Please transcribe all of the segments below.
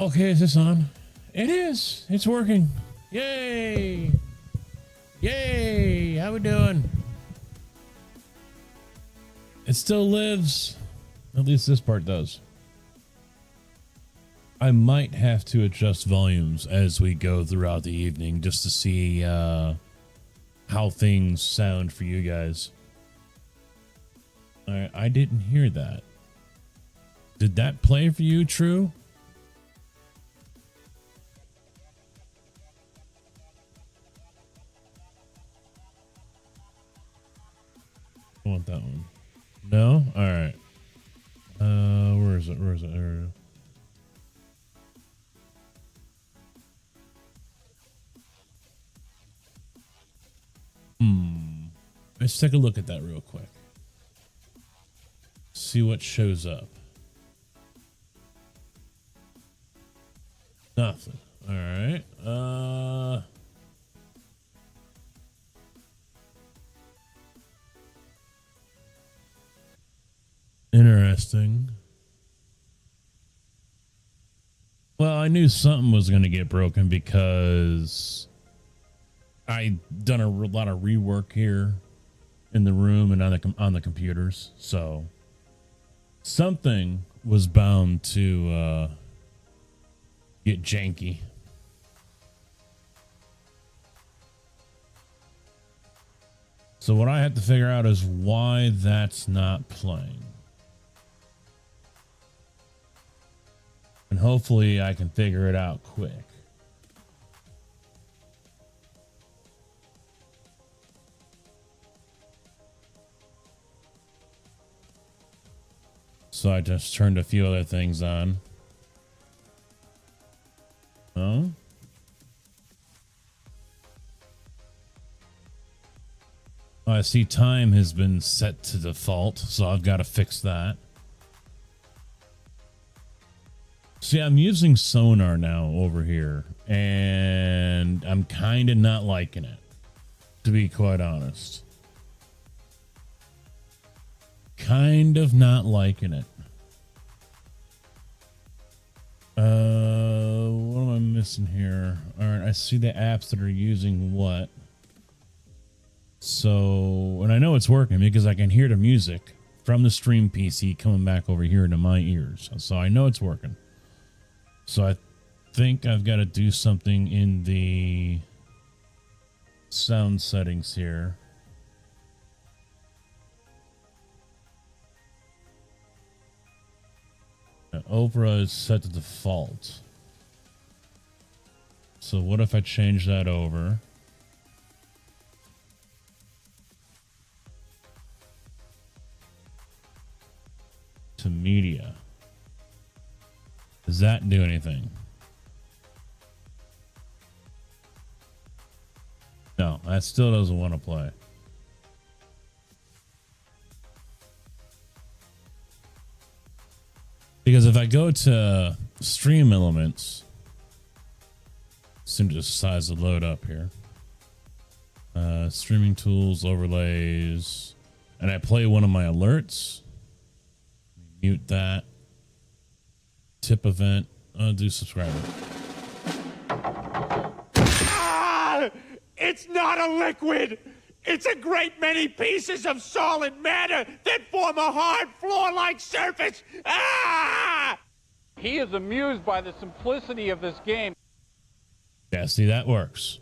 Okay, is this on? It is. It's working. Yay! Yay! How we doing? It still lives. At least this part does. I might have to adjust volumes as we go throughout the evening just to see how things sound for you guys. I didn't hear that. Did that play for you, True? I want that one. No? Alright. Where is it? Where is it? There it is. Let's take a look at that real quick. See what shows up. Nothing. Alright. Interesting. Well, I knew something was going to get broken because I done a lot of rework here in the room and on the computers, so something was bound to get janky. So what I have to figure out is why that's not playing. And hopefully I can figure it out quick. So I just turned a few other things on. Oh. I see time has been set to default, so I've got to fix that. See, I'm using sonar now over here, and I'm kind of not liking it, to be quite honest. Kind of not liking it. What am I missing here? All right, I see the apps that are using what. So, and I know it's working because I can hear the music from the stream PC coming back over here into my ears. So I know it's working. So I think I've got to do something in the sound settings here. Opera is set to default. So what if I change that over? To media. Does that do anything? No, that still doesn't want to play. Because if I go to stream elements, soon just size the load up here. Streaming tools, overlays, and I play one of my alerts. Mute that. Tip event. Do subscriber. Ah! It's not a liquid! It's a great many pieces of solid matter that form a hard floor-like surface! Ah! He is amused by the simplicity of this game. Yeah, see, that works.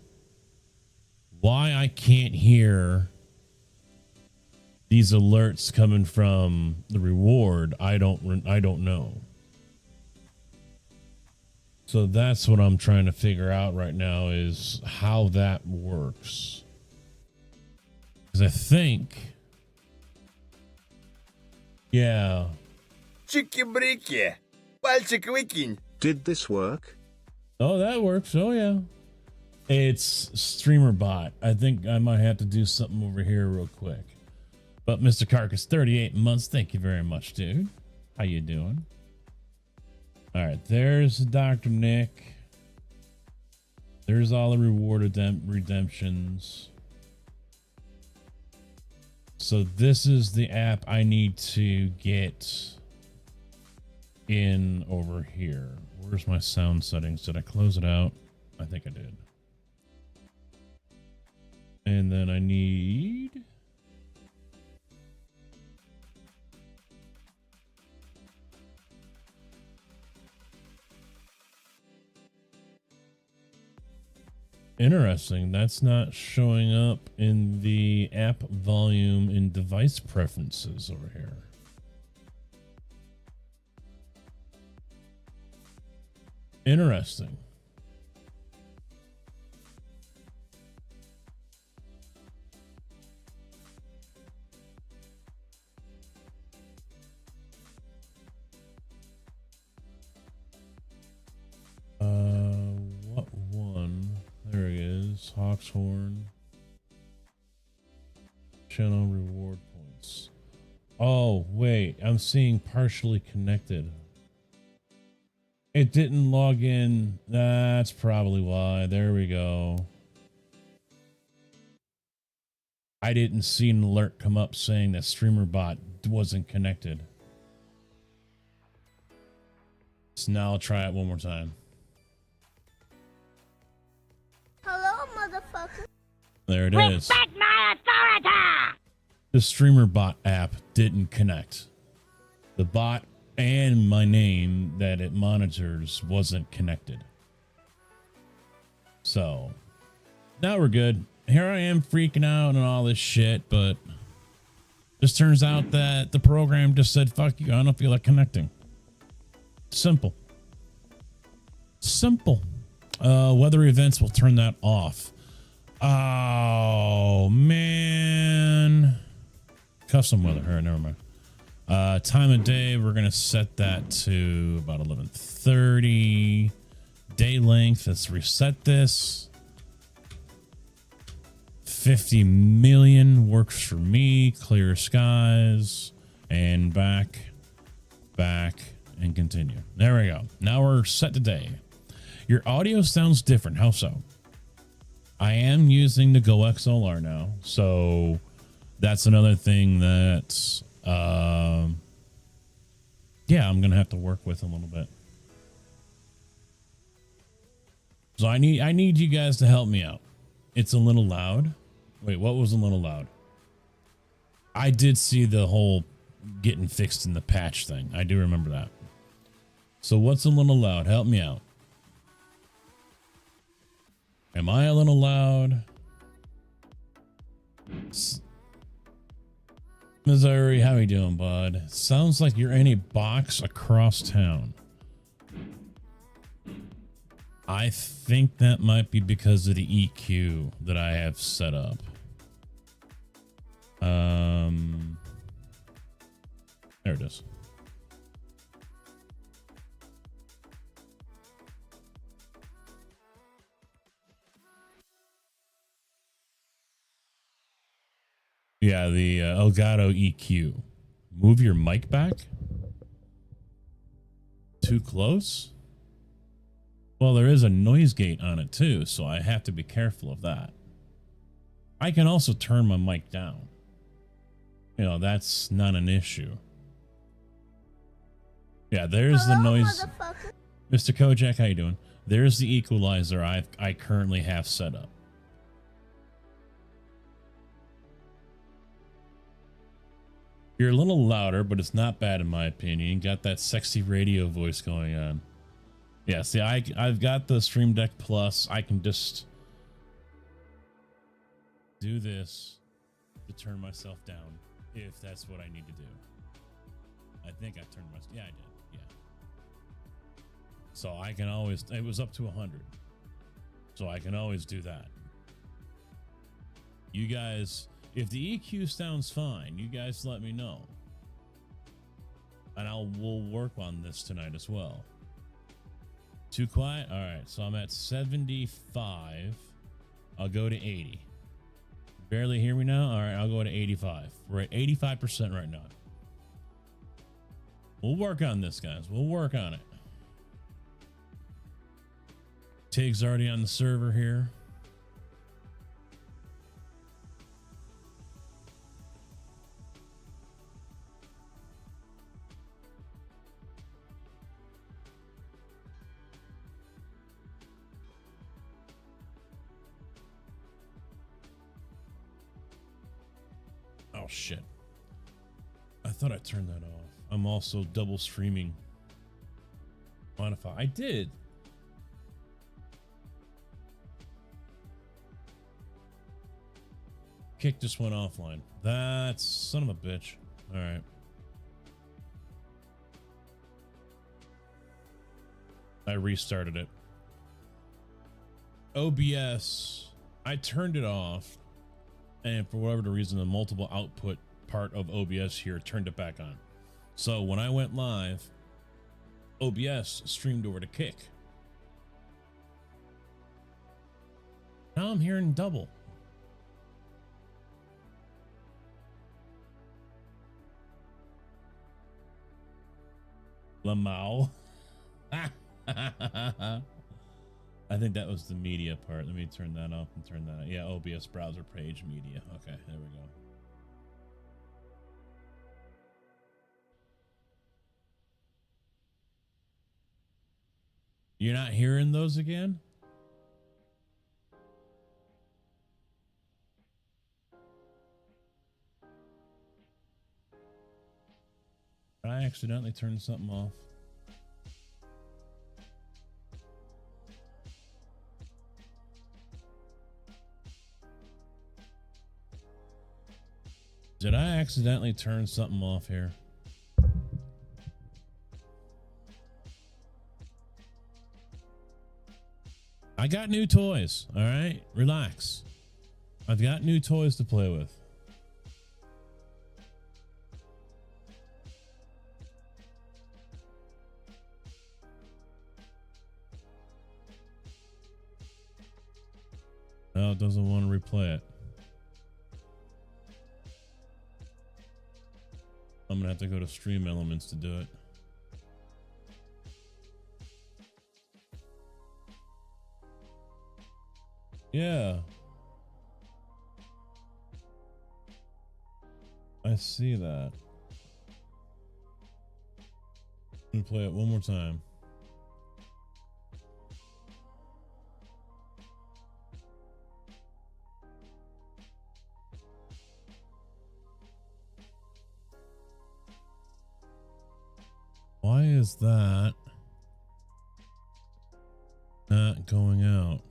Why I can't hear these alerts coming from the reward, I don't know. So that's what I'm trying to figure out right now is how that works. Because I think, yeah. Чики-брики. Пальчик выкинь. Did this work? Oh, that works. Oh, yeah. It's streamer bot. I think I might have to do something over here real quick. But Mr. Carcass, 38 months. Thank you very much, dude. How you doing? All right, there's Dr. Nick. There's all the reward redemptions. So this is the app I need to get in over here. Where's my sound settings? Did I close it out? I think I did. And then I need... Interesting. That's not showing up in the app volume in device preferences over here. Interesting. What one? There he is. Hawkshorn. Channel reward points. Oh, wait. I'm seeing partially connected. It didn't log in. That's probably why. There we go. I didn't see an alert come up saying that StreamerBot wasn't connected. So now I'll try it one more time. Hello, motherfucker. There it is. Respect my authority! The StreamerBot app didn't connect. The bot and my name that it monitors wasn't connected. So now we're good. Here I am freaking out and all this shit, but just turns out that the program just said, fuck you, I don't feel like connecting. Simple. Simple. Weather events will turn that off. Oh, man. Custom weather. All right, never mind. Time of day, we're going to set that to about 11:30. Day length, let's reset this. 50 million works for me. Clear skies. And back, and continue. There we go. Now we're set to day. Your audio sounds different. How so? I am using the Go XLR now, so that's another thing that yeah, I'm gonna have to work with a little bit. So I need you guys to help me out. It's a little loud. Wait, what was a little loud? I did see the whole getting fixed in the patch thing. I do remember that. So what's a little loud? Help me out. Am I a little loud? Missouri, how you doing, bud? Sounds like you're in a box across town. I think that might be because of the EQ that I have set up. There it is. Yeah, the Elgato EQ. Move your mic back? Too close? Well, there is a noise gate on it too, so I have to be careful of that. I can also turn my mic down. You know, that's not an issue. Yeah, there's the noise. Mr. Kojak, how you doing? There's the equalizer I currently have set up. You're a little louder, but it's not bad in my opinion. You got that sexy radio voice going on. Yeah, see, I've got the Stream Deck Plus. I can just do this to turn myself down if that's what I need to do. I think I turned myself. Yeah, I did. Yeah. So I can always. It was up to 100. So I can always do that. You guys, if the EQ sounds fine, you guys let me know, and we'll work on this tonight as well. Too quiet? All right, so I'm at 75. I'll go to 80. Barely hear me now? All right, I'll go to 85. We're at 85% right now. We'll work on this, guys. We'll work on it. Tig's already on the server here. Oh shit. I thought I turned that off. I'm also double streaming. Modify. I did. Kick just went offline. That's son of a bitch. All right. I restarted it. OBS, I turned it off, and for whatever the reason, the multiple output part of OBS here turned it back on. So when I went live, OBS streamed over to Kick. Now I'm hearing double. Lamau. I think that was the media part. Let me turn that off and turn that on. Yeah, OBS browser page media. Okay, there we go. You're not hearing those again? I accidentally turned something off. Did I accidentally turn something off here? I got new toys. All right, relax. I've got new toys to play with. No, it doesn't want to replay it. I'm gonna have to go to Stream Elements to do it. Yeah. I see that. Let me play it one more time. Why is that not going out?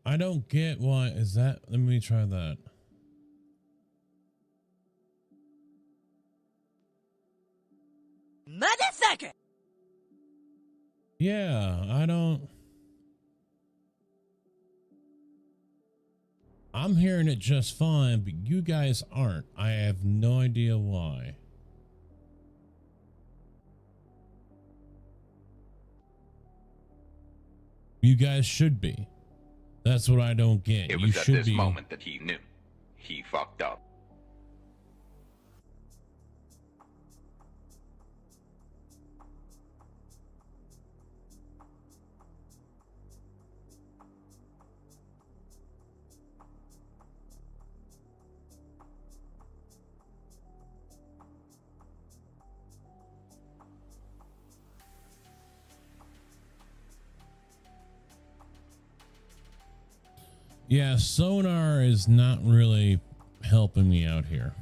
I don't get why is that. Let me try that. Motherfucker! Yeah, I don't. I'm hearing it just fine, but you guys aren't. I have no idea why. You guys should be. That's what I don't get. It You was at should this be. moment that he knew. He fucked up. Yeah, sonar is not really helping me out here.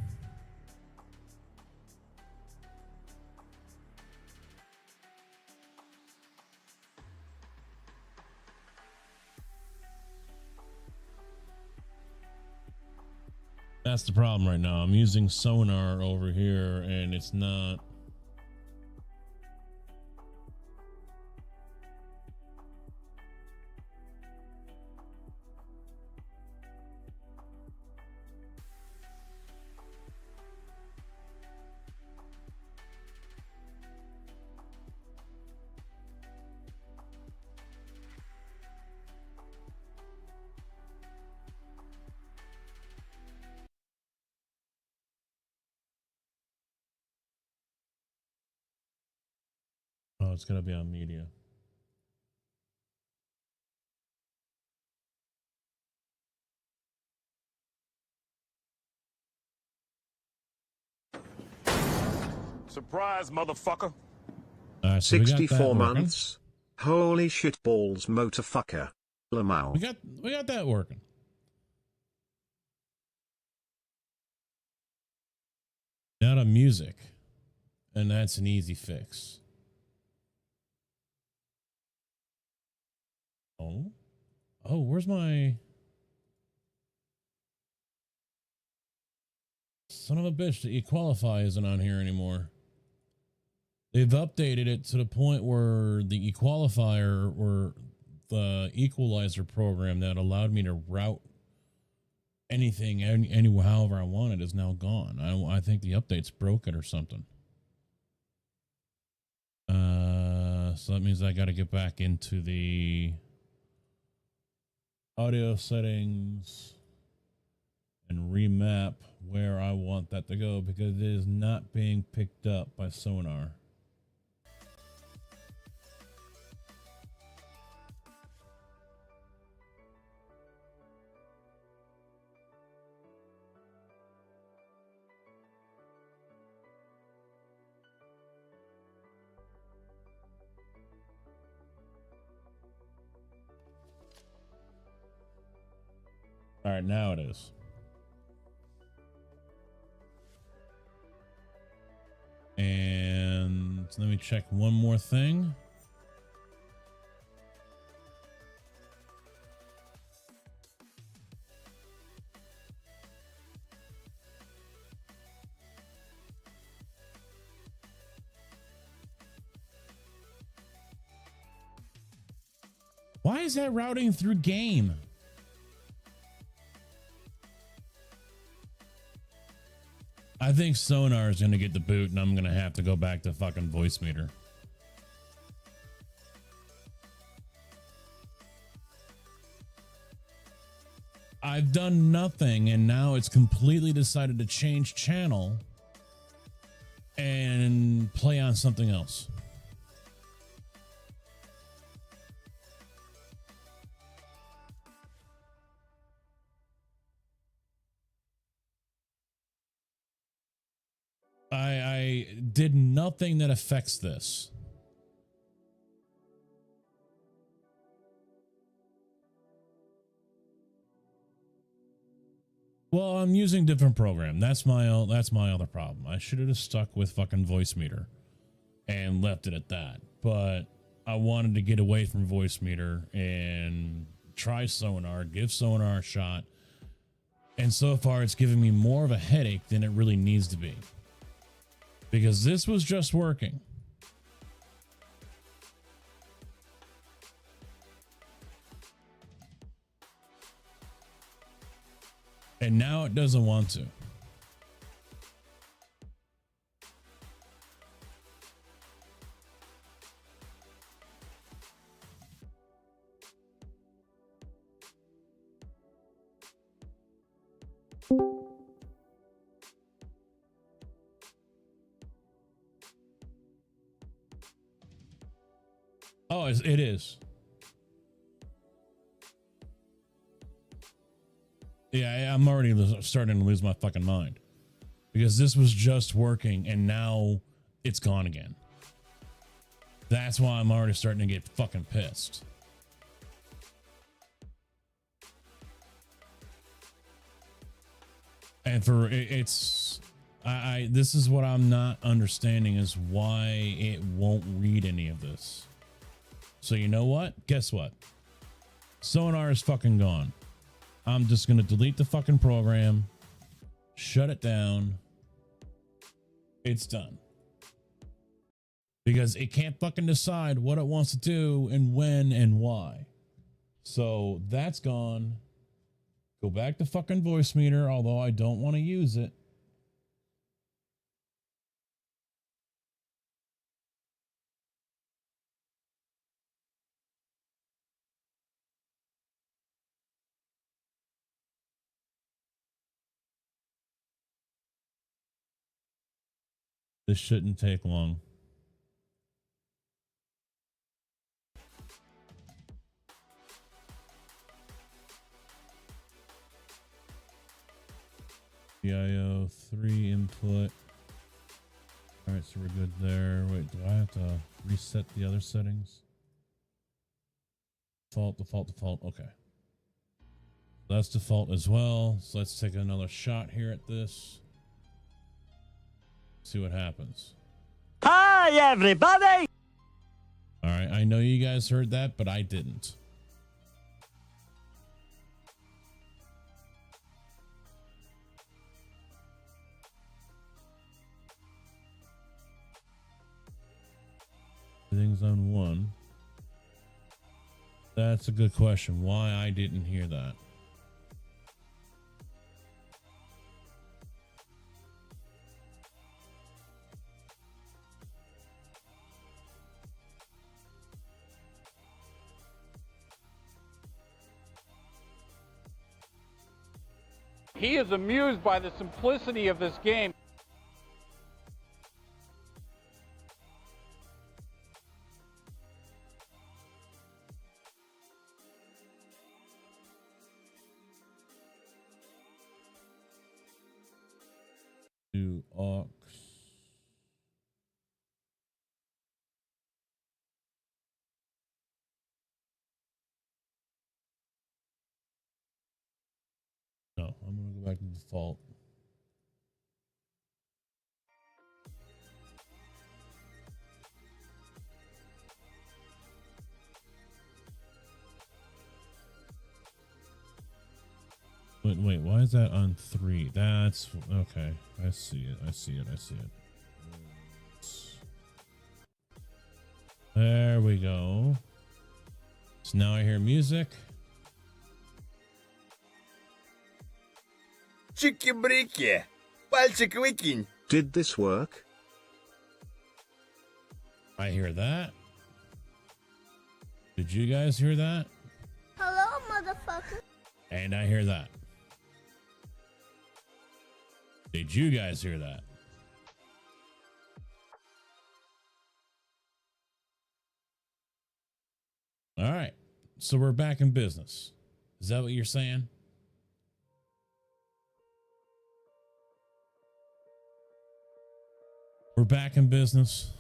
That's the problem right now. I'm using sonar over here and it's not. it's gonna be on media. Surprise, motherfucker. So we got that 64 working. months. Holy shit balls, motorfucker. Lamau. We got that working. Now to music, and that's an easy fix. Oh, where's my son of a bitch? The Equalify isn't on here anymore. They've updated it to the point where the Equalifier or the equalizer program that allowed me to route anything however I wanted is now gone. I think the update's broken or something. So that means I got to get back into the audio settings and remap where I want that to go because it is not being picked up by Sonar. All right, now it is. And let me check one more thing. Why is that routing through game? I think Sonar is going to get the boot and I'm going to have to go back to fucking Voicemeeter. I've done nothing and now it's completely decided to change channel and play on something else. I did nothing that affects this. Well, I'm using different program. That's my other problem. I should have just stuck with fucking Voicemeeter and left it at that. But I wanted to get away from Voicemeeter and try Sonar, give Sonar a shot. And so far it's giving me more of a headache than it really needs to be. Because this was just working. And now it doesn't want to. Oh, it is. Yeah, I'm already starting to lose my fucking mind. Because this was just working and now it's gone again. That's why I'm already starting to get fucking pissed. And for it's this is what I'm not understanding is why it won't read any of this. So you know what? Guess what? Sonar is fucking gone. I'm just going to delete the fucking program. Shut it down. It's done. Because it can't fucking decide what it wants to do and when and why. So that's gone. Go back to fucking Voicemeeter, although I don't want to use it. This shouldn't take long. PIO 3 input. All right, so we're good there. Wait, do I have to reset the other settings? Default. Okay. That's default as well. So let's take another shot here at this. See what happens. Hi, everybody! All right, I know you guys heard that, but I didn't. Everything's on 1. That's a good question. Why I didn't hear that? He is amused by the simplicity of this game. To aux. No, I'm gonna go back to default. Wait, why is that on 3? That's okay. I see it. There we go. So now I hear music. Чики-брики. Пальчик выкинь. Did this work? I hear that. Did you guys hear that? Hello, motherfucker. And I hear that. Did you guys hear that? All right. So we're back in business. Is that what you're saying? We're back in business.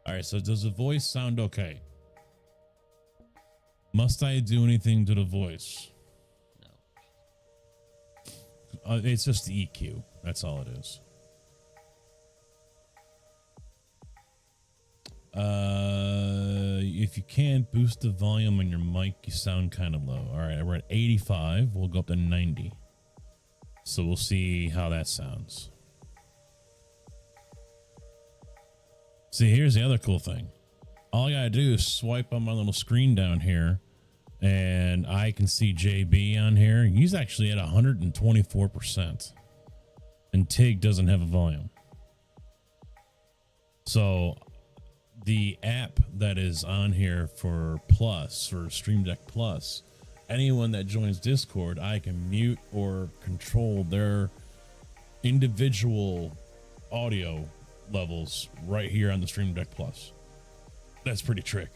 All right, so does the voice sound okay? Must I do anything to the voice? No. It's just the EQ. That's all it is. If you can boost the volume on your mic, you sound kind of low. All right, we're at 85. We'll go up to 90. So we'll see how that sounds. See, here's the other cool thing. All I gotta do is swipe on my little screen down here, and I can see JB on here. He's actually at 124%. And Tig doesn't have a volume. So the app that is on here for Plus, for Stream Deck Plus, anyone that joins Discord, I can mute or control their individual audio levels right here on the Stream Deck Plus. That's pretty trick.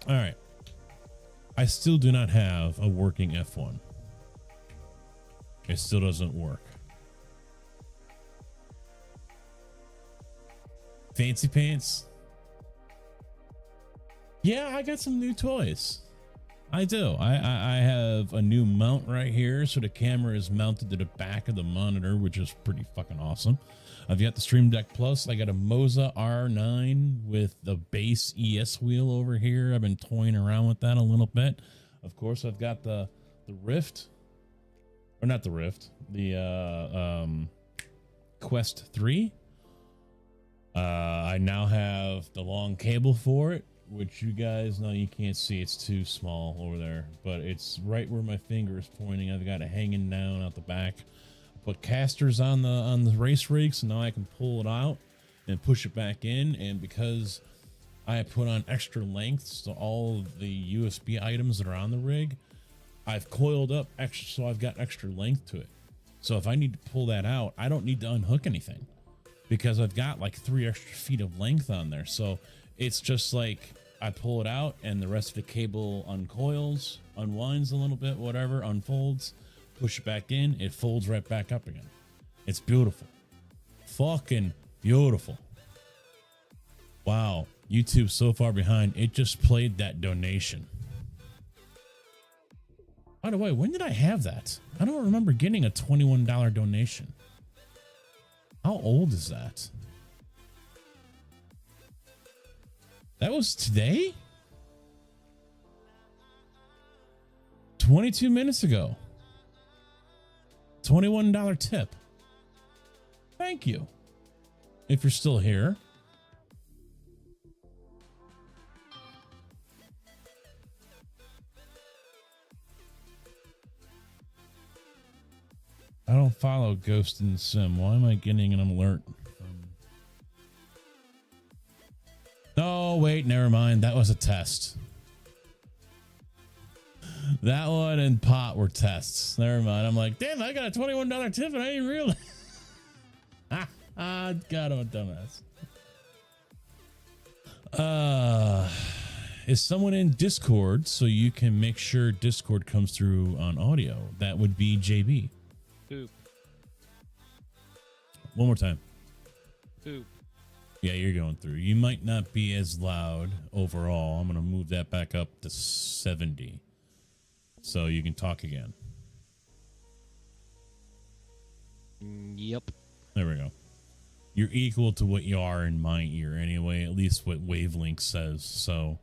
All right. I still do not have a working F1. It still doesn't work. Fancy pants. Yeah, I got some new toys. I do. I have a new mount right here. So the camera is mounted to the back of the monitor, which is pretty fucking awesome. I've got the Stream Deck Plus. I got a Moza R9 with the base ES wheel over here. I've been toying around with that a little bit. Of course, I've got the Rift. Or not the Rift. The Quest 3. I now have the long cable for it, which you guys know you can't see. It's too small over there, but it's right where my finger is pointing. I've got it hanging down out the back. I put casters on the race rig, so now I can pull it out and push it back in. And because I put on extra lengths to all of the USB items that are on the rig, I've coiled up extra, so I've got extra length to it. So if I need to pull that out, I don't need to unhook anything because I've got like 3 extra feet of length on there. So it's just like I pull it out and the rest of the cable uncoils, unwinds a little bit, whatever, unfolds, push it back in, it folds right back up again. It's beautiful. Fucking beautiful. Wow. YouTube's so far behind. It just played that donation. By the way, when did I have that? I don't remember getting a $21 donation. How old is that? That was today? 22 minutes ago. $21 tip. Thank you. If you're still here. I don't follow Ghost in Sim. Why am I getting an alert? No, wait, never mind. That was a test. That one and Pot were tests. Never mind. I'm like, damn, I got a $21 tip and I didn't realize. God, I'm a dumbass. Is someone in Discord so you can make sure Discord comes through on audio? That would be JB. Poop. One more time. Poop. Yeah, you're going through. You might not be as loud overall. I'm going to move that back up to 70 so you can talk again. Yep. There we go. You're equal to what you are in my ear anyway, at least what Wavelength says. So,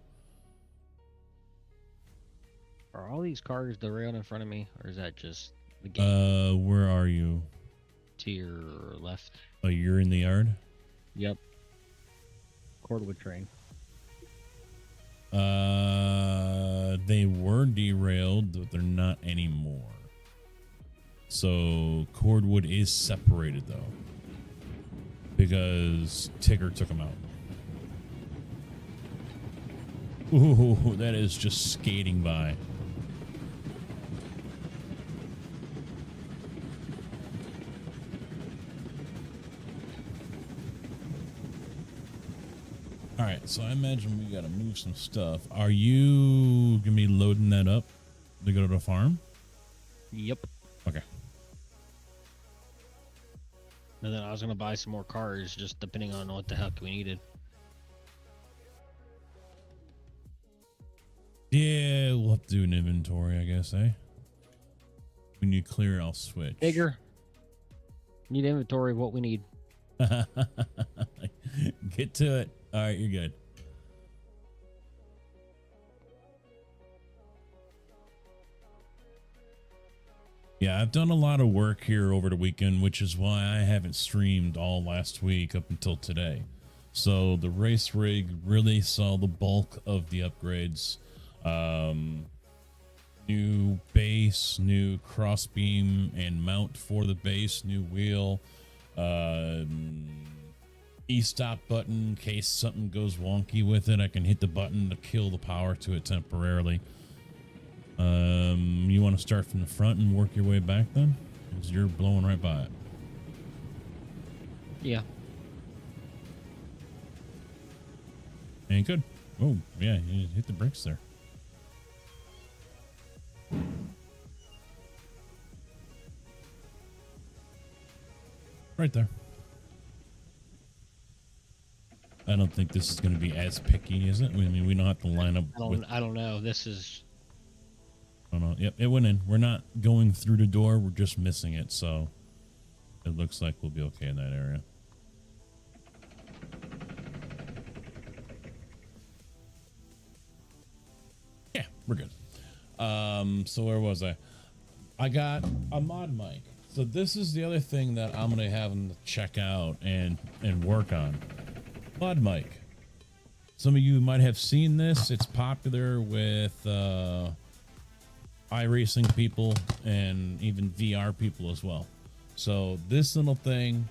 Are all these cars derailed in front of me, or is that just the game? where are you? To your left. Oh, you're in the yard? Yep. Cordwood train. They were derailed, but they're not anymore. So Cordwood is separated though, because Tigger took them out. Ooh, that is just skating by. All right, so I imagine we got to move some stuff. Are you going to be loading that up to go to the farm? Yep. Okay. And then I was going to buy some more cars, just depending on what the heck we needed. Yeah, we'll have to do an inventory, I guess, eh? When you clear, I'll switch. Bigger. Need inventory of what we need. Get to it. All right, you're good. Yeah, I've done a lot of work here over the weekend, which is why I haven't streamed all last week up until today. So the race rig really saw the bulk of the upgrades. New base, new crossbeam and mount for the base, new wheel, e-stop button in case something goes wonky with it. I can hit the button to kill the power to it temporarily. You want to start from the front and work your way back then? Because you're blowing right by it. Yeah. Ain't good. Oh, yeah, you hit the brakes there. Right there. I don't think this is going to be as picky, is it? I mean, we don't have to line up with... I don't know. This is... Oh, no. Yep, it went in. We're not going through the door. We're just missing it, so it looks like we'll be okay in that area. Yeah, we're good. So where was I? I got a mod mic. So this is the other thing that I'm going to have them check out and work on. Mod mic. Some of you might have seen this. It's popular with iRacing people and even VR people as well. So this little thing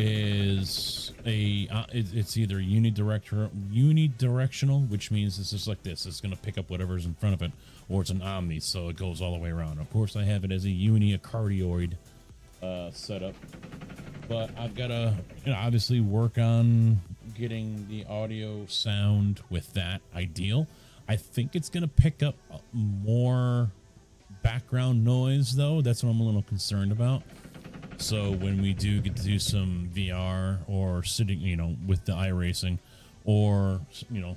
is it's either unidirectional, which means it's just like this. It's going to pick up whatever's in front of it, or it's an omni, so it goes all the way around. Of course, I have it as a uniacardioid setup, but I've got to obviously work on getting the audio sound with that ideal. I think it's going to pick up more background noise, though. That's what I'm a little concerned about. So when we do get to do some VR or sitting, with the iRacing, or,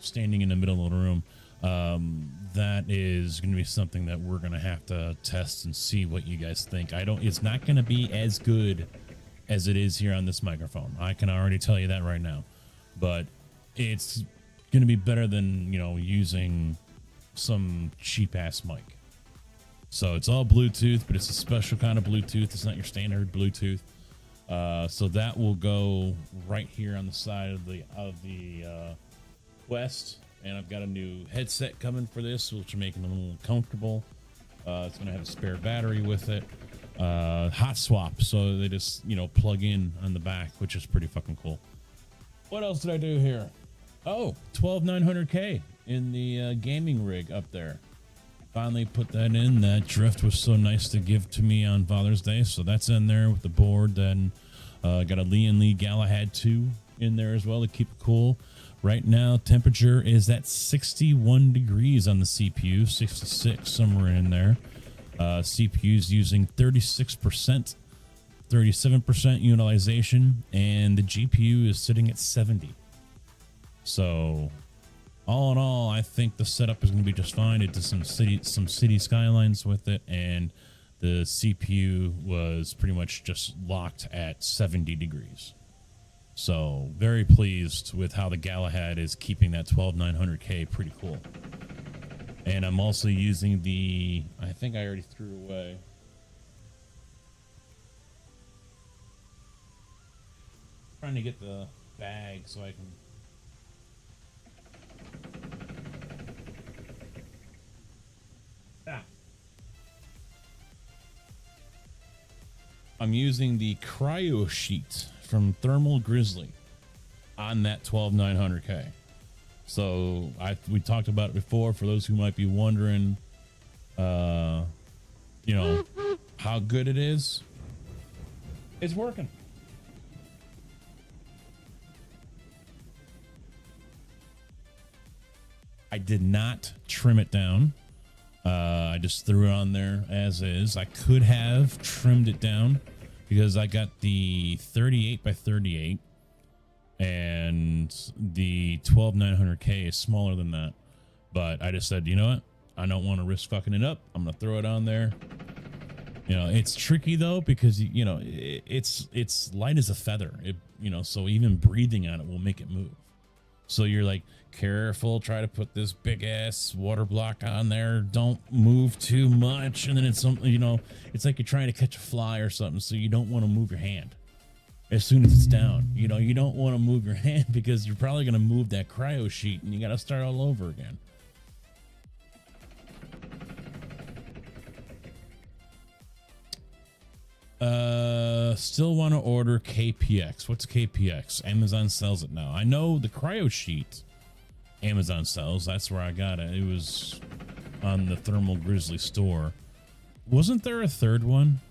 standing in the middle of the room, that is going to be something that we're going to have to test and see what you guys think. It's not going to be as good as it is here on this microphone. I can already tell you that right now, but it's going to be better than, using some cheap ass mic. So it's all Bluetooth, but it's a special kind of Bluetooth. It's not your standard Bluetooth. So that will go right here on the side of the Quest. And I've got a new headset coming for this, which will make it a little comfortable. It's going to have a spare battery with it. Hot swap, so they just, plug in on the back, which is pretty fucking cool. What else did I do here? Oh, 12900K in the gaming rig up there. Finally put that in. That drift was so nice to give to me on Father's Day, so that's in there with the board. Then got a Lee Galahad 2 in there as well to keep it cool. Right now, temperature is at 61 degrees on the CPU, 66 somewhere in there. CPU's using 36%, 37% utilization, and the GPU is sitting at 70. So all in all, I think the setup is going to be just fine. It did some city skylines with it, and the CPU was pretty much just locked at 70 degrees. So very pleased with how the Galahad is keeping that 12900K pretty cool. And I'm also using I think I already threw away. Trying to get the bag so I can. I'm using the Cryo Sheet from Thermal Grizzly on that 12900K. So we talked about it before. For those who might be wondering, how good it is, it's working. I did not trim it down. I just threw it on there as is. I could have trimmed it down because I got the 38 by 38 and the 12900K is smaller than that. But I just said, you know what? I don't want to risk fucking it up. I'm going to throw it on there. It's tricky though, because, it's light as a feather. So even breathing on it will make it move. So you're like, careful, try to put this big ass water block on there. Don't move too much. And then it's something, it's like you're trying to catch a fly or something. So you don't want to move your hand as soon as it's down. You don't want to move your hand because you're probably going to move that cryo sheet and you got to start all over again. Still want to order KPX. What's KPX? Amazon sells it now. I know the cryo sheet Amazon sells. That's where I got it. It was on the Thermal Grizzly store. Wasn't there a third one?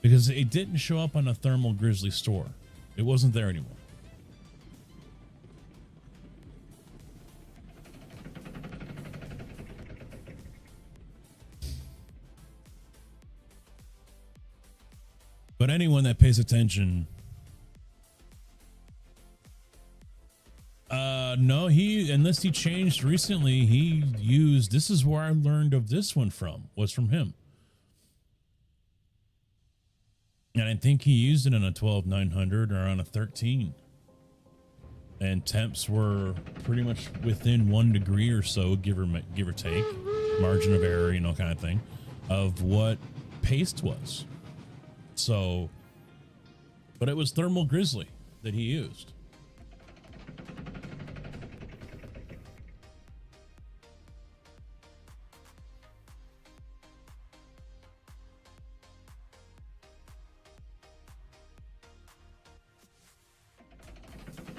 Because it didn't show up on the Thermal Grizzly store. It wasn't there anymore. But anyone that pays attention, no, unless he changed recently, he used, this is where I learned of this one was from him. And I think he used it on a 12900 or on a 13. And temps were pretty much within 1 degree or so, give or take, margin of error, kind of thing, of what paste was. So, but it was Thermal Grizzly that he used.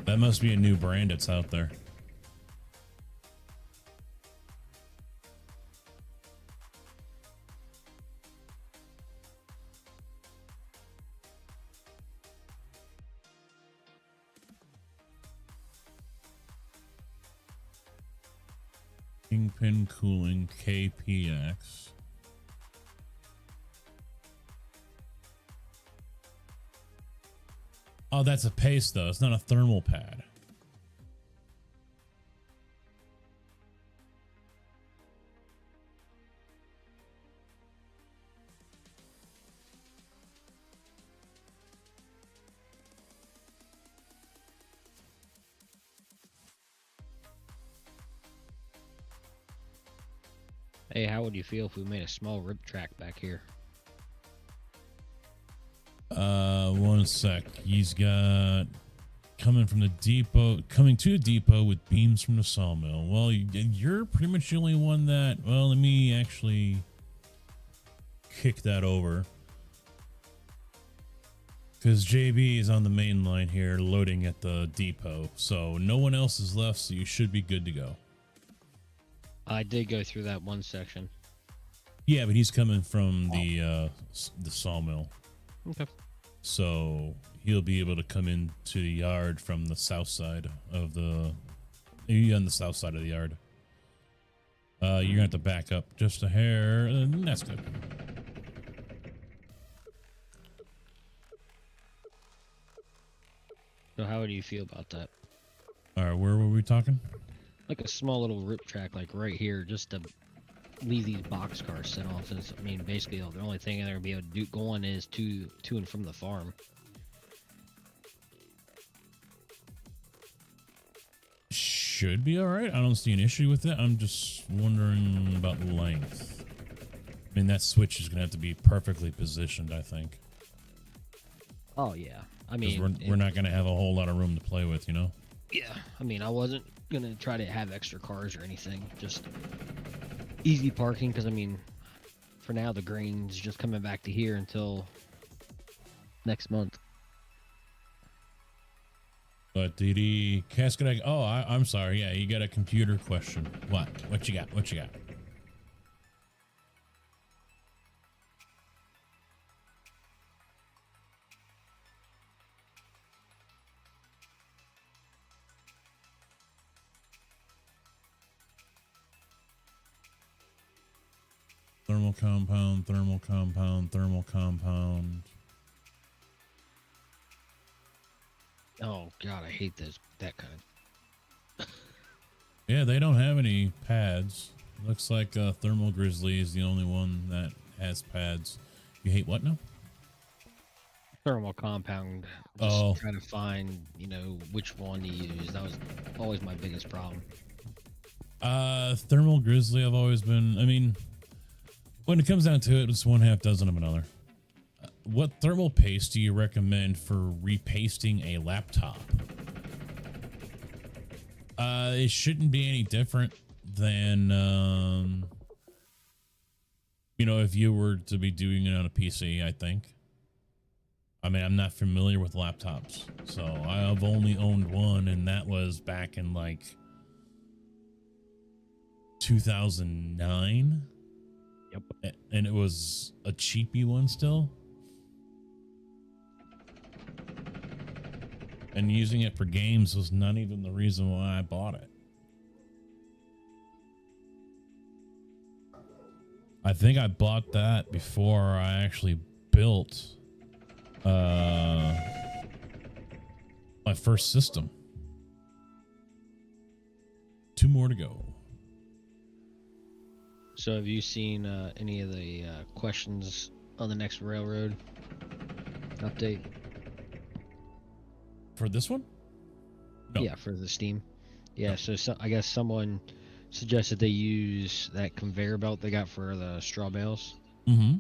That must be a new brand that's out there. Kingpin Cooling KPX. Oh, that's a paste though. It's not a thermal pad. Hey, how would you feel if we made a small rip track back here? One sec. He's got coming from the depot, coming to the depot with beams from the sawmill. Well, you're pretty much the only one that. Well, let me actually kick that over, because JB is on the main line here, loading at the depot. So no one else is left. So you should be good to go. I did go through that one section. Yeah, but he's coming from the sawmill. Okay. So he'll be able to come into the yard from the south side of the, on the south side of the yard. You're gonna have to back up just a hair, and that's good. So how would you feel about that? All right, where were we talking? Like a small little rip track, like right here, just to leave these box cars set off. Since, I mean, basically the only thing they're gonna be able to do going is to and from the farm. Should be all right. I don't see an issue with it. I'm just wondering about length. I mean, that switch is gonna have to be perfectly positioned, I think. Oh yeah, I 'Cause mean, we're not gonna have a whole lot of room to play with, you know. yeah, I mean, I wasn't gonna try to have extra cars or anything. Just easy parking, because I mean, for now the green's just coming back to here until next month. But the casket, oh, I'm sorry. Yeah, you got a computer question. What you got? What you got? Thermal compound, thermal compound, thermal compound. Oh god, I hate that kind. Yeah, they don't have any pads. Looks like Thermal Grizzly is the only one that has pads. You hate what now? Thermal compound. Just trying to find, which one to use. That was always my biggest problem. Thermal Grizzly, I've always been, I mean, when it comes down to it, it's one half dozen of another. What thermal paste do you recommend for repasting a laptop? It shouldn't be any different than, if you were to be doing it on a PC, I think. I mean, I'm not familiar with laptops, so I've only owned one, and that was back in like 2009. Yep. And it was a cheapy one still. And using it for games was not even the reason why I bought it. I think I bought that before I actually built my first system. 2 more to go. So have you seen any of the questions on the next railroad update? For this one? No. Yeah, for the Steam. Yeah, so I guess someone suggested they use that conveyor belt they got for the straw bales Mm-hmm.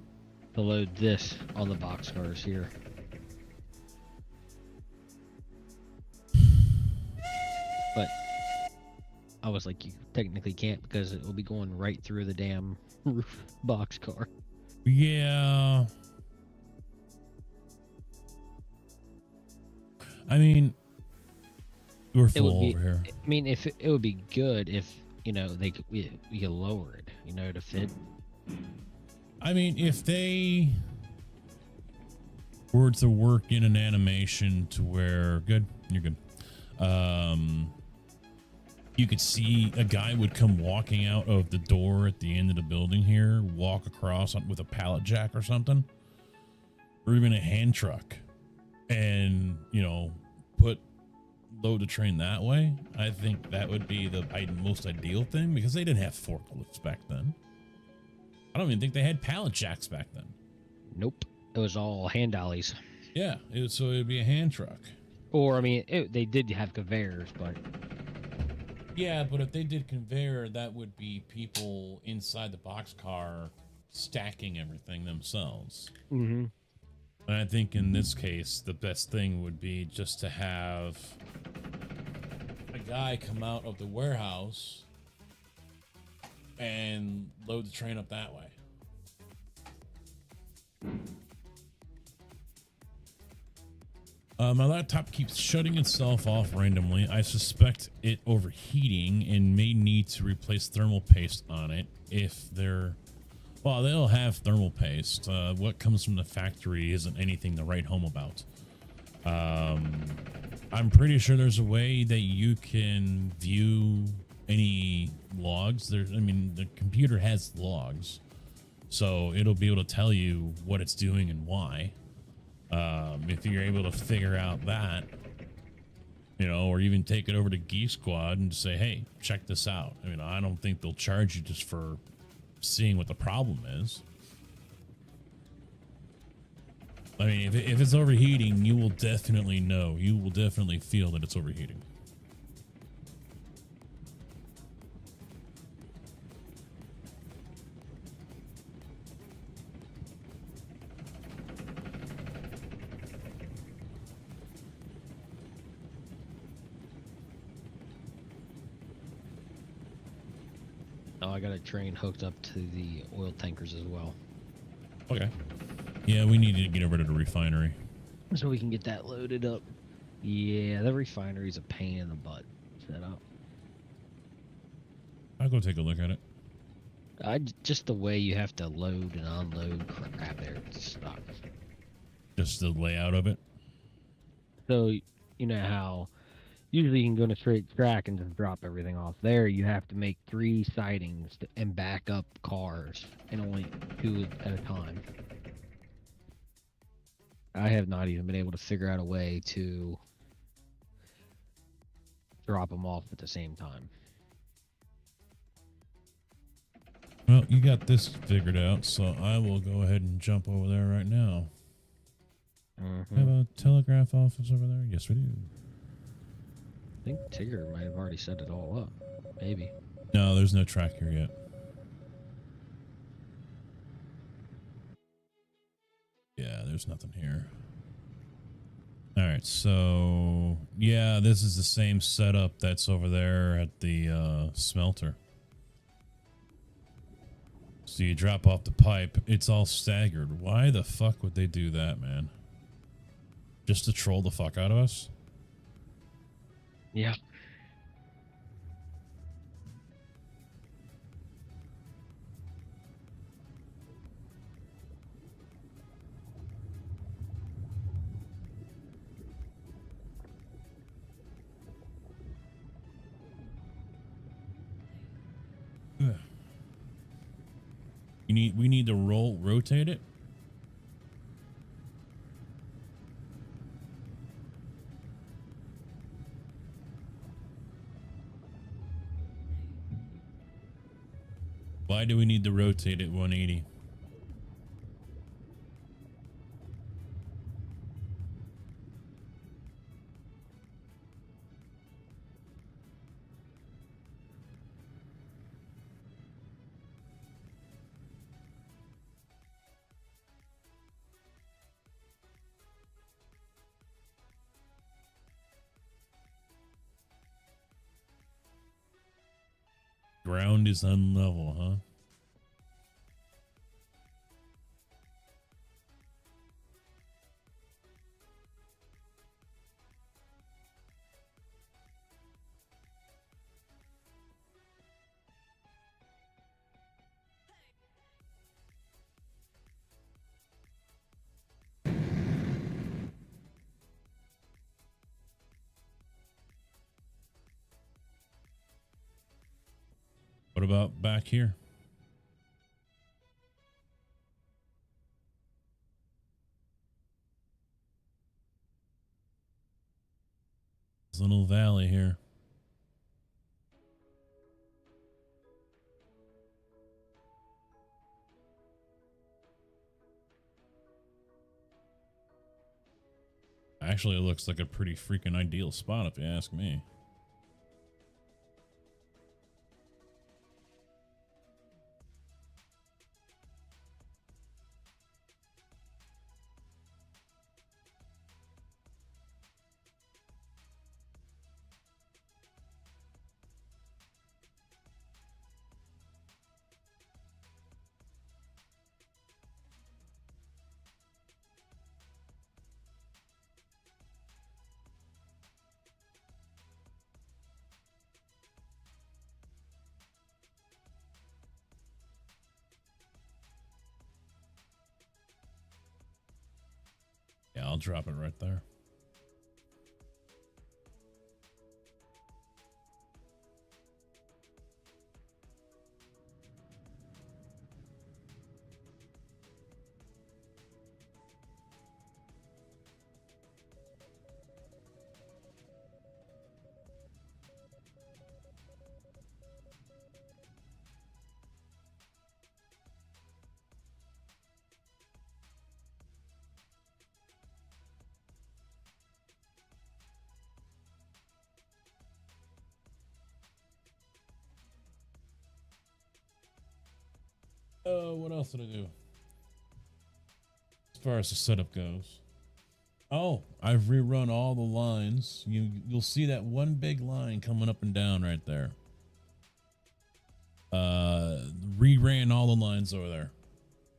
to load this on the boxcars here. But I was like, you technically can't, because it will be going right through the damn roof boxcar. Yeah. I mean, We're It full would be. over here. I mean, if it would be good if they could we could lower it, to fit. I mean, if they were to work in an animation to where you're good. You could see a guy would come walking out of the door at the end of the building here, walk across with a pallet jack or something, or even a hand truck, and load the train that way. I think that would be the most ideal thing, because they didn't have forklifts back then. I don't even think they had pallet jacks back then. Nope, it was all hand dollies. Yeah, so it'd be a hand truck. Or I mean, they did have conveyors, but yeah, but if they did conveyor, that would be people inside the boxcar stacking everything themselves. Mm-hmm. And I think in this case, the best thing would be just to have a guy come out of the warehouse and load the train up that way. My laptop keeps shutting itself off randomly. I suspect it overheating and may need to replace thermal paste on it if they're... Well, they'll have thermal paste. What comes from the factory isn't anything to write home about. I'm pretty sure there's a way that you can view any logs. I mean, the computer has logs, so it'll be able to tell you what it's doing and why. If you're able to figure out that, or even take it over to Geek Squad and say, hey, check this out. I mean, I don't think they'll charge you just for seeing what the problem is. I mean, if it's overheating, you will definitely know. You will definitely feel that it's overheating. Oh, I got a train hooked up to the oil tankers as well. Okay. Yeah, we need to get over to the refinery. So we can get that loaded up. Yeah, the refinery's a pain in the butt set up. I'll go take a look at it. Just the way you have to load and unload crap there, it sucks. Just the layout of it. So, you know how usually you can go in a straight track and just drop everything off. There, you have to make 3 sidings and back up cars, and only 2 at a time. I have not even been able to figure out a way to drop them off at the same time. Well, you got this figured out, so I will go ahead and jump over there right now. Mm-hmm. Have a telegraph office over there? Yes, we do. I think Tigger might have already set it all up. Maybe. No, there's no track here yet. Yeah, there's nothing here. All right, so yeah, this is the same setup that's over there at the smelter. So you drop off the pipe, it's all staggered. Why the fuck would they do that, man? Just to troll the fuck out of us? Yeah. We need to rotate it. Why do we need to rotate it 180? Ground is unlevel, huh? What about back here? This little valley here. Actually, it looks like a pretty freaking ideal spot if you ask me. Yeah, I'll drop it right there. What else did I do? As far as the setup goes. Oh, I've rerun all the lines. You'll see that one big line coming up and down right there. Reran all the lines over there.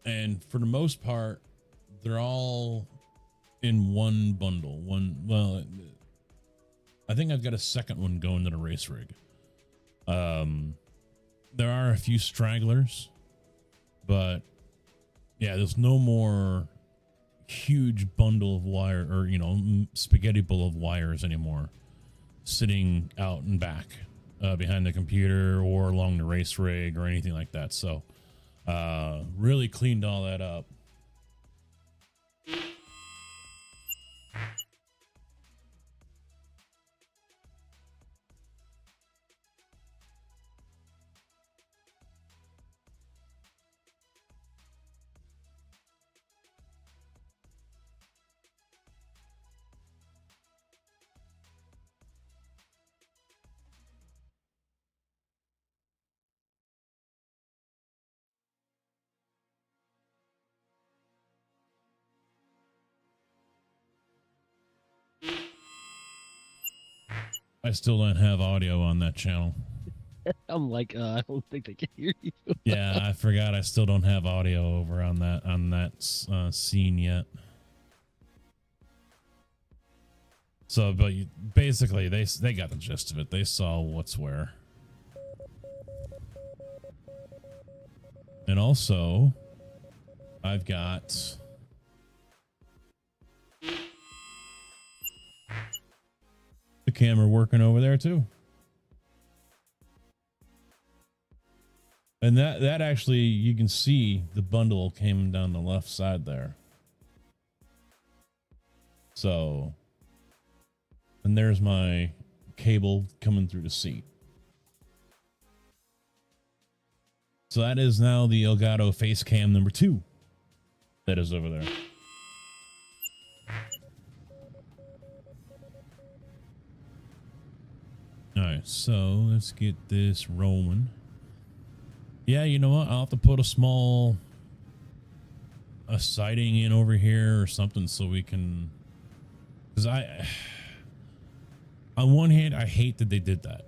And for the most part, they're all in one bundle. Well, I think I've got a second one going to the race rig. There are a few stragglers. But yeah, there's no more huge bundle of wire or, spaghetti bowl of wires anymore sitting out and back behind the computer or along the race rig or anything like that. So really cleaned all that up. I still don't have audio on that channel. I'm like, I don't think they can hear you. Yeah, I forgot. I still don't have audio over on that scene yet. So, but basically, they got the gist of it. They saw what's where. And also, I've got the camera working over there too. And that actually, you can see the bundle came down the left side there. So, and there's my cable coming through the seat. So that is now the Elgato face cam number 2 that is over there. All right, so let's get this rolling. Yeah, you know what? I'll have to put a siding in over here or something so we can, because on one hand, I hate that they did that.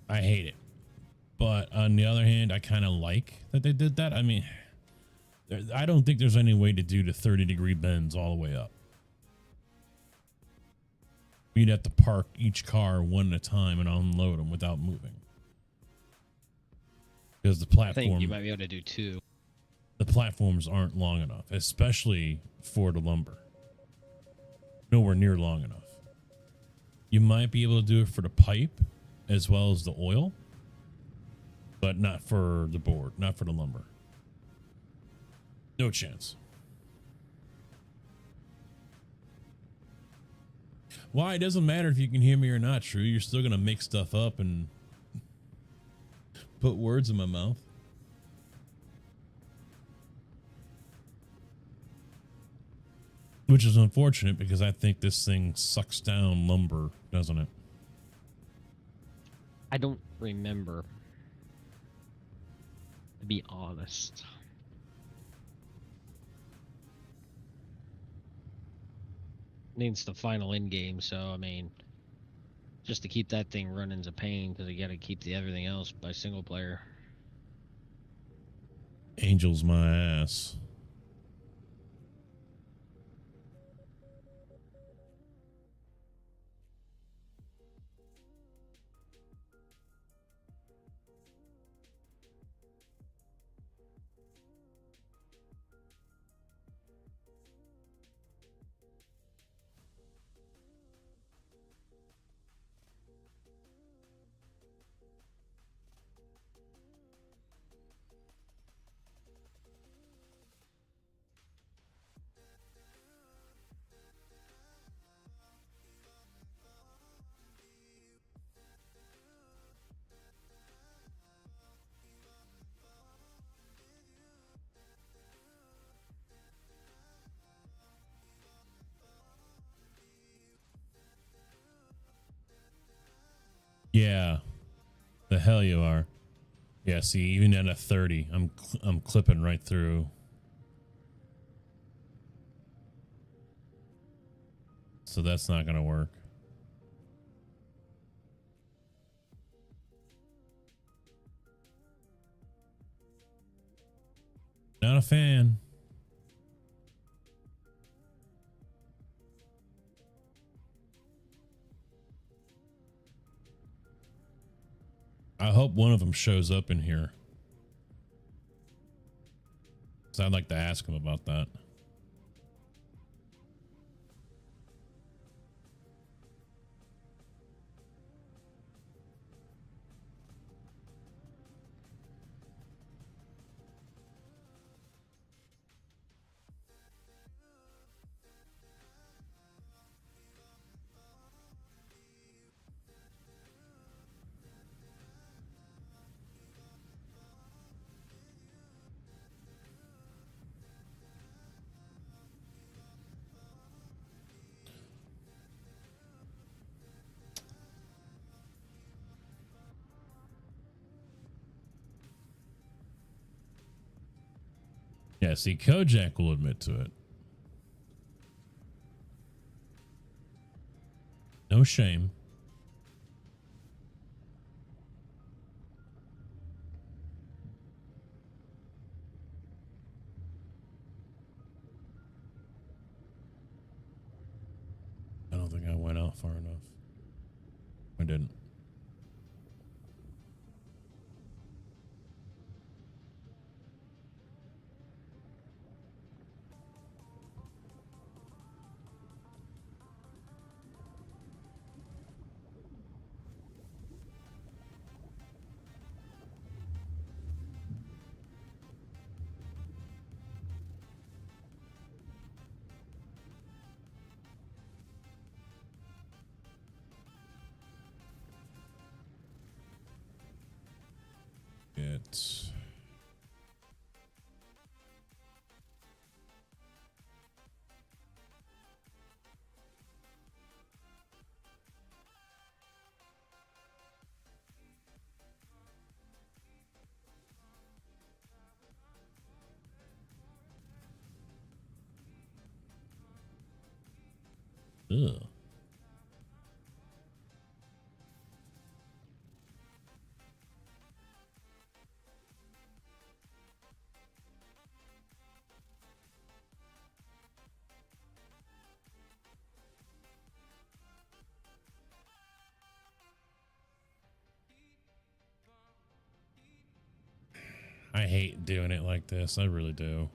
I hate it. But on the other hand, I kind of like that they did that. I mean, I don't think there's any way to do the 30-degree bends all the way up. You'd have to park each car one at a time and unload them without moving. Because the platform, I think you might be able to do 2. The platforms aren't long enough, especially for the lumber. Nowhere near long enough. You might be able to do it for the pipe as well as the oil. but not for the board, not for the lumber. No chance. Why? It doesn't matter if you can hear me or not, True. You're still going to make stuff up and put words in my mouth. Which is unfortunate because I think this thing sucks down lumber, doesn't it? I don't remember, to be honest. I mean, it's the final end game, so I mean, just to keep that thing running is a pain because you got to keep everything else by single player. Angel's my ass. Yeah, the hell you are. Yeah, see, even at a 30, I'm clipping right through. So that's not gonna work. Not a fan. I hope one of them shows up in here. So I'd like to ask him about that. Yeah, see, Kojak will admit to it. No shame. I don't think I went out far enough. I didn't. It's ugh. I hate doing it like this. I really do.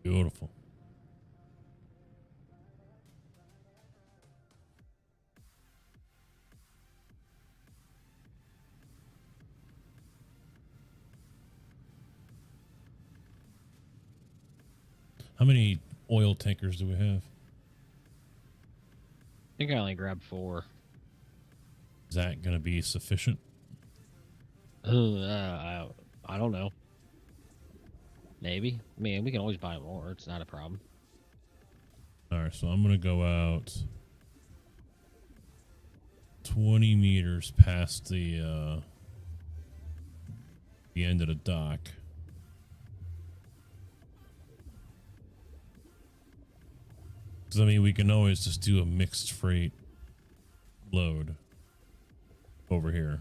Beautiful. How many oil tankers do we have? I think I only grabbed 4. Is that going to be sufficient? I don't know. Maybe. I mean, we can always buy more. It's not a problem. All right, so I'm going to go out 20 meters past the end of the dock. Because, I mean, we can always just do a mixed freight load over here.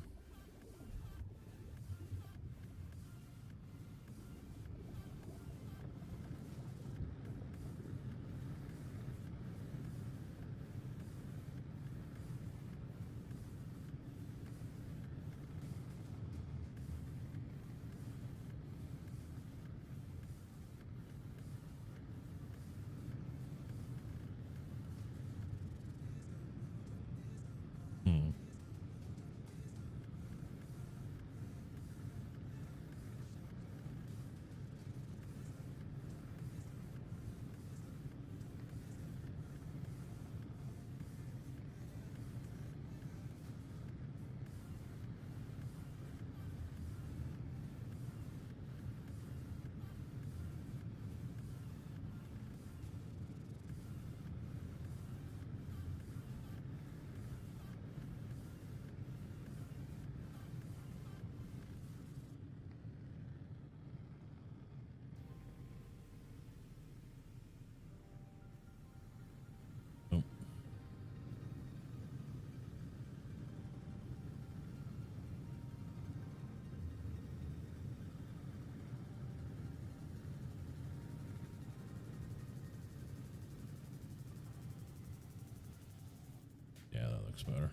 Yeah, that looks better.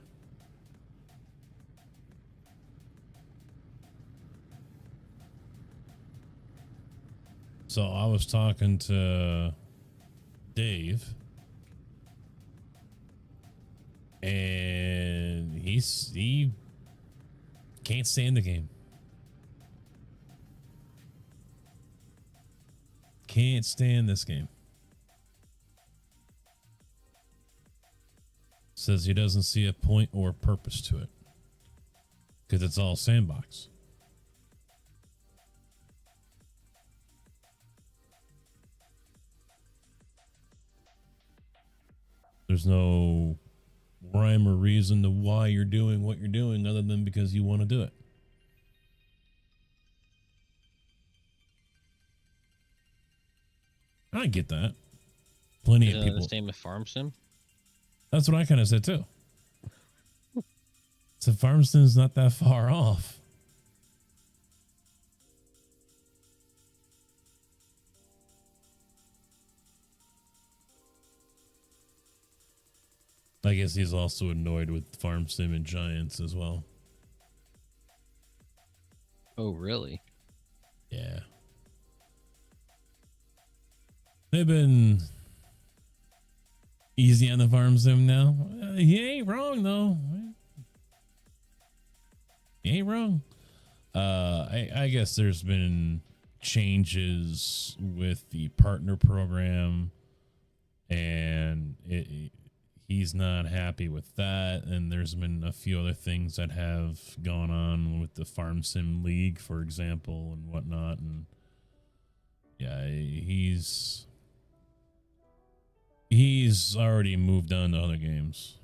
So I was talking to Dave, and he can't stand the game. Can't stand this game. Says he doesn't see a point or purpose to it because it's all sandbox. There's no rhyme or reason to why you're doing what you're doing other than because you want to do it. I get that. Plenty of people. The same with Farm Sim. That's what I kind of said too. So Farm Sim's not that far off. I guess he's also annoyed with Farm Sim and Giants as well. Oh, really? Yeah. They've been easy on the Farm Sim now. He ain't wrong though. He ain't wrong. I guess there's been changes with the partner program, and he's not happy with that. And there's been a few other things that have gone on with the Farm Sim League, for example, and whatnot. And yeah, he's already moved on to other games.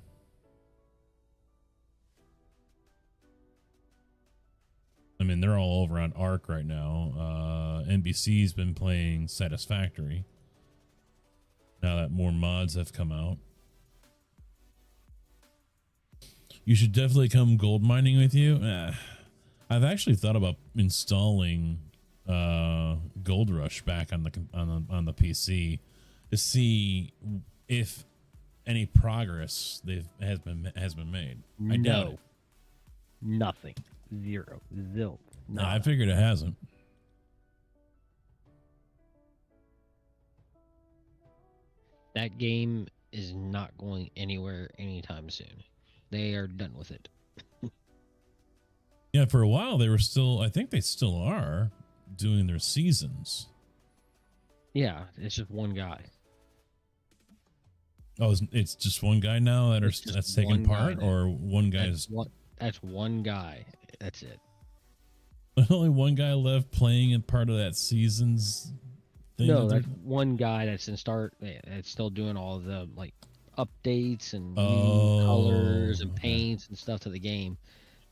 I mean, they're all over on Ark right now. NBC's been playing Satisfactory now that more mods have come out. You should definitely come gold mining with you. I've actually thought about installing Gold Rush back on the PC to see if any progress has been made. I doubt it. Nothing. Zero. Zilch. No, I figured it hasn't. That game is not going anywhere anytime soon. They are done with it. Yeah, for a while they were still, I think they still are doing their seasons. Yeah, it's just one guy. Oh, it's just one guy now that's taking part, or one That's guy's that's one guy. That's it. only one guy left playing in part of that season's thing. No, that's one guy that's that's still doing all the like updates and new colors and paints and stuff to the game,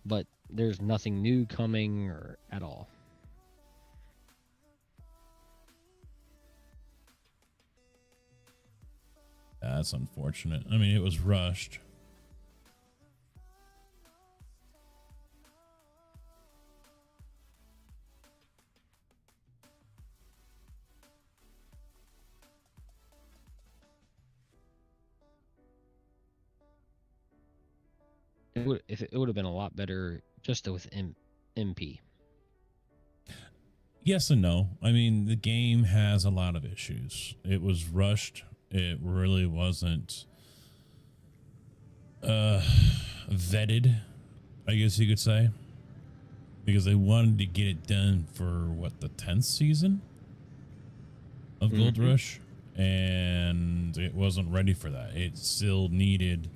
but there's nothing new coming or at all. That's unfortunate. I mean, it was rushed. It would have been a lot better just with MP. Yes and no. I mean, the game has a lot of issues. It was rushed. It really wasn't vetted, I guess you could say, because they wanted to get it done for what, the 10th season of Gold Rush, and it wasn't ready for that. It still needed,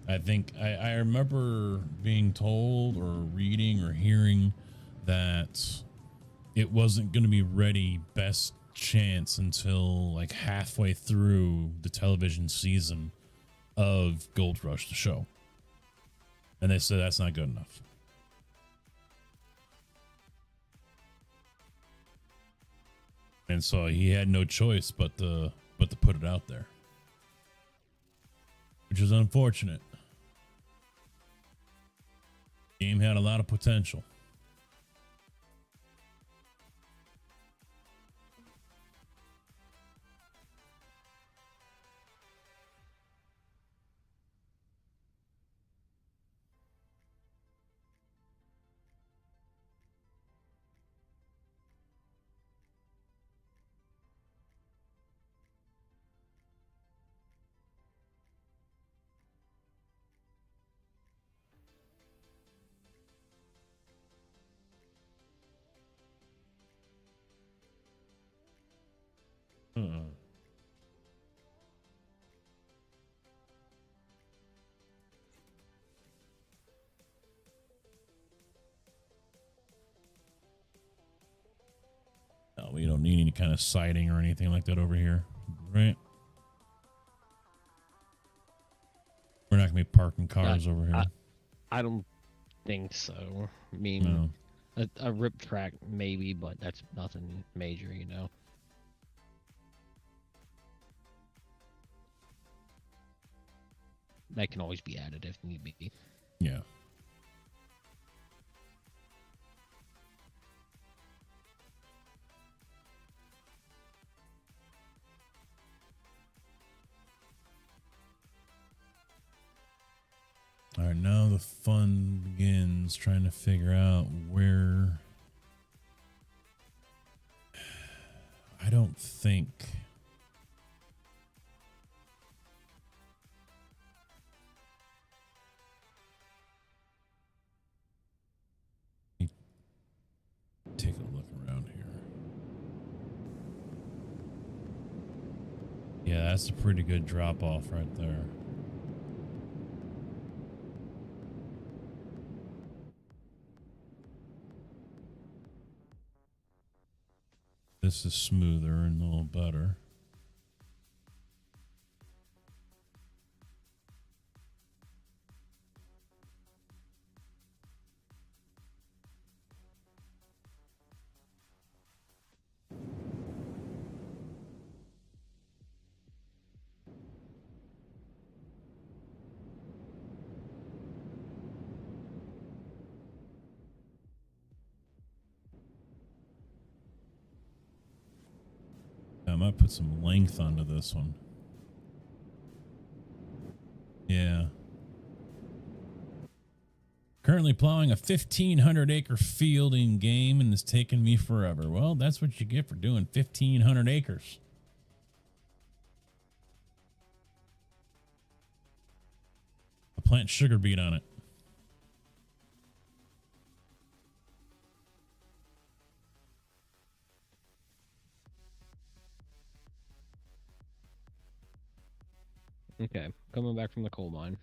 I think, I remember being told or reading or hearing that it wasn't going to be ready best chance until like halfway through the television season of Gold Rush, the show. And they said that's not good enough. And so he had no choice but to put it out there, which is unfortunate. Game had a lot of potential. No, we don't need any kind of siding or anything like that over here, right? We're not gonna be parking cars over here. I don't think so. I mean, a rip track maybe, but that's nothing major, you know. That can always be added if need be. Yeah. All right, now the fun begins, trying to figure out where. I don't think. Take a look around here. Yeah, that's a pretty good drop off right there. This is smoother and a little better. I might put some length onto this one. Yeah. Currently plowing a 1,500 acre field in game, and it's taken me forever. Well, that's what you get for doing 1,500 acres. plant sugar beet on it. Okay, coming back from the coal mine.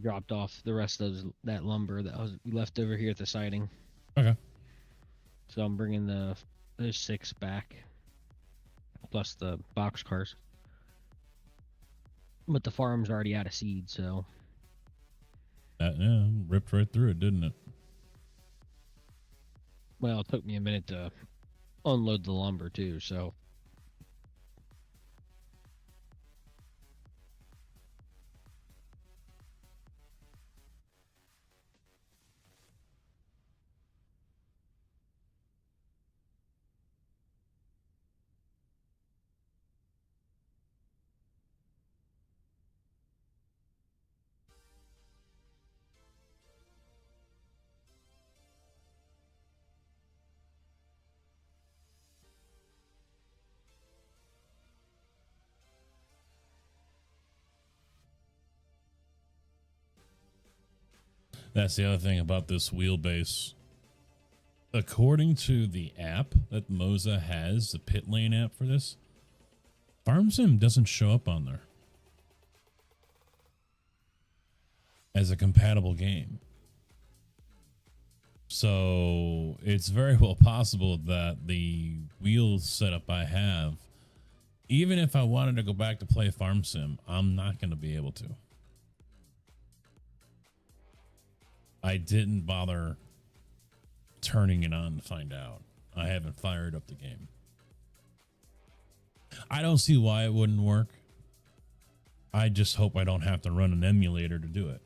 Dropped off the rest of that lumber that was left over here at the siding. Okay. So I'm bringing those 6 back, plus the box cars. But the farm's already out of seed, so That, yeah, ripped right through it, didn't it? well, it took me a minute to unload the lumber too. So That's the other thing about this wheelbase. According to the app that Moza has, the pit lane app for this, Farm Sim doesn't show up on there as a compatible game. So it's very well possible that the wheel setup I have, even if I wanted to go back to play Farm Sim, I'm not going to be able to. I didn't bother turning it on to find out. I haven't fired up the game. I don't see why it wouldn't work. I just hope I don't have to run an emulator to do it.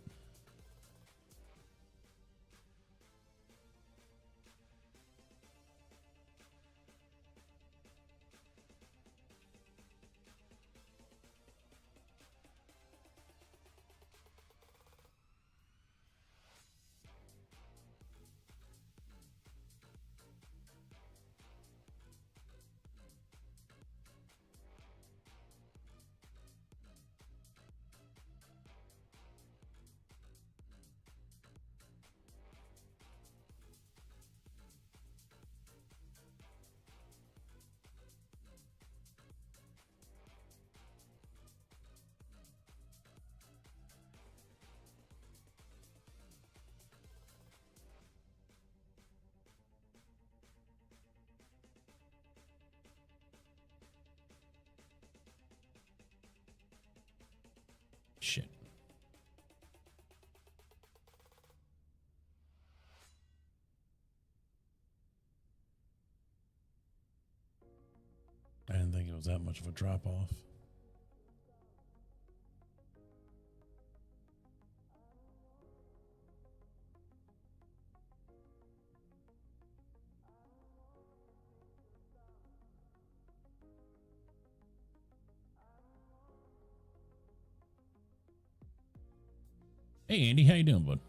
Shit. I didn't think it was that much of a drop off. Hey, Andy, how you doing, bud?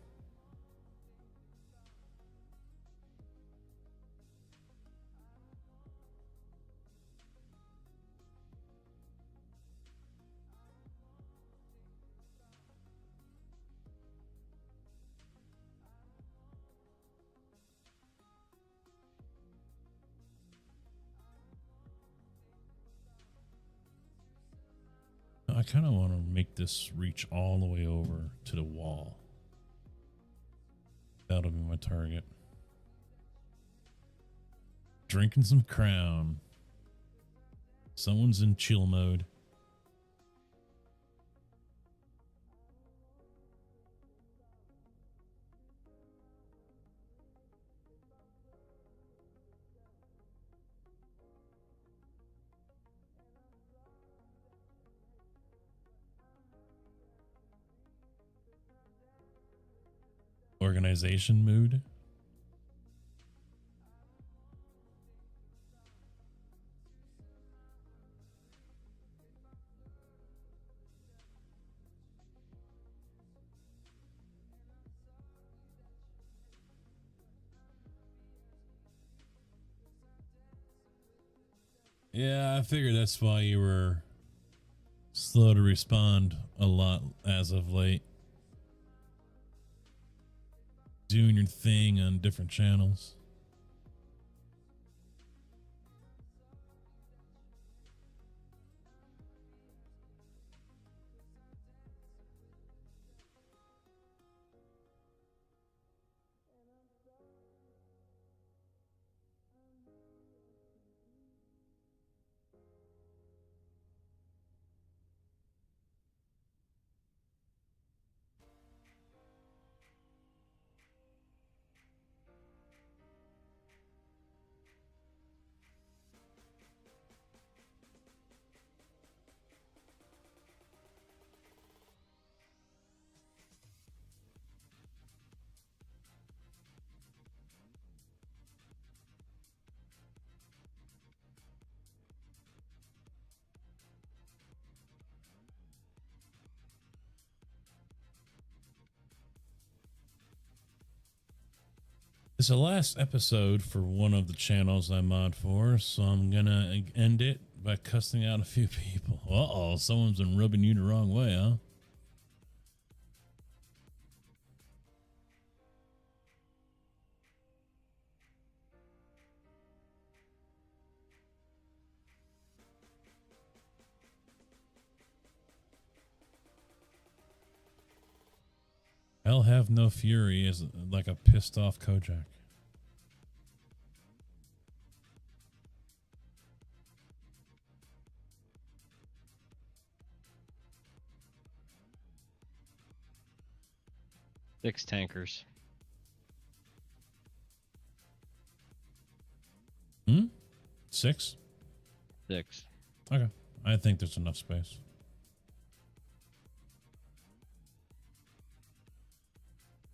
I kind of want to make this reach all the way over to the wall. That'll be my target. Drinking some Crown. Someone's in chill mode. Organization mood. Yeah, I figured that's why you were slow to respond a lot as of late. Doing your thing on different channels. It's the last episode for one of the channels I mod for, so I'm gonna end it by cussing out a few people. Uh-oh, someone's been rubbing you the wrong way, huh? I'll have no fury is like a pissed off Kojak. Six tankers. Hmm? 6? 6. Okay. I think there's enough space.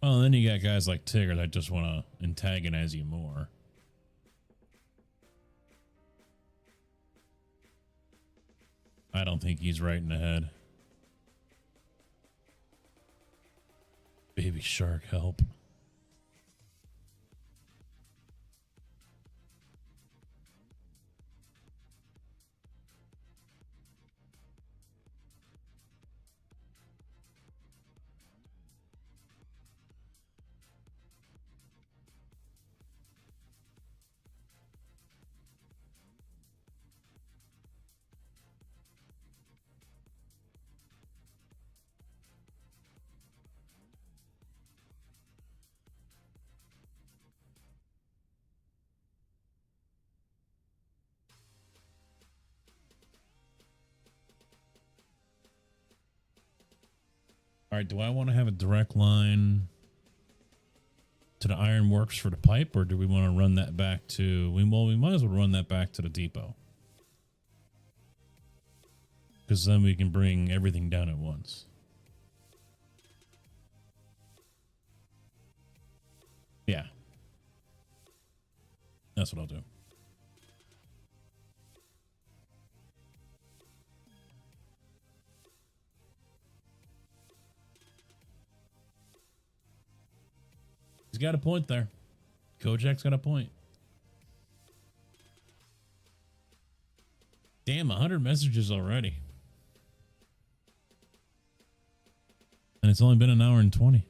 Well, then you got guys like Tigger that just want to antagonize you more. I don't think he's right in the head. Baby shark, help. All right, do I want to have a direct line to the ironworks for the pipe, or do we want to run that back to... we might as well run that back to the depot. Because then we can bring everything down at once. Yeah. That's what I'll do. He's got a point there. Kojak's got a point. Damn, 100 messages already. And it's only been an hour and 20.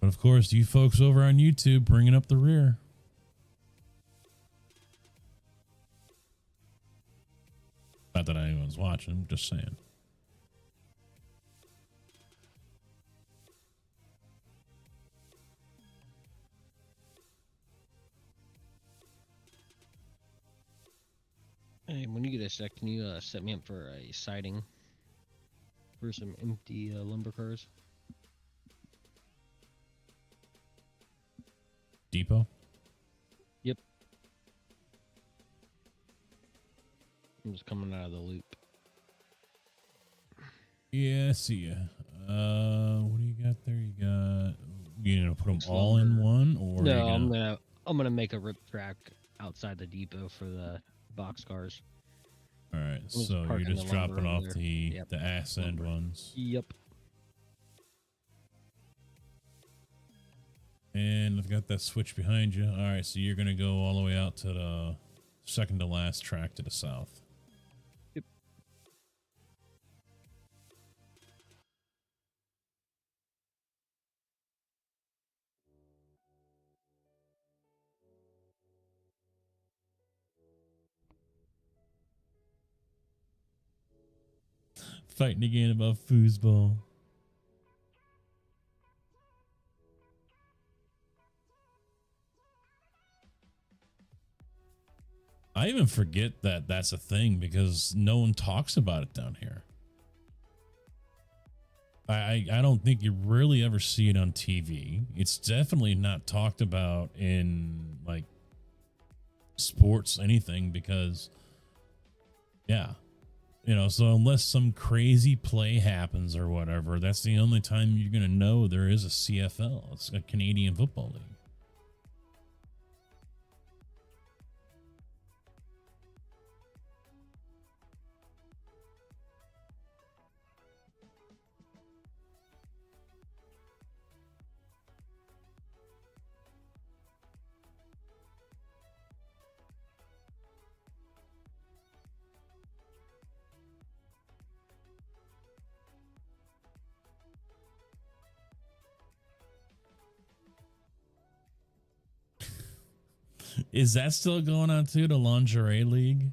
But of course, you folks over on YouTube bringing up the rear. Not that anyone's watching, just saying. Hey, when you get a sec, can you set me up for a sighting for some empty lumber cars? Depot? Yep. I'm just coming out of the loop. Yeah, I see ya. What do you got there? You gonna put them all in one, or no? I'm gonna make a rip track outside the depot for the box cars. All right, so you're just dropping off the ass end ones. Yep. And I've got that switch behind you. All right, so you're going to go all the way out to the second to last track to the south. Yep. Fighting again about foosball. I even forget that that's a thing because no one talks about it down here. I don't think you really ever see it on TV. It's definitely not talked about in like sports, anything, because yeah, you know, so unless some crazy play happens or whatever, that's the only time you're going to know there is a CFL. It's a Canadian Football League. Is that still going on too, the lingerie league?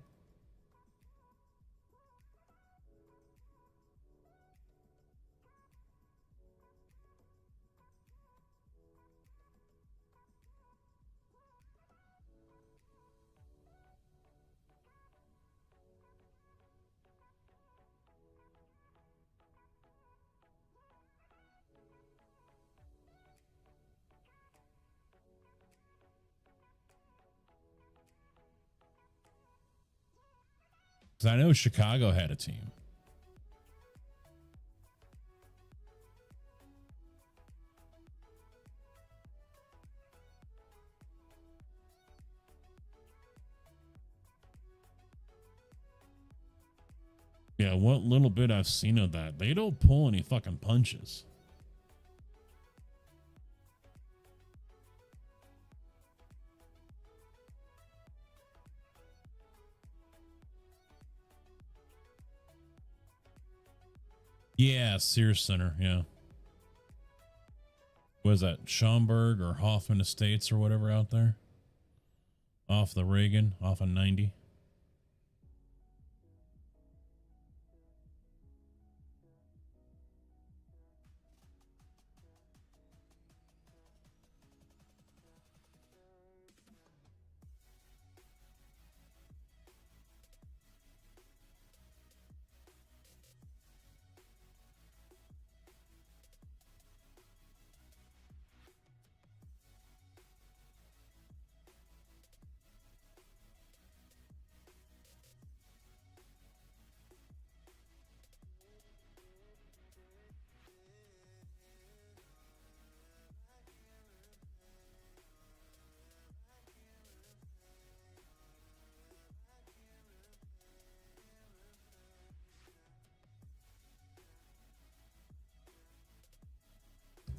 Because I know Chicago had a team. Yeah, what little bit I've seen of that, they don't pull any fucking punches. Yeah, Sears Center, yeah. Was that Schaumburg or Hoffman Estates or whatever out there? Off the Reagan, off of 90.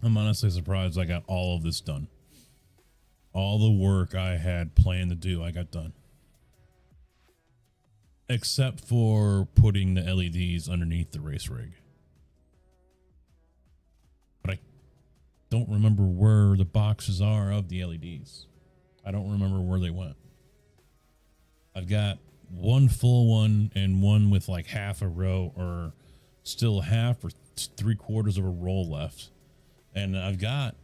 I'm honestly surprised I got all of this done. All the work I had planned to do, I got done. Except for putting the LEDs underneath the race rig. But I don't remember where the boxes are of the LEDs. I don't remember where they went. I've got one full one and one with like half a row or still half or 3/4 of a roll left. And I've got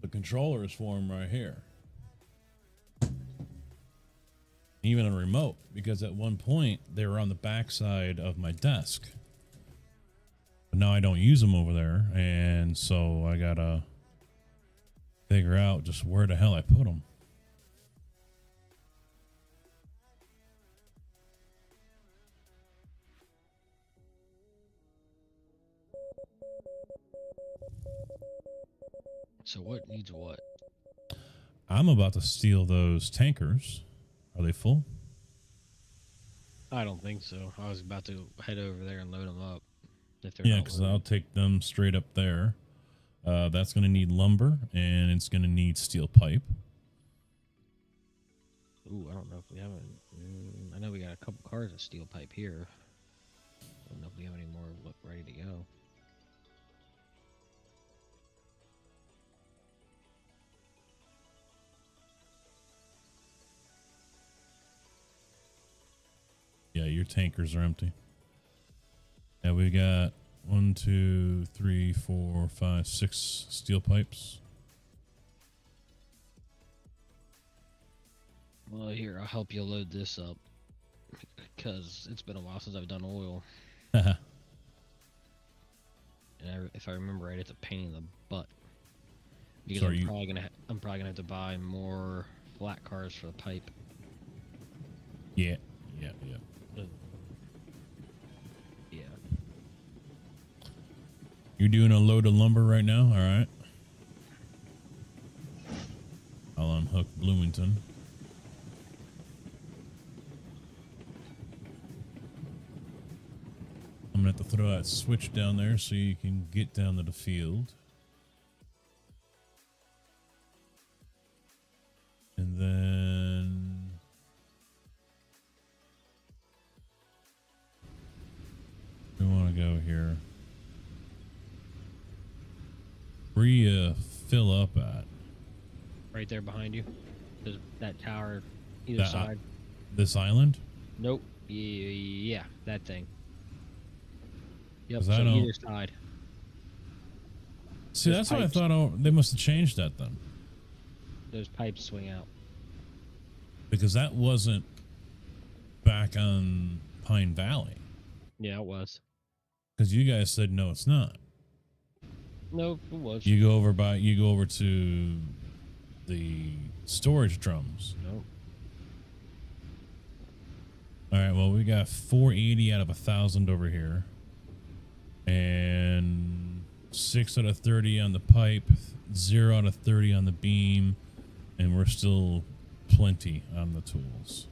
the controllers for them right here. Even a remote, because at one point they were on the backside of my desk. But now I don't use them over there. And so I gotta figure out just where the hell I put them. So what needs what? I'm about to steal those tankers. Are they full? I don't think so. I was about to head over there and load them up. If they're Yeah, not because loaded. I'll take them straight up there. That's going to need lumber, and it's going to need steel pipe. Ooh, I don't know if we have I know we got a couple cars of steel pipe here. I don't know if we have any more ready to go. Yeah, your tankers are empty. Yeah, we got 1, 2, 3, 4, 5, 6 steel pipes. Well, here, I'll help you load this up. Because it's been a while since I've done oil. Haha. And if I remember right, it's a pain in the butt. Because So I'm probably gonna have to buy more flat cars for the pipe. Yeah. Yeah. You're doing a load of lumber right now? All right. I'll unhook Bloomington. I'm going to have to throw that switch down there so you can get down to the field. And then... we want to go here. Where you fill up at? Right there behind you. There's that tower either side. This island? Nope. Yeah, that thing. Yep, 'Cause so I don't- either side. See, There's that's what I pipes. thought. Oh, they must have changed that then. Those pipes swing out. Because that wasn't back on Pine Valley. Yeah, it was. Because you guys said, no, it's not. No, it was. You go over to the storage drums. Nope. All right, well, we got 480 out of 1,000 over here. And 6 out of 30 on the pipe, 0 out of 30 on the beam, and we're still plenty on the tools.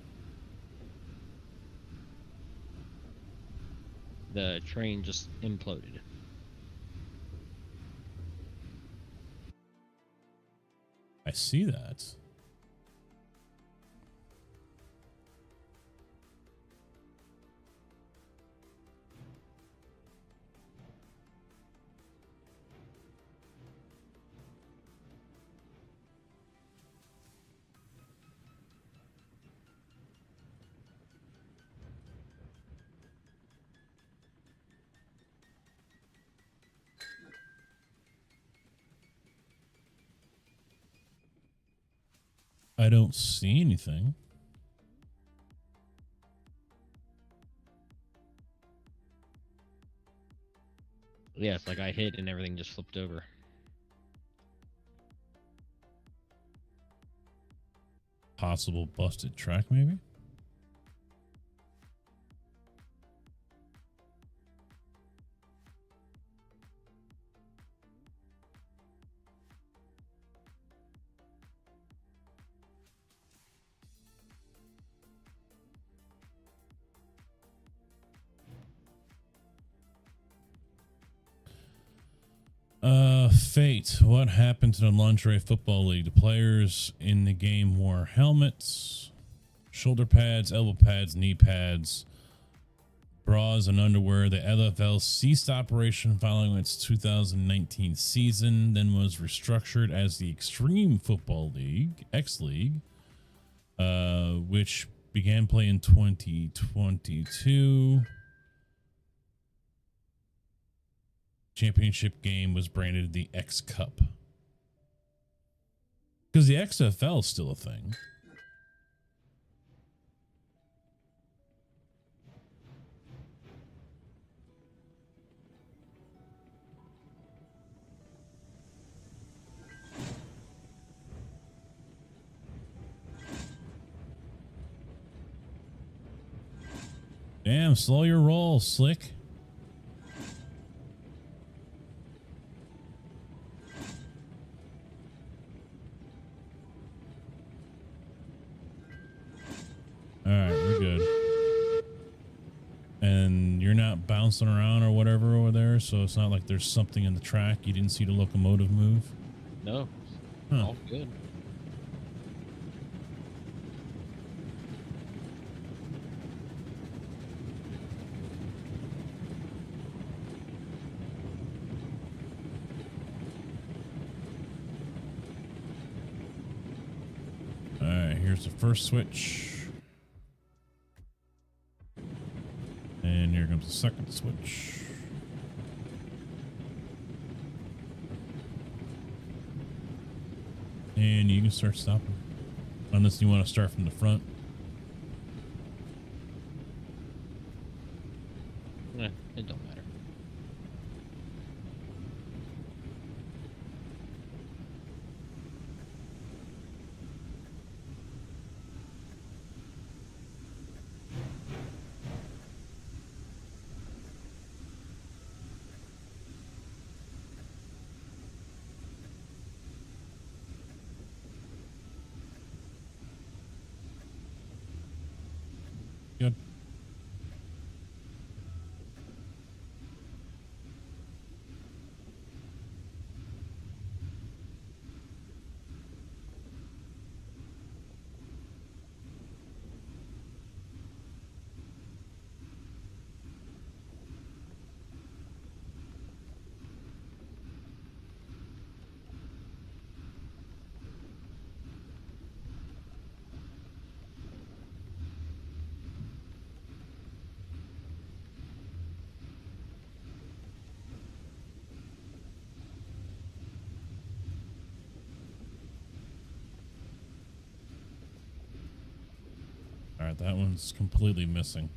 The train just imploded. I see that. I don't see anything. Yeah, it's like I hit and everything just flipped over. Possible busted track, maybe? Fate. What happened to the Lingerie Football League? The players in the game wore helmets, shoulder pads, elbow pads, knee pads, bras, and underwear. The LFL ceased operation following its 2019 season, then was restructured as the Extreme Football League, X League, which began play in 2022. Championship game was branded the X Cup. Because the XFL is still a thing. Damn, slow your roll, Slick. All right, we're good. And you're not bouncing bouncing around or whatever over there, so it's not like there's something in the track. You didn't see the locomotive move? No. Huh. All good. Alright, here's the first switch. And here comes the second switch. And you can start stopping. Unless you want to start from the front. It don't matter. Good. Alright, that one's completely missing.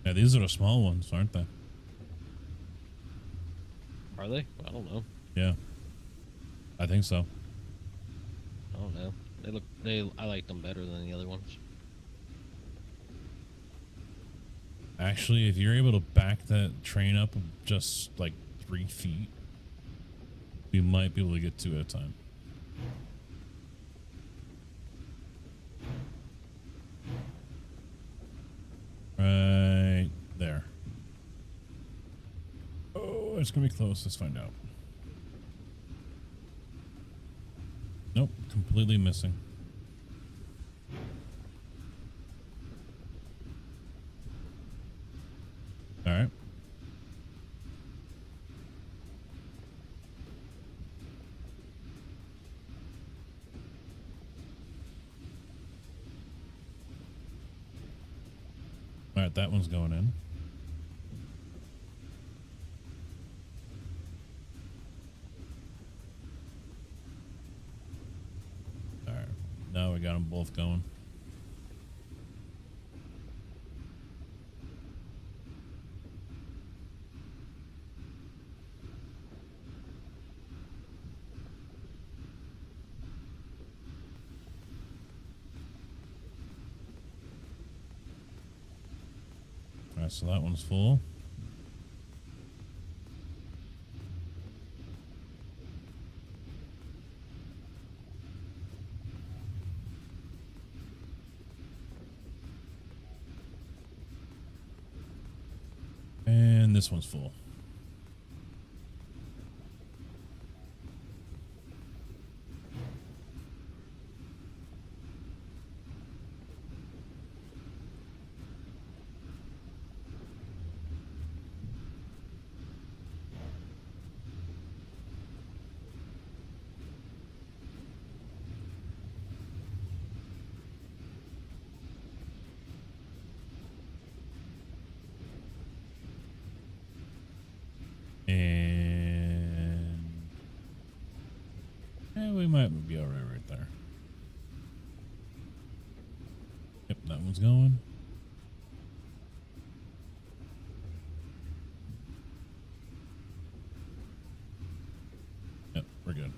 Yeah, these are the small ones, aren't they? Are they? I don't know. Yeah. I think so. I don't know. I like them better than the other ones. Actually, if you're able to back that train up just like 3 feet, we might be able to get 2 at a time. Right there. Oh, it's gonna be close. Let's find out. Nope, completely missing. All right. All right, that one's going in. All right, now we got them both going. All right, so that one's full. And this one's full. And we might be all right there. Yep, that one's going. Yep, we're good.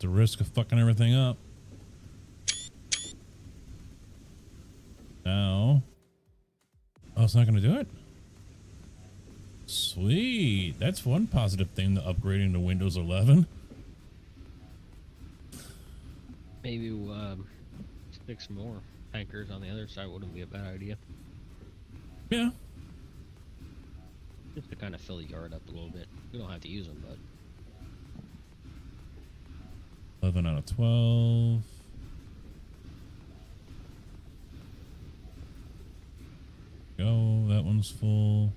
the risk of fucking everything up. Now. Oh, it's not going to do it? Sweet. That's one positive thing, the upgrading to Windows 11. Maybe stick some more tankers on the other side wouldn't be a bad idea. Yeah. Just to kind of fill the yard up a little bit. We don't have to use them, but 11 out of 12. Go. That one's full.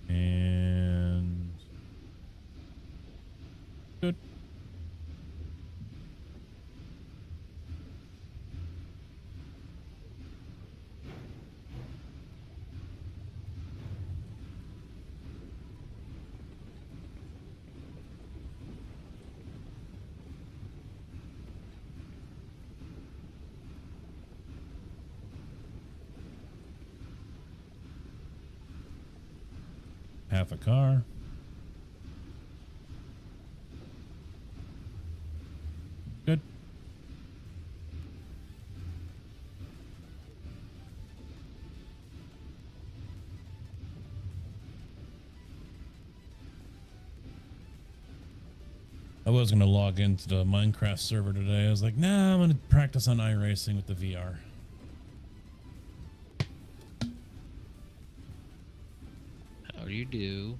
And good. Half a car. Good. I was going to log into the Minecraft server today. I was like, nah, I'm going to practice on iRacing with the VR. how do you do?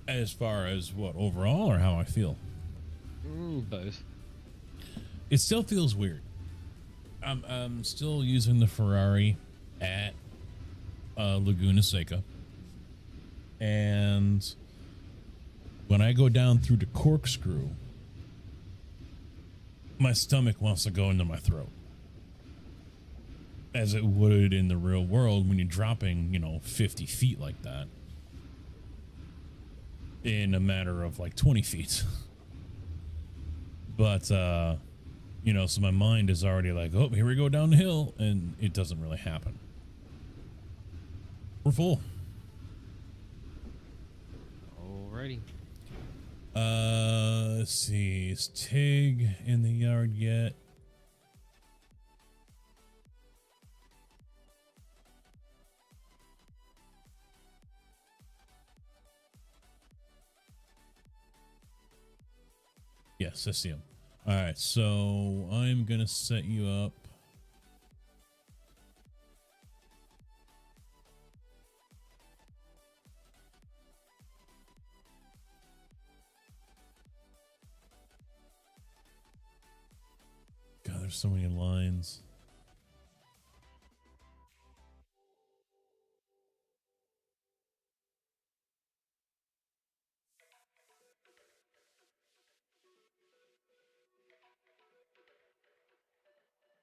As far as what, overall, or how I feel? Both. It still feels weird. I'm still using the Ferrari at Laguna Seca. And when I go down through the corkscrew, my stomach wants to go into my throat. As it would in the real world when you're dropping, 50 feet like that. In a matter of like 20 feet. But, so my mind is already like, oh, here we go down the hill. And it doesn't really happen. We're full. Alrighty. Let's see. Is Tig in the yard yet? Yes, I see him. All right, so I'm gonna set you up. God, there's so many lines.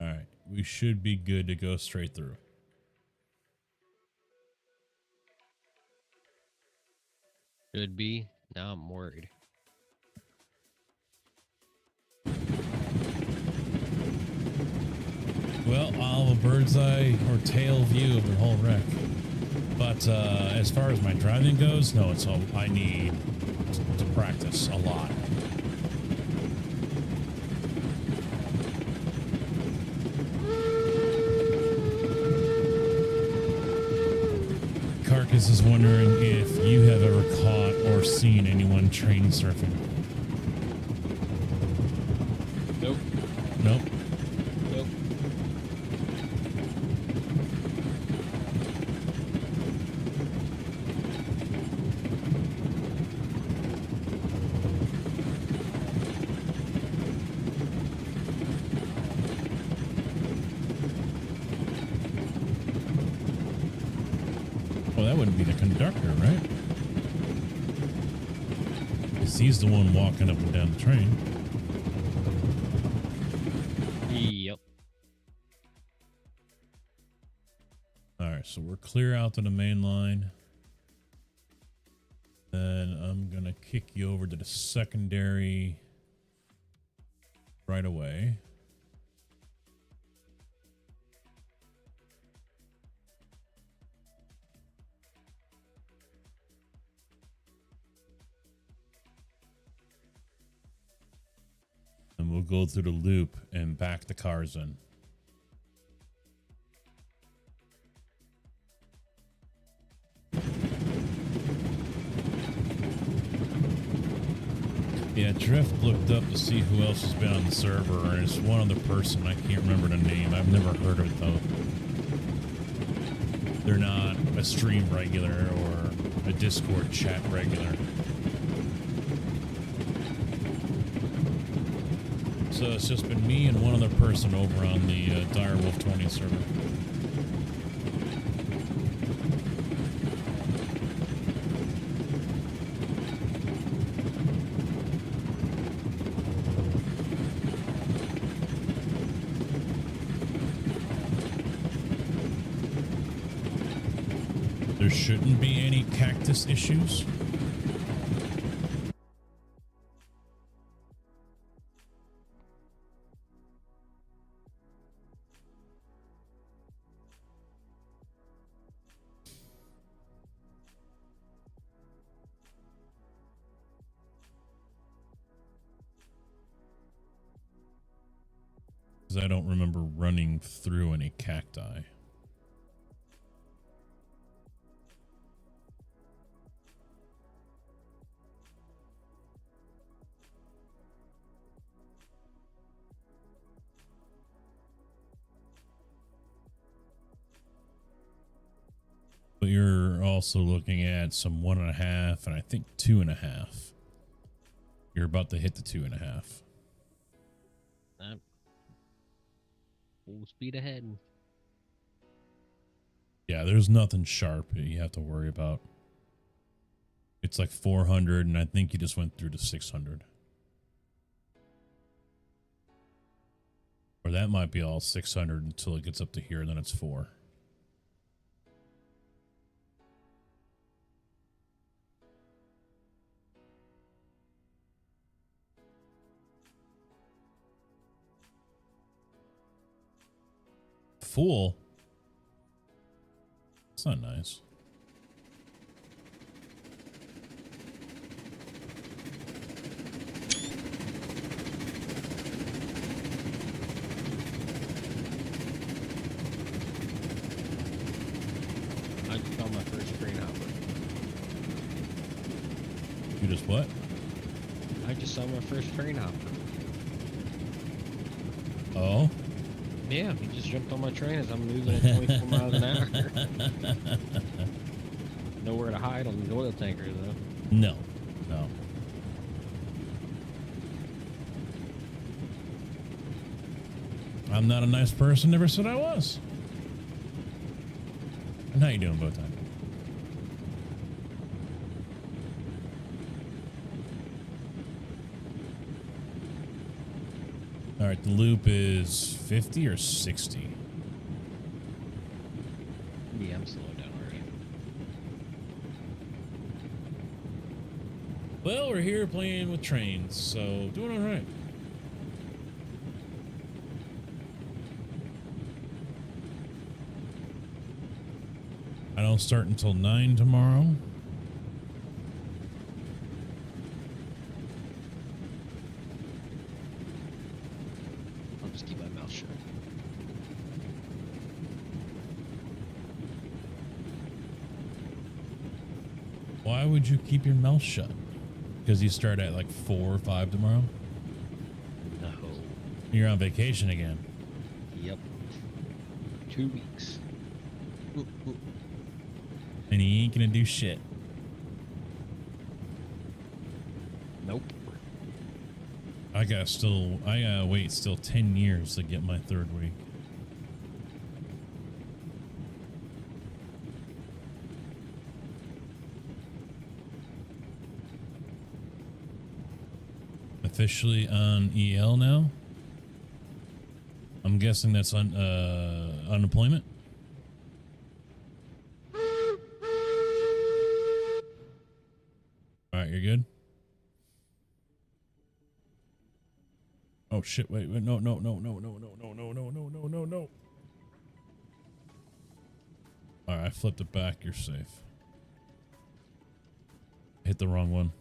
All right, we should be good to go straight through. Should be. Now I'm worried. Well, I'll have a bird's eye or tail view of the whole wreck. But as far as my driving goes, no, it's all I need to practice a lot. Carcass is wondering if you have ever caught or seen anyone train surfing. Nope. Nope. Nope. Well, that wouldn't be the conductor, right? 'Cause he's the one walking up and down the train. Yep. All right, so we're clear out to the main line. Then I'm going to kick you over to the secondary right away. then we'll go through the loop and back the cars in. Yeah, Drift looked up to see who else has been on the server, and it's one other person. I can't remember the name. I've never heard of it, though. They're not a stream regular or a Discord chat regular. So it's just been me and one other person over on the Direwolf 20 server. There shouldn't be any cactus issues. Because I don't remember running through any cacti. But you're also looking at some 1.5 and I think 2.5. You're about to hit the 2.5. Full speed ahead. Yeah, there's nothing sharp that you have to worry about. It's like 400, and I think you just went through to 600. Or that might be all 600 until it gets up to here, and then it's 4. Fool. It's not nice. I just found my first crane hopper. You just what? I just saw my first crane hopper. Oh? Yeah, he just jumped on my train as I'm moving at 24 miles an hour. Nowhere to hide on the oil tanker, though. No. No. I'm not a nice person. Never said I was. And how you doing, Bowtie? All right, the loop is 50 or 60? Yeah, I'm slowing down already. Well, we're here playing with trains, so doing all right. I don't start until 9 tomorrow. I'll just keep my mouth shut. Why would you keep your mouth shut? Because you start at like 4 or 5 tomorrow? No. You're on vacation again. Yep. 2 weeks. Ooh, ooh. And he ain't gonna do shit. Nope. I gotta wait still 10 years to get my 3rd week. Officially on EL now. I'm guessing that's on unemployment. All right, you're good. Oh shit! Wait, no. All right, I flipped it back. You're safe. Hit the wrong one.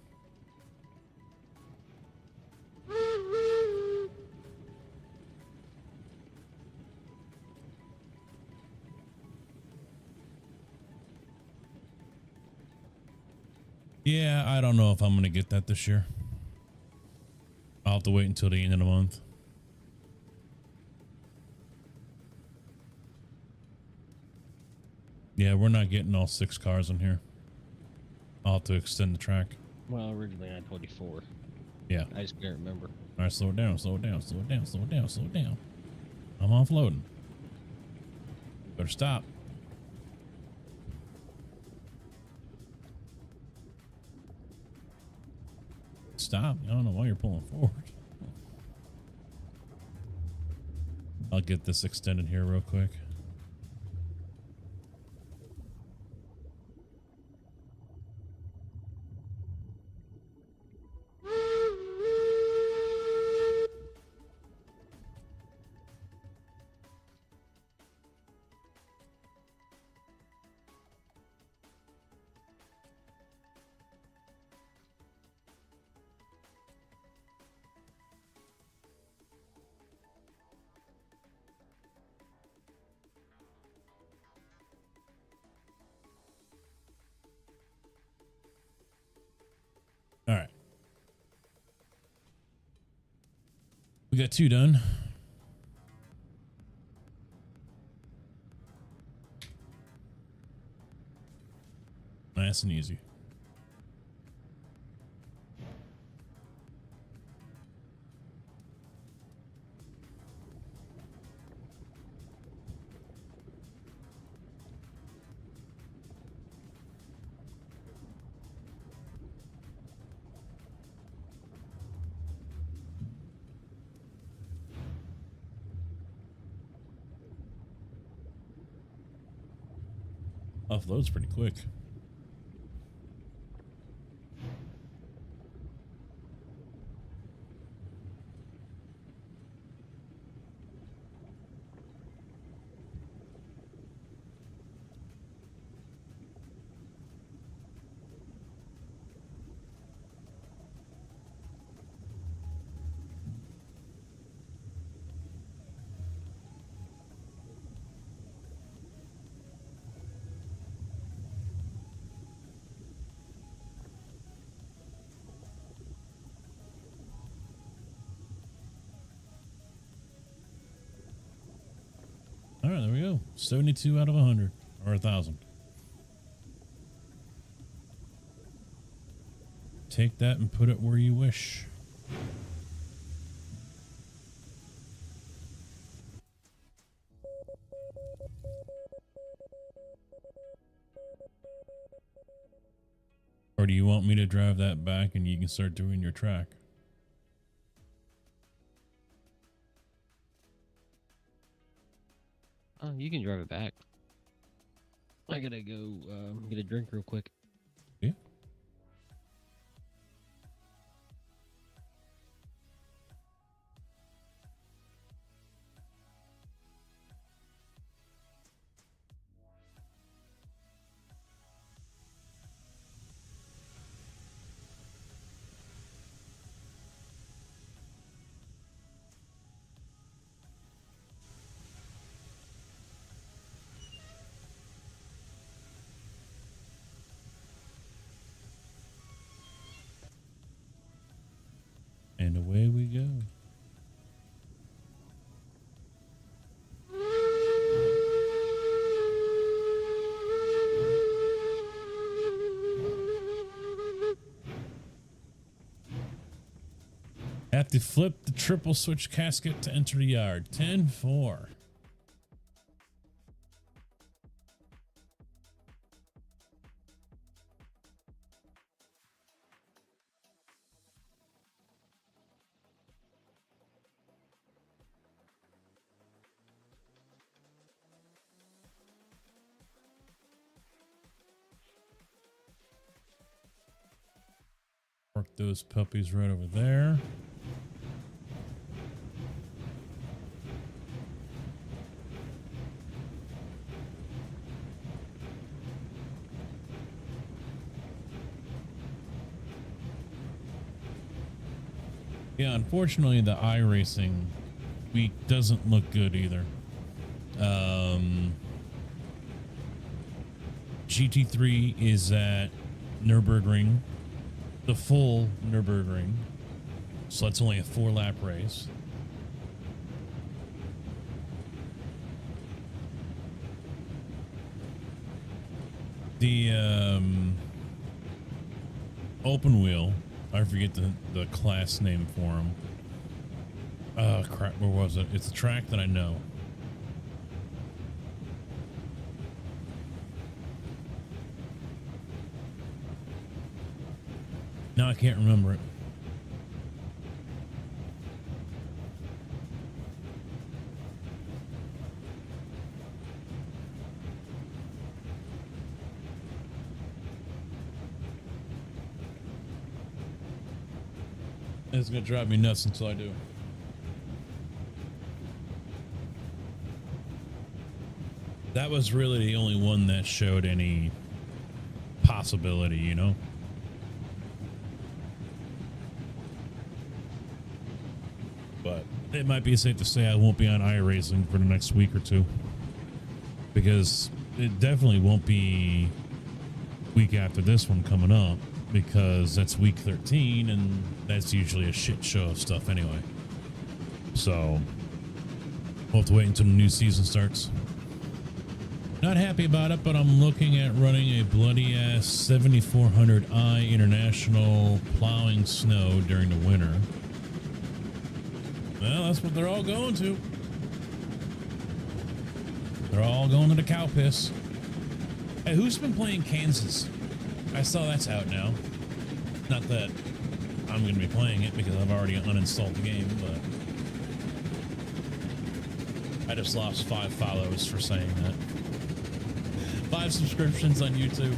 Yeah, I don't know if I'm going to get that this year. I'll have to wait until the end of the month. Yeah, we're not getting all 6 cars in here. I'll have to extend the track. Well, originally I told you 4. Yeah. I just can't remember. All right, slow it down, slow it down, slow it down, slow it down, slow it down. I'm offloading. Better stop. Stop. I don't know why you're pulling forward. I'll get this extended here real quick. All right. We got 2 done. Nice and easy. Offload's pretty quick. All right, there we go. 72 out of 100 or 1,000. Take that and put it where you wish. Or do you want me to drive that back and you can start doing your track? Oh, you can drive it back. I gotta go get a drink real quick. Yeah. And away we go. Have to flip the triple switch casket to enter the yard. 10-4. Park those puppies right over there. Yeah, unfortunately, the iRacing week doesn't look good either. GT3 is at Nürburgring the full Nürburgring. So that's only a 4-lap race. The open wheel, I forget the class name for them. Crap, where was it? It's a track that I know. Now I can't remember it. It's gonna drive me nuts until I do. That was really the only one that showed any possibility, you know? But it might be safe to say I won't be on iRacing for the next week or two, because it definitely won't be week after this one coming up, because that's week 13 and that's usually a shit show of stuff anyway. So we'll have to wait until the new season starts. Not happy about it, but I'm looking at running a bloody ass 7400i International plowing snow during the winter. Well, that's what they're all going to. They're all going to the cow piss. Hey, who's been playing Kansas? I saw that's out now. Not that I'm going to be playing it because I've already uninstalled the game, but I just lost 5 follows for saying that. 5 subscriptions on YouTube.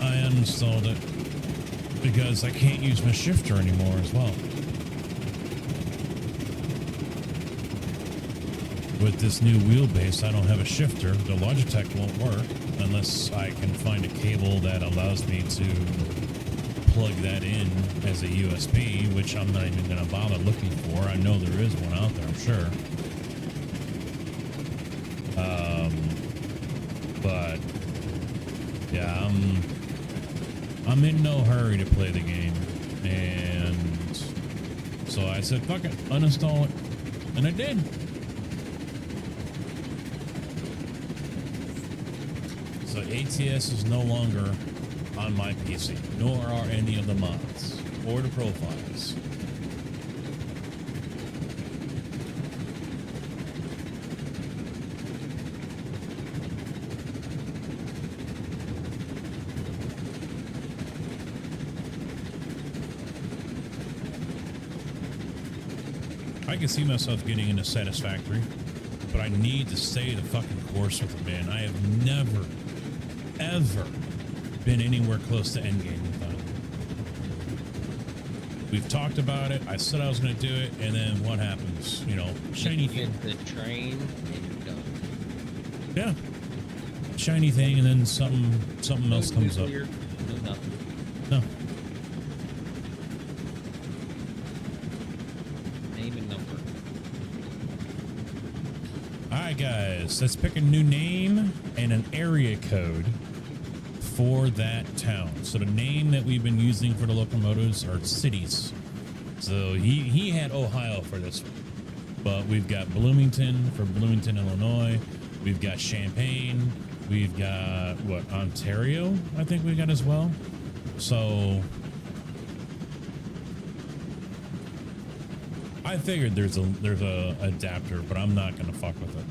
I uninstalled it because I can't use my shifter anymore as well. With this new wheelbase, I don't have a shifter. The Logitech won't work unless I can find a cable that allows me to plug that in as a USB, which I'm not even going to bother looking for. I know there is one out there, I'm sure. But yeah, I'm in no hurry to play the game, and so I said, fuck it, uninstall it, and I did. So ATS is no longer on my PC, nor are any of the mods or the profiles. I can see myself getting into Satisfactory, but I need to stay the fucking course with it, man. I have never, ever been anywhere close to endgame with that. We've talked about it. I said I was going to do it, and then what happens? You know, shiny thing. The train, and you're done. Yeah, shiny thing, and then something else comes up. No, nothing. No. Alright guys, let's pick a new name and an area code for that town. So the name that we've been using for the locomotives are cities. So he had Ohio for this one. But we've got Bloomington for Bloomington, Illinois. We've got Champaign. We've got, what, Ontario, I think we got as well. So I figured there's a adapter, but I'm not gonna fuck with it.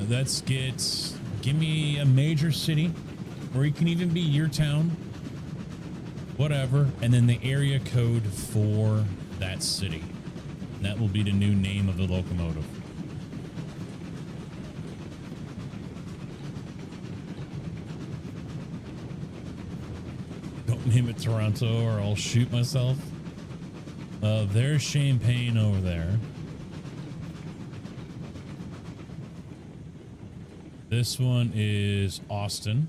Let's give me a major city, or it can even be your town, whatever, and then the area code for that city. And that will be the new name of the locomotive. Don't name it Toronto or I'll shoot myself. There's Champagne over there. This one is Austin,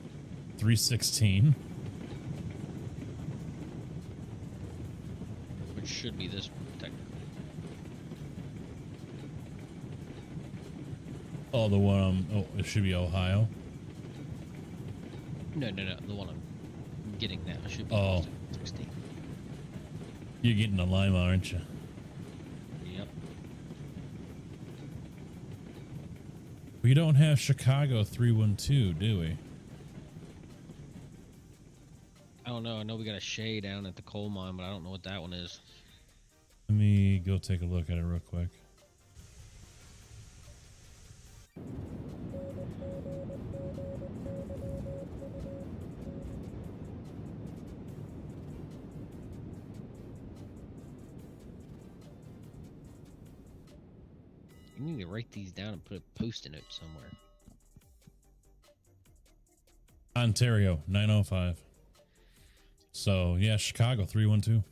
316. Which should be this one, technically. Oh, the one, oh, it should be Ohio. No, the one I'm getting now should be Oh. 16. You're getting a Lima, aren't you? Yep. We don't have Chicago 312, do we? I don't know. I know we got a Shay down at the coal mine, but I don't know what that one is. Let me go take a look at it real quick. You need to write these down and put a post-it note somewhere. Ontario 905. So yeah, Chicago 312.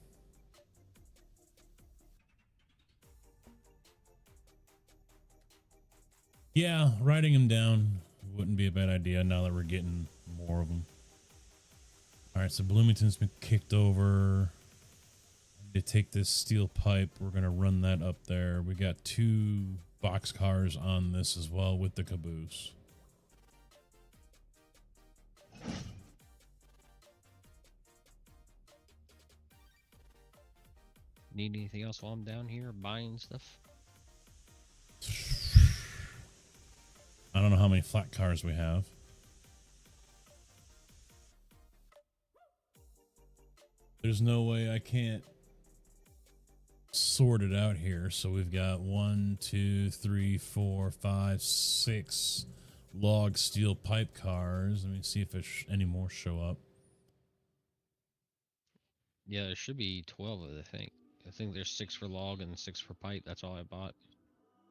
Yeah, writing them down wouldn't be a bad idea now that we're getting more of them. All right, so Bloomington's been kicked over. To take this steel pipe, we're gonna run that up there. We got 2 box cars on this as well with the caboose. Need anything else while I'm down here buying stuff? I don't know how many flat cars we have. There's no way I can't sort it out here. So we've got 1, 2, 3, 4, 5, 6 log steel pipe cars. Let me see if any more show up. Yeah, there should be 12 of it, I think. I think there's 6 for log and 6 for pipe. That's all I bought.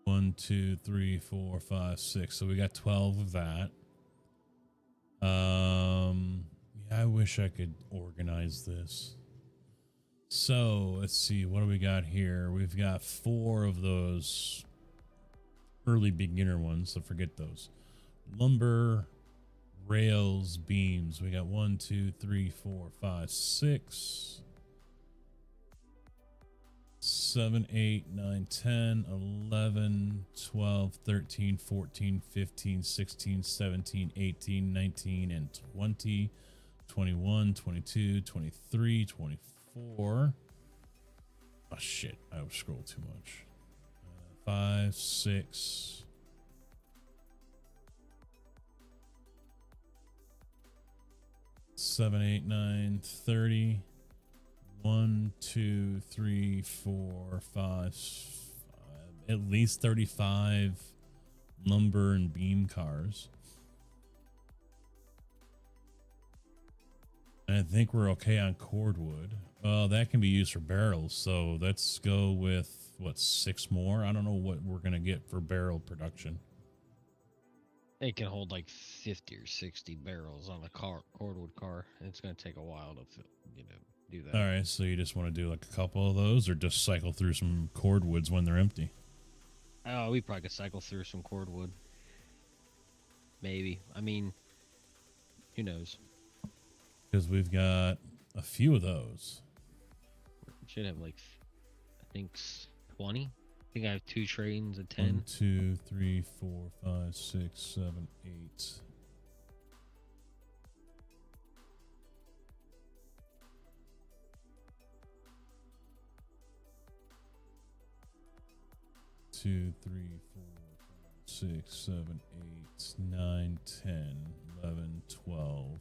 1, 2, 3, 4, 5, 6. So we got 12 of that. Yeah, I wish I could organize this. So let's see, what do we got here? We've got 4 of those early beginner ones, so forget those. Lumber, rails, beams. We got 1, 2, 3, 4, 5, 6, 7, 8, 9, 10, 11, 12, 13, 14, 15, 16, 17, 18, 19, and 20, 21, 22, 23, 24. Oh shit, I scrolled too much. 5, 6, 7, 8, 9, 30. 1, 2, 3, 4, 5, at least 35 lumber and beam cars. And I think we're okay on cordwood. That can be used for barrels. So let's go with what, 6 more? I don't know what we're going to get for barrel production. It can hold like 50 or 60 barrels on a cordwood car. It's going to take a while to, do that. All right. So you just want to do like a couple of those or just cycle through some cordwoods when they're empty? Oh, we probably could cycle through some cordwood. Maybe. I mean, who knows? Because we've got a few of those. Should have like, I think 20. I think I have 2 trains of 10. 1, 2, 3, 4, 5, 6, 7, 8. Two, 3, 4, 5, 6, 7, 8, 9, 10, 11, 12.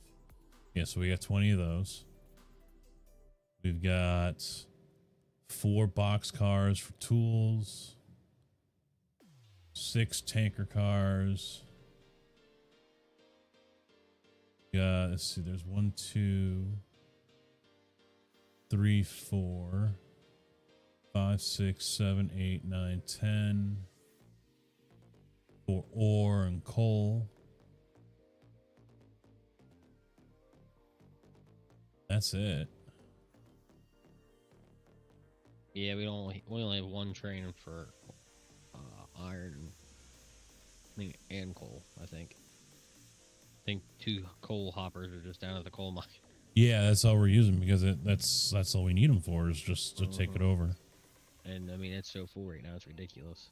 Yeah, so we got 20 of those. We've got 4 box cars for tools, 6 tanker cars. Let's see, there's 1, 2, 3, 4, 5, 6, 7, 8, 9, 10 for ore and coal. That's it. Yeah, we only have one train for iron, and coal. I think 2 coal hoppers are just down at the coal mine. Yeah, that's all we're using because that's all we need them for is just to take it over. And I mean, it's so full right now; it's ridiculous.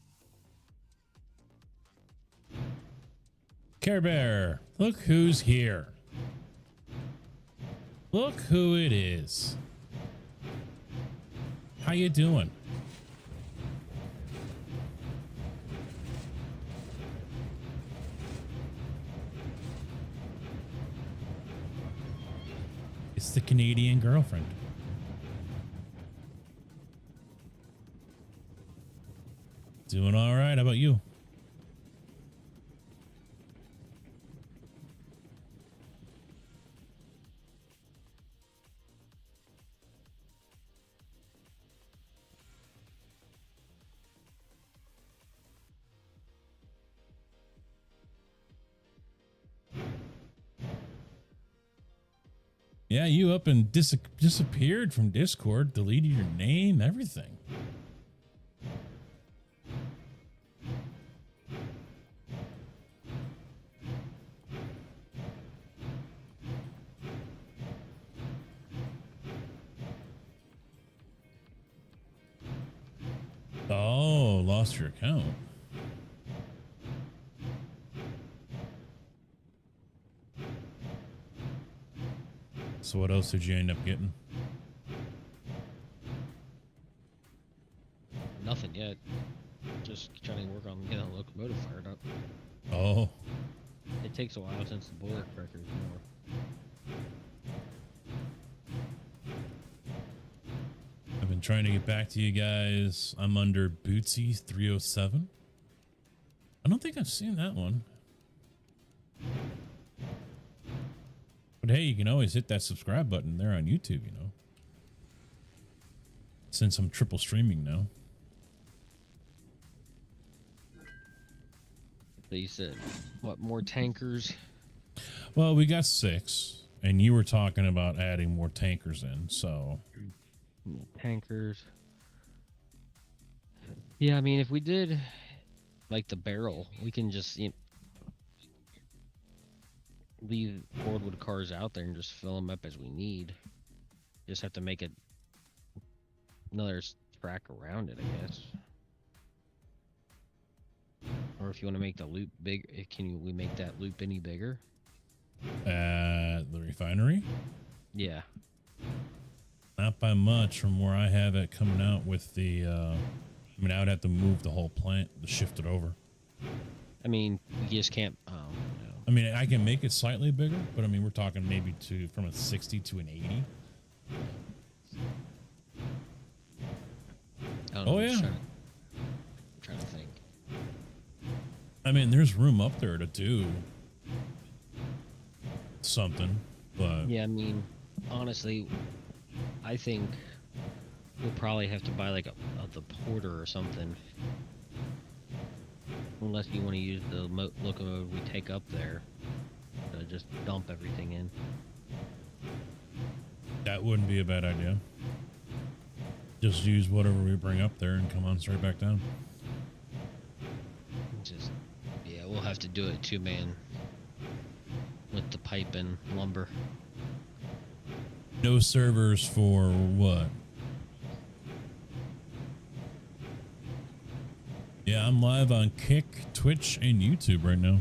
Care Bear, look who's here. Look who it is. How you doing? It's the Canadian girlfriend. Doing all right. How about you? Yeah, you up and disappeared from Discord, deleted your name, everything. Oh, lost your account. So what else did you end up getting? Nothing yet. Just trying to work on getting a locomotive fired up. Oh. It takes a while since the boiler cracker is more. I've been trying to get back to you guys. I'm under Bootsy 307. I don't think I've seen that one. But hey, you can always hit that subscribe button there on YouTube, you know. Since I'm triple streaming now. So you said, what, more tankers? Well, we got 6, and you were talking about adding more tankers in, so... Tankers. Yeah, I mean, if we did, like, the barrel, we can just, leave cordwood cars out there and just fill them up as we need. Just have to make it another track around it, I guess. Or if you want to make the loop big, we make that loop any bigger? At the refinery? Yeah. Not by much from where I have it coming out with the, I mean, I would have to move the whole plant to shift it over. I mean, you just can't, I mean, I can make it slightly bigger, but I mean, we're talking maybe from a 60 to an 80. Oh, yeah. I'm trying to think. I mean, there's room up there to do something, but... Yeah, I mean, honestly, I think we'll probably have to buy like the porter or something. Unless you want to use the locomotive we take up there to just dump everything in. That wouldn't be a bad idea. Just use whatever we bring up there and come on straight back down. Just, yeah, we'll have to do it 2-man with the pipe and lumber. No servers for what? Yeah, I'm live on Kick, Twitch, and YouTube right now.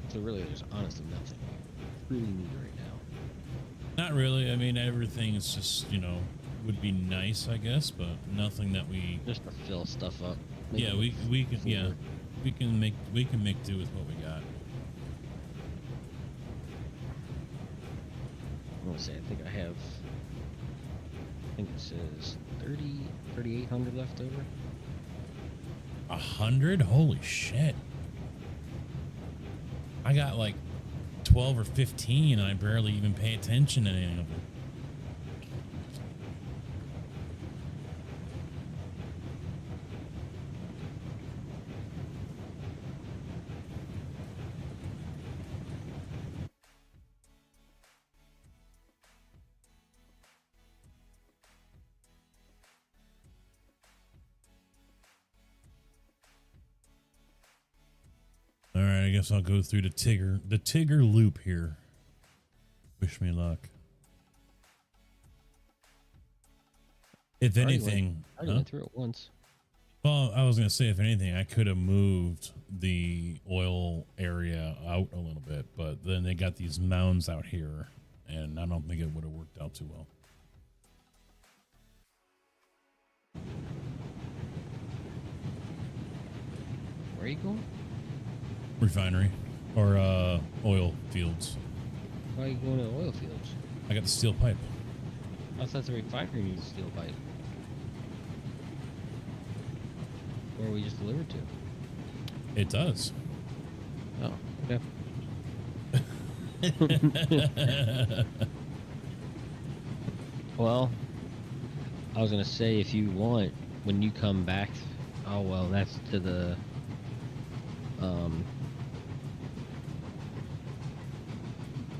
So really, there's honestly nothing we really need right now. Not really. I mean, everything is just, you know, would be nice, I guess, but nothing that we... Just to fill stuff up. Yeah, we can, yeah, we can make do with what we got. Let's see, I think I have... I think it says 3,800 left over. 100? Holy shit. I got like 12 or 15 and I barely even pay attention to any of them. All right, I guess I'll go through the Tigger loop here. Wish me luck. If anything, I already went through it once. Well, I was gonna say, if anything, I could have moved the oil area out a little bit, but then they got these mounds out here, and I don't think it would have worked out too well. Where are you going? Refinery or oil fields. Why are you going to oil fields? I got the steel pipe. I thought the refinery needs steel pipe. Where we just delivered to? It does. Oh, okay. Well, I was gonna say, if you want, when you come back, oh well, that's to the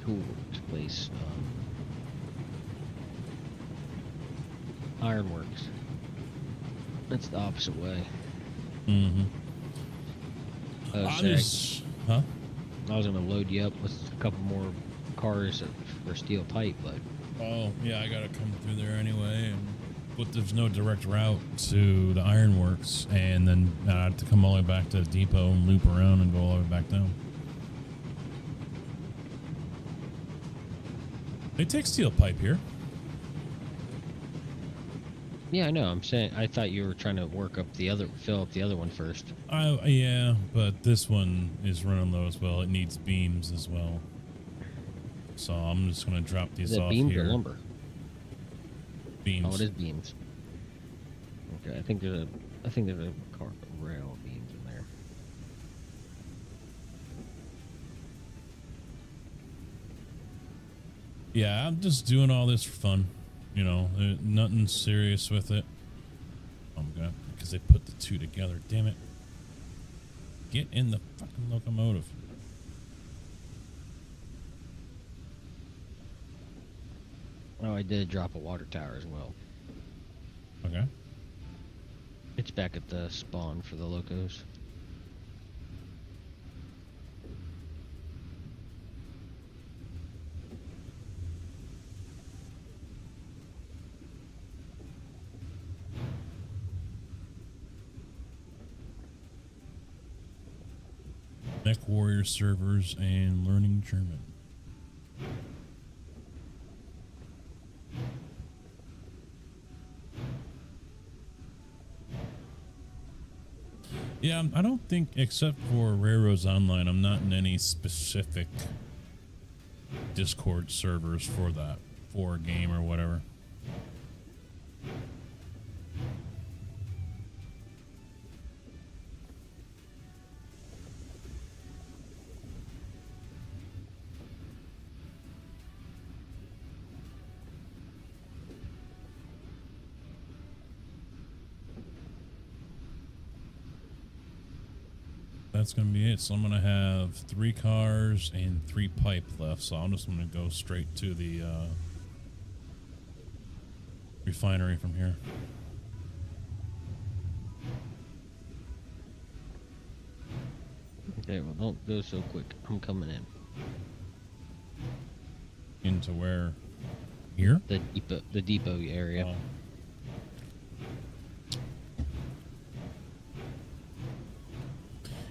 toolworks place, Ironworks. That's the opposite way. Mm-hmm. I was gonna load you up with a couple more cars for steel pipe, but oh yeah, I gotta come through there anyway, but there's no direct route to the ironworks, and then I have to come all the way back to the depot and loop around and go all the way back down. They take steel pipe here. yeah, I know. I'm saying, I thought you were trying to fill up the other one first. Yeah, but this one is running low as well. It needs beams as well. So I'm just gonna drop these off beams here. or lumber? Beams. Oh, it is beams. Okay, I think there's a car rail beams in there. Yeah, I'm just doing all this for fun. You know, nothing serious with it. I'm gonna, because they put the two together. Damn it. Get in the fucking locomotive. Oh, I did drop a water tower as well. Okay. It's back at the spawn for the locos. Mech Warrior servers and learning German. Yeah, I don't think, except for Railroads Online, I'm not in any specific Discord servers for that, for a game or whatever. That's going to be it. So I'm going to have 3 cars and 3 pipe left. So I'm just going to go straight to the refinery from here. Okay, well, don't go so quick. I'm coming in. Into where? Here? The depot area. Oh.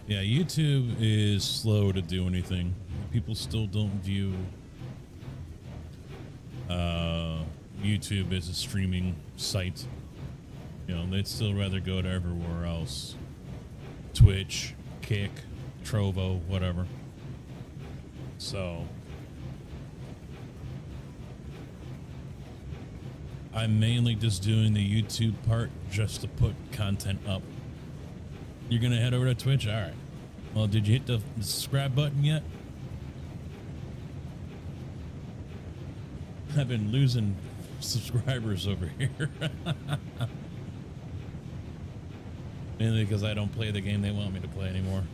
Yeah, YouTube is slow to do anything. People still don't view YouTube as a streaming site. You know, they'd still rather go to everywhere else. Twitch, Kick, Trovo, whatever. So I'm mainly just doing the YouTube part just to put content up. You're gonna head over to Twitch? All right. Well, did you hit the subscribe button yet? I've been losing subscribers over here. Mainly because I don't play the game they want me to play anymore.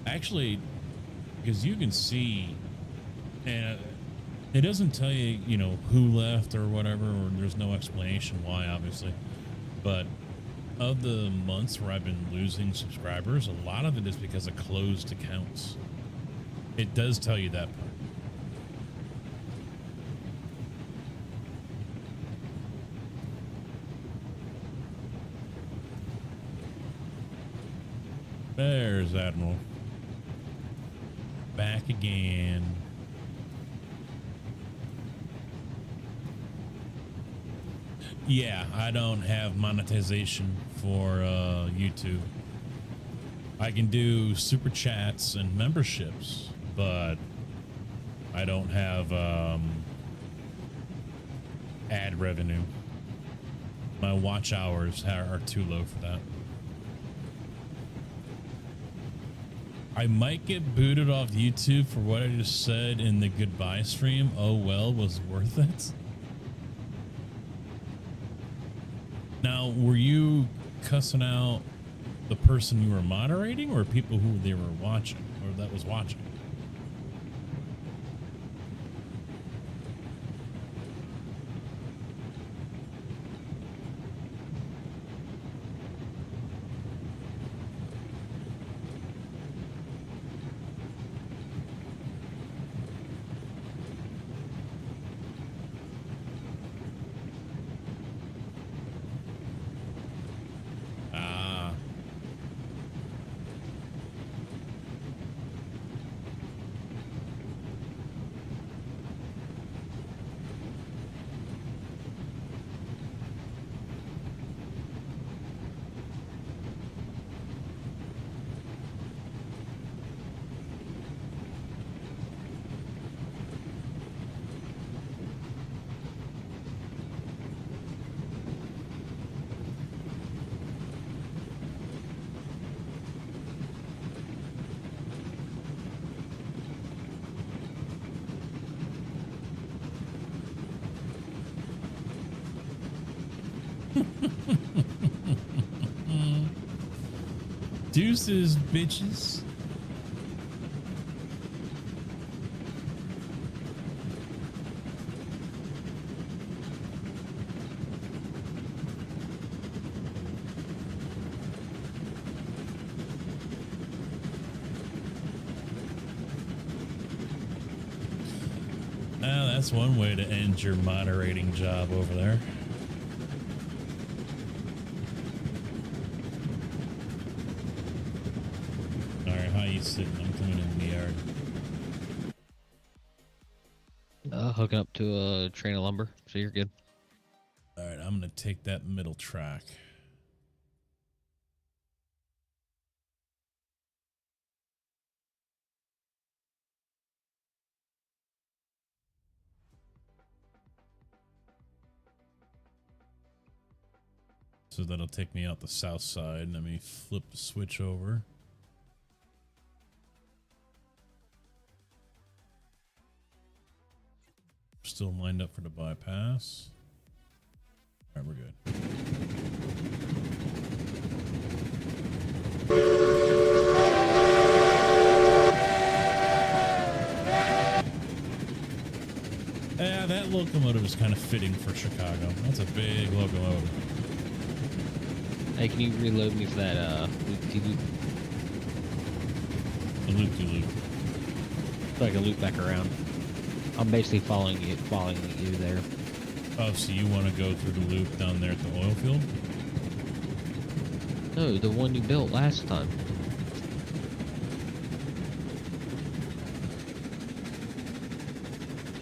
Actually, because you can see, and it doesn't tell you, you know, who left or whatever, or there's no explanation why, obviously. But of the months where I've been losing subscribers, a lot of it is because of closed accounts. It does tell you that part. There's Admiral. Back again. Yeah, I don't have monetization for YouTube. I can do super chats and memberships, but I don't have ad revenue. My watch hours are too low for that. I might get booted off YouTube for what I just said in the goodbye stream. Oh well, was worth it. Now, were you cussing out the person you were moderating or people who they were watching or that was watching? Deuces, bitches. That's one way to end your moderating job over there. Sitting, I'm coming in the yard. Hooking up to a train of lumber, so you're good. All right, I'm gonna take that middle track. So that'll take me out the south side. Let me flip the switch over. Still lined up for the bypass. All right, we're good. Yeah, that locomotive is kind of fitting for Chicago. That's a big locomotive. Hey, can you reload me for that loop-de-loop? The loop-de-loop. So I can loop back around. I'm basically following you there. Oh, so you want to go through the loop down there at the oil field? No, the one you built last time.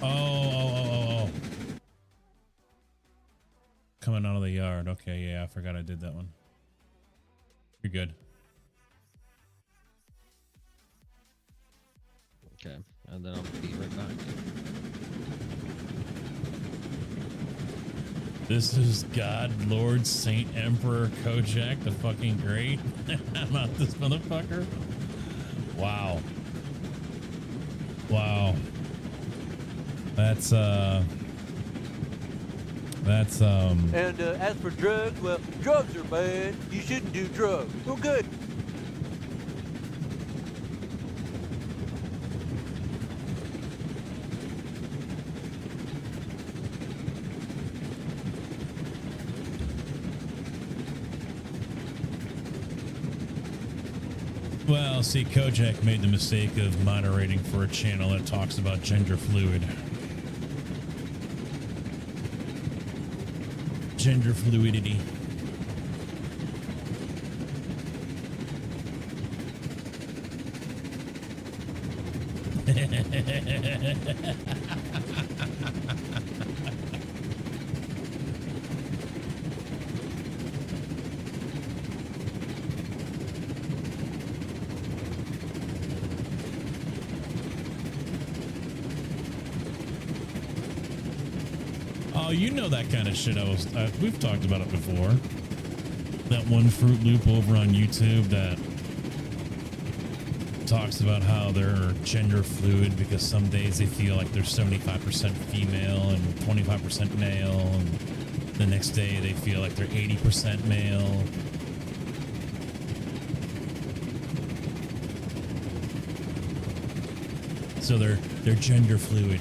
Oh. Coming out of the yard. Okay, yeah, I forgot I did that one. You're good. Okay, and then I'll be right back. This is God, Lord, Saint Emperor Kojak, the fucking great. I'm out this motherfucker. Wow. Wow. That's And as for drugs, well, drugs are bad. You shouldn't do drugs. Well, good. well, see, Kojak made the mistake of moderating for a channel that talks about gender fluid. Gender fluidity. Oh, you know that kind of shit. We've talked about it before. That one Fruit Loop over on YouTube that talks about how they're gender fluid because some days they feel like they're 75% female and 25% male, and the next day they feel like they're 80% male. So they're gender fluid.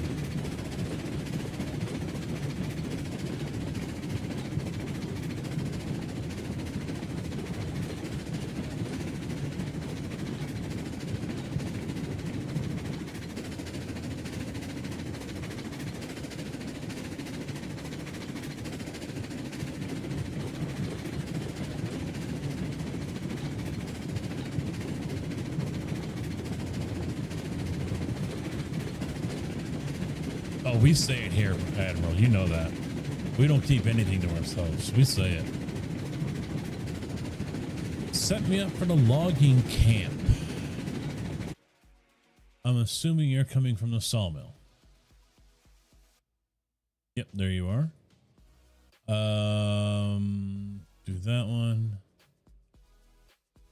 Oh, we say it here, Admiral. You know that. We don't keep anything to ourselves. We say it. Set me up for the logging camp. I'm assuming you're coming from the sawmill. Yep, there you are. Do that one.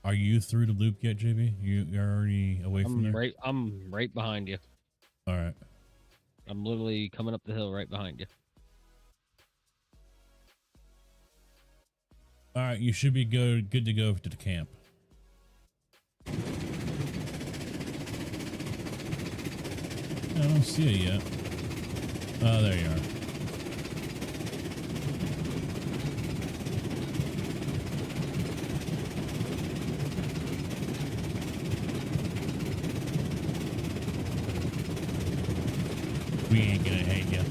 Are you through the loop yet, JB? You're already away from there? I'm right behind you. All right. I'm literally coming up the hill right behind you. All right, you should be good to go to the camp. I don't see it yet. Oh, there you are. We ain't gonna hate you.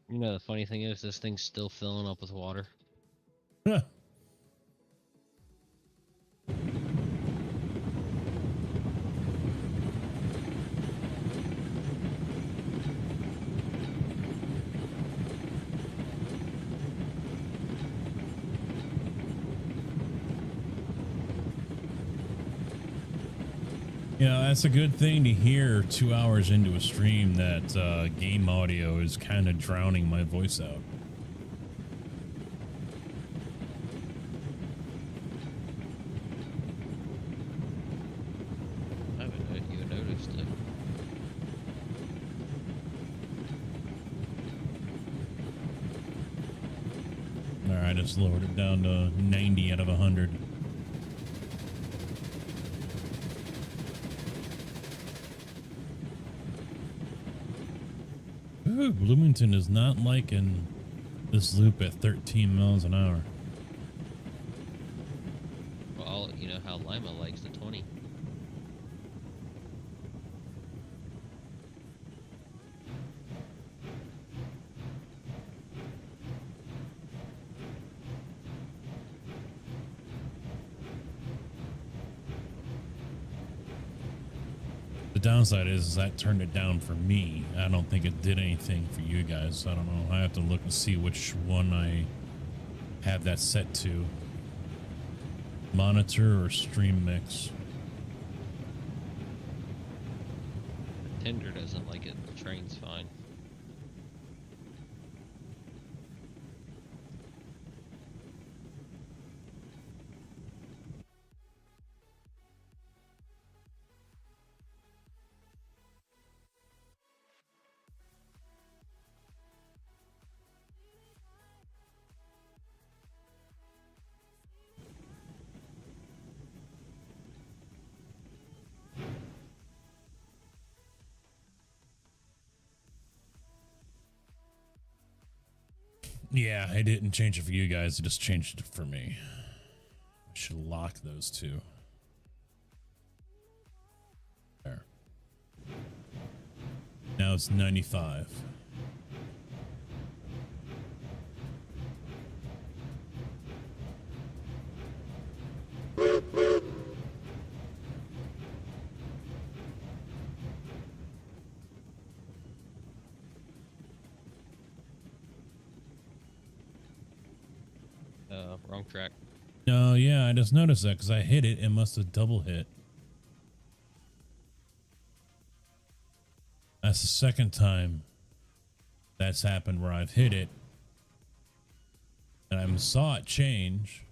You know, the funny thing is, this thing's still filling up with water. Huh. You know, that's a good thing to hear 2 hours into a stream that game audio is kind of drowning my voice out. I haven't even noticed it. All right, it's lowered it down to 90 out of 100. Ooh, Bloomington is not liking this loop at 13 miles an hour. Well, you know how Lima likes the 20. The downside is that turned it down for me. I don't think it did anything for you guys. I don't know. I have to look and see which one I have that set to. Monitor or stream mix. Tinder doesn't like it. The train's fine. Yeah, I didn't change it for you guys. I just changed it for me. I should lock those two. There. Now it's 95. Wrong track. No, yeah, I just noticed that because I hit it. It must have double hit. That's the second time that's happened where I've hit it. And I saw it change.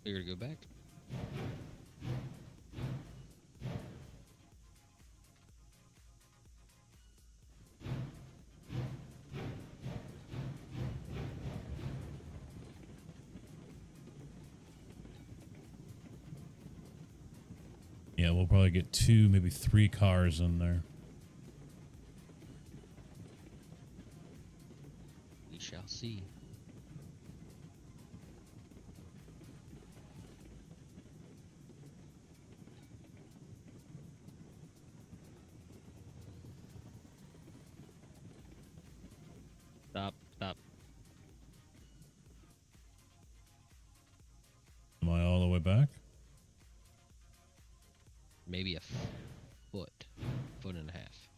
You're gonna go back. Yeah, we'll probably get 2, maybe 3 cars in there. We shall see. Stop. Am I all the way back? Maybe a foot and a half.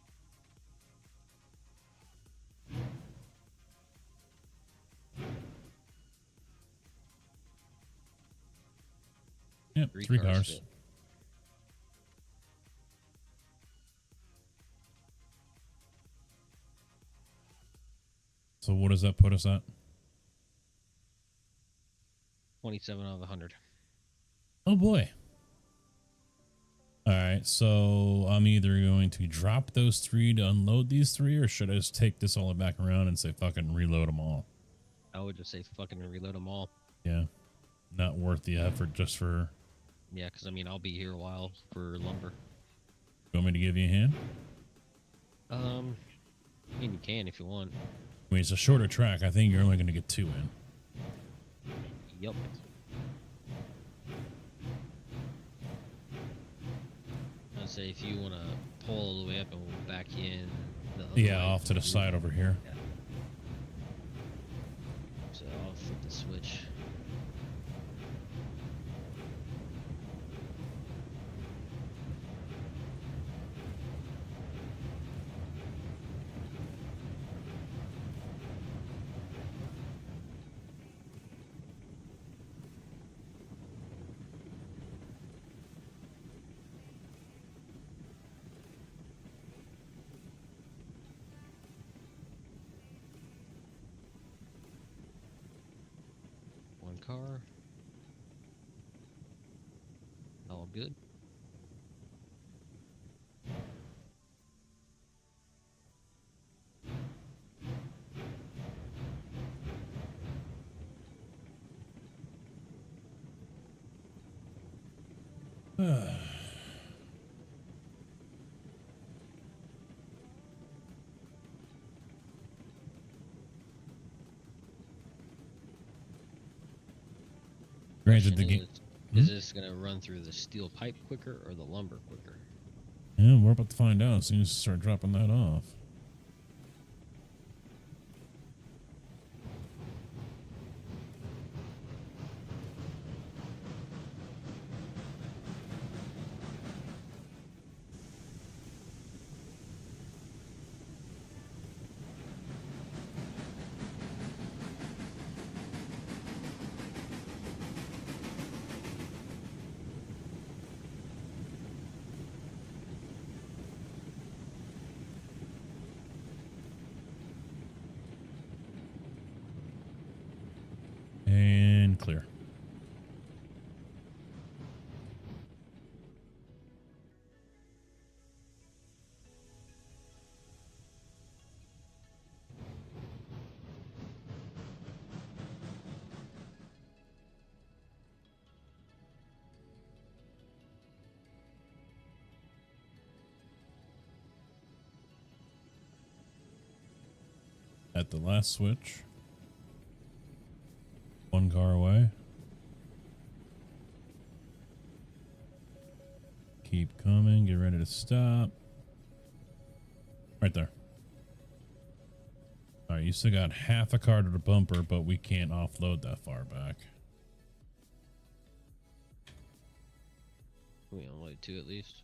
Yep, 3 cars. fit. So what does that put us at? 27 out of 100. Oh boy. All right, so I'm either going to drop those 3 to unload these 3, or should I just take this all back around and say fucking reload them all? I would just say fucking reload them all. Yeah, not worth the effort just for... Yeah, because I mean, I'll be here a while for lumber. You want me to give you a hand? I mean, you can if you want. I mean, it's a shorter track. I think you're only going to get 2 in. Yep. I'd say if you want to pull all the way up and we'll back in. The other way, Off to the side over here. Yeah. So I'll flip the switch. Car. All good. Granted, the game. Is this going to run through the steel pipe quicker or the lumber quicker? Yeah, we're about to find out as soon as you start dropping that off. And clear. At the last switch. One car away. Keep coming. Get ready to stop. Right there. All right, you still got half a car to the bumper, but we can't offload that far back. We unload two at least.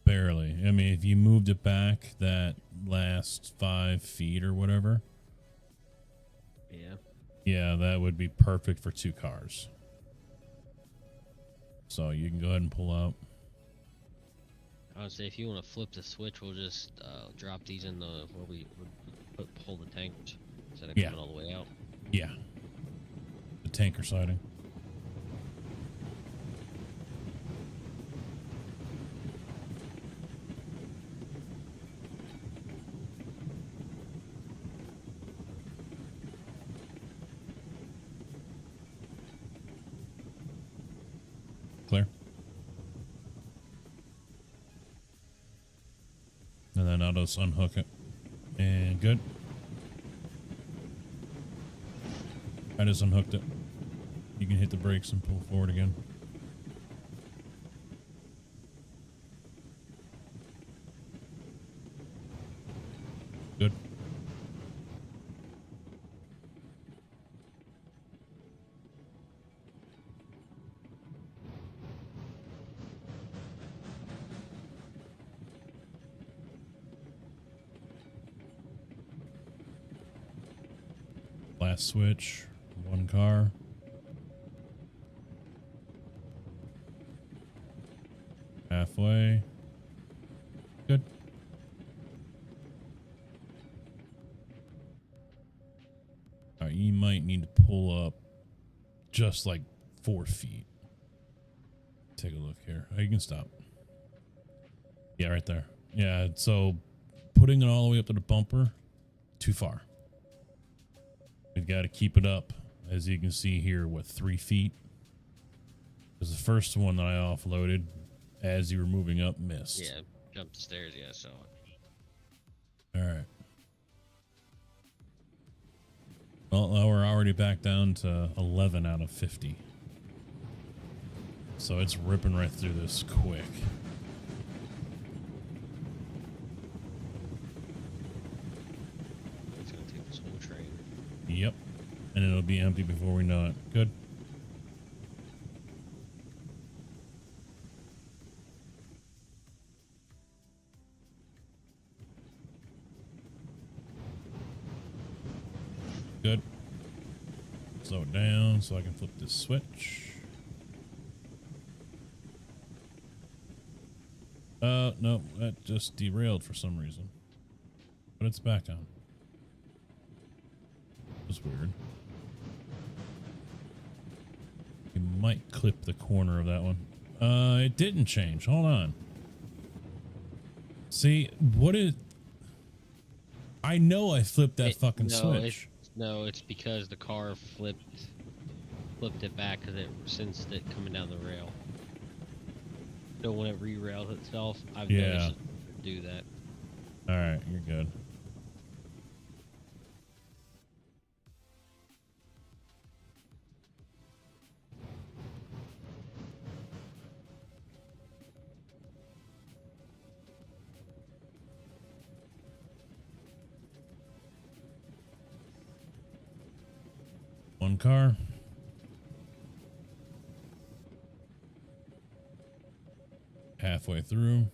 Barely. I mean, if you moved it back that last 5 feet or whatever. Yeah. Yeah, that would be perfect for 2 cars. So you can go ahead and pull out. I would say if you want to flip the switch, we'll just drop these in the where we would pull the tankers instead of coming all the way out. Yeah. The tanker siding. Clear. And then I'll just unhook it. And good. I just unhooked it. You can hit the brakes and pull forward again. Good. Last switch, 1 car. Halfway. Good. All right, you might need to pull up just like 4 feet. Take a look here. Oh, you can stop. Yeah, right there. Yeah, so putting it all the way up to the bumper, too far. We've got to keep it up, as you can see here, what, 3 feet? Because the first one that I offloaded, as you were moving up, missed. Yeah, jumped the stairs. Yeah, so. All right. Well, now we're already back down to 11 out of 50. So it's ripping right through this quick. It's gonna take this whole train. Yep. And it'll be empty before we know it. Good. Good. Slow it down so I can flip this switch. No, that just derailed for some reason. But it's back on. That's weird. You might clip the corner of that one. It didn't change. Hold on. See, what is... I know I flipped that fucking switch. It's because the car flipped it back because it sensed it coming down the rail. So when it re-rails itself, I've noticed it do that. All right, you're good. One car. Halfway through.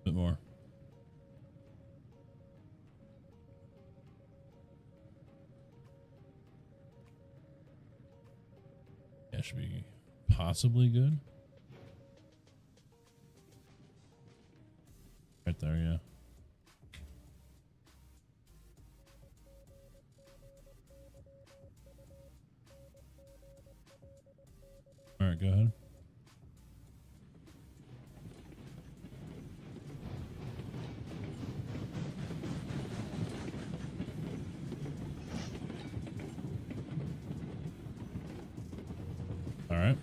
Bit more. That should be possibly good. Right there, yeah. All right, go ahead. All right.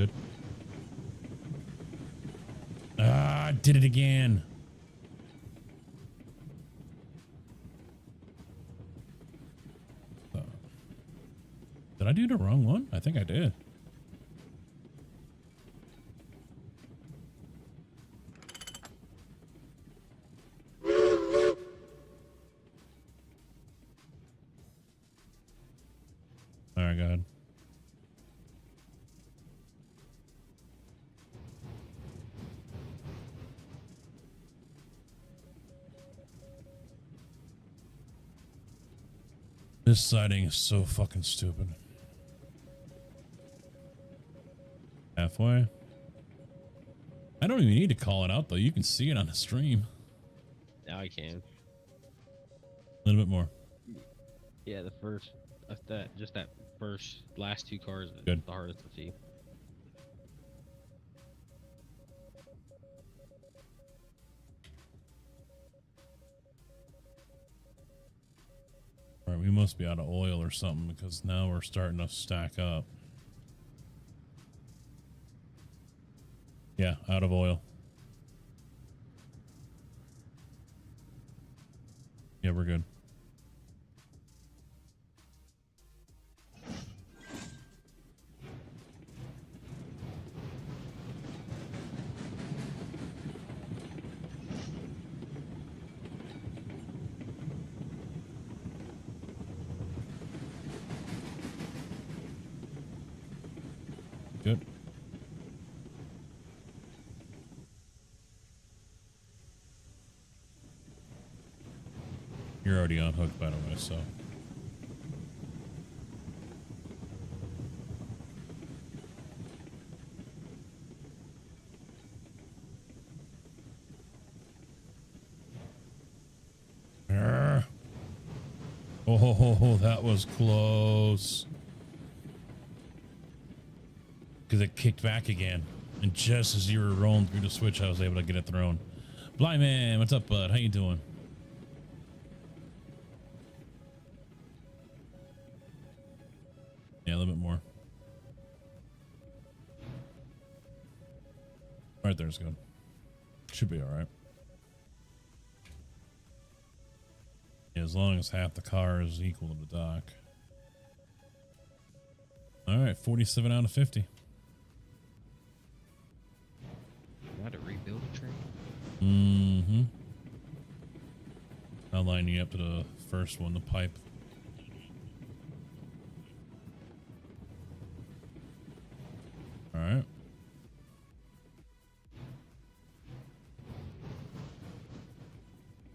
Good. Ah, I did it again. Did I do the wrong one? I think I did. All right, go ahead. This siding is so fucking stupid. Halfway. I don't even need to call it out though. You can see it on the stream. Now I can. A little bit more. Yeah, the first, just that first, last two cars is Good. the hardest to see. All right, we must be out of oil or something because now we're starting to stack up. Yeah, out of oil. Yeah, we're good. Good. You're already on hook, by the way, so. Arrgh. Oh, that was close. Because it kicked back again. And just as you were rolling through the switch, I was able to get it thrown. Blind Man, what's up, bud? How you doing? Yeah, a little bit more. Right there's good. Should be all right. Yeah, as long as half the car is equal to the dock. All right, 47 out of 50. Got to rebuild a train. Mm-hmm. I'll line you up to the first one, the pipe. All right.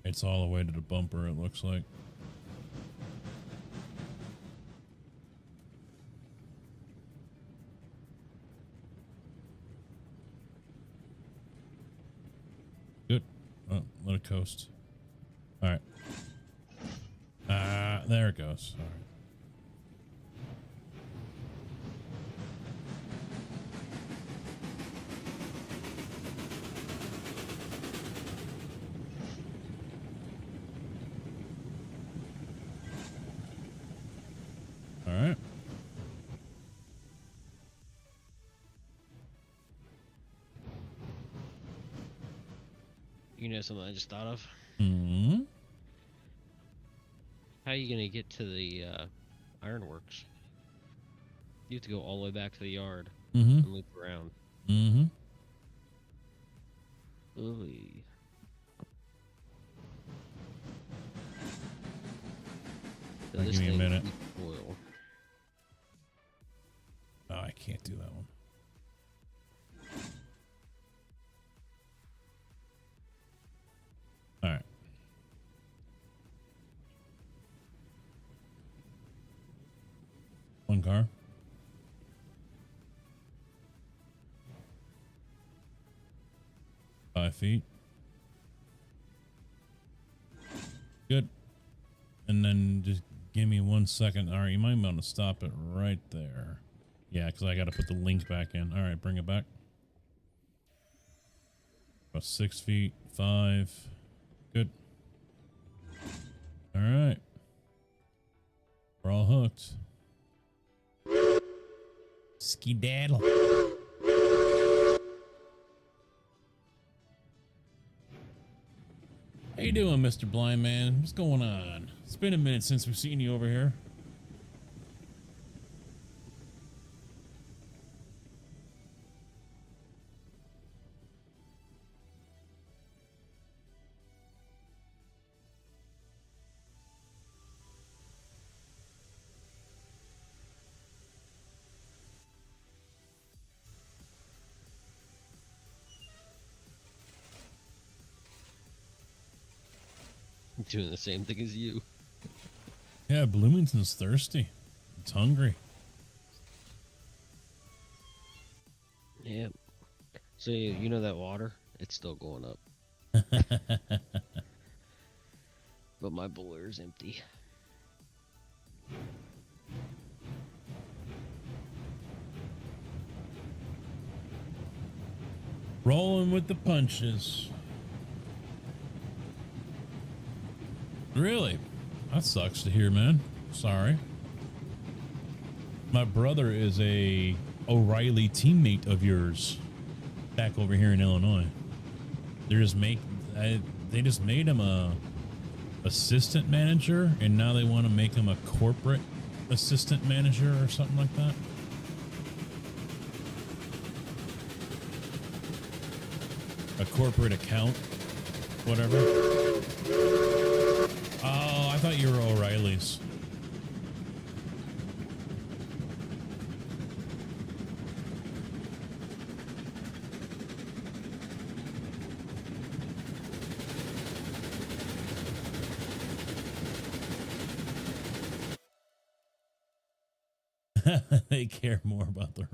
It's all the way to the bumper, it looks like. Good. Oh, let it coast. All right. There it goes. All right. All right. You know something I just thought of? Mm-hmm. How are you going to get to the ironworks? You have to go all the way back to the yard Mm-hmm. and loop around. Mm-hmm. Ooh. So Give me a minute. Oil. Oh, I can't do that one. All right. One car. Five feet. Good. And then just give me 1 second. All right, you might want to stop it right there. Yeah, because I got to put the link back in. All right, bring it back. About 6 feet. 5. Good. All right. We're all hooked. Skedaddle. How you doing, Mr. Blind Man? What's going on? It's been a minute since we've seen you over here. I'm doing the same thing as you. Yeah, Bloomington's thirsty. It's hungry. Yeah. So you know that water? It's still going up. But my boiler's empty. Rolling with the punches. Really? That sucks to hear, man. Sorry. My brother is a O'Reilly teammate of yours back over here in Illinois. They just made him a assistant manager, and now they want to make him a corporate assistant manager or something like that. A corporate account, whatever. Oh, I thought you were O'Reilly's. They care more about the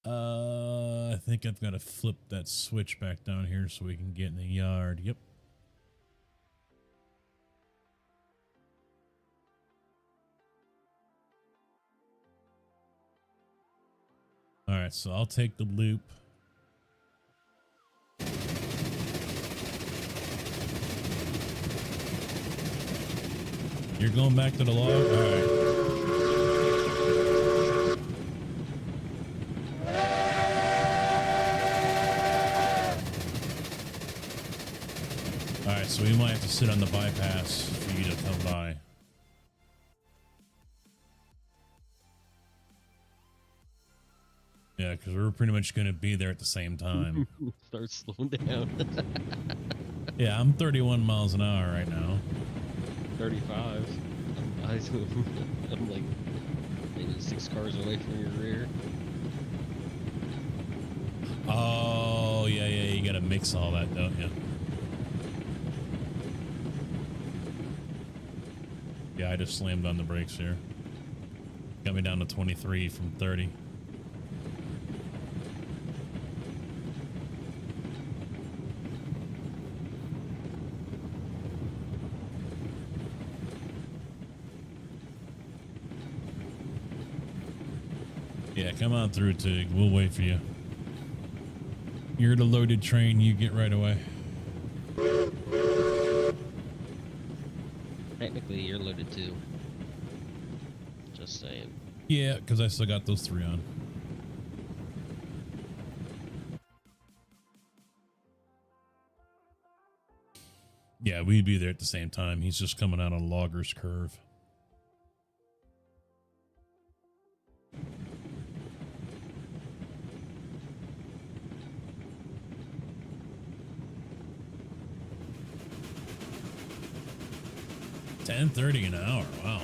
I think I've got to flip that switch back down here so we can get in the yard. Yep. All right, so I'll take the loop. You're going back to the log? All right. All right, so we might have to sit on the bypass for you to come by. Yeah, because we're pretty much going to be there at the same time. Start slowing down. Yeah, I'm 31 miles an hour right now. 35. I'm like maybe 6 cars away from your rear. Oh, yeah, you got to mix all that, don't you? Yeah, I just slammed on the brakes here. Got me down to 23 from 30. Yeah, come on through, Tig. We'll wait for you. You're the loaded train. You get right away. Technically, you're loaded too. Just saying. Yeah, because I still got those 3 on. Yeah, we'd be there at the same time. He's just coming out on Logger's Curve. $10.30 an hour. Wow.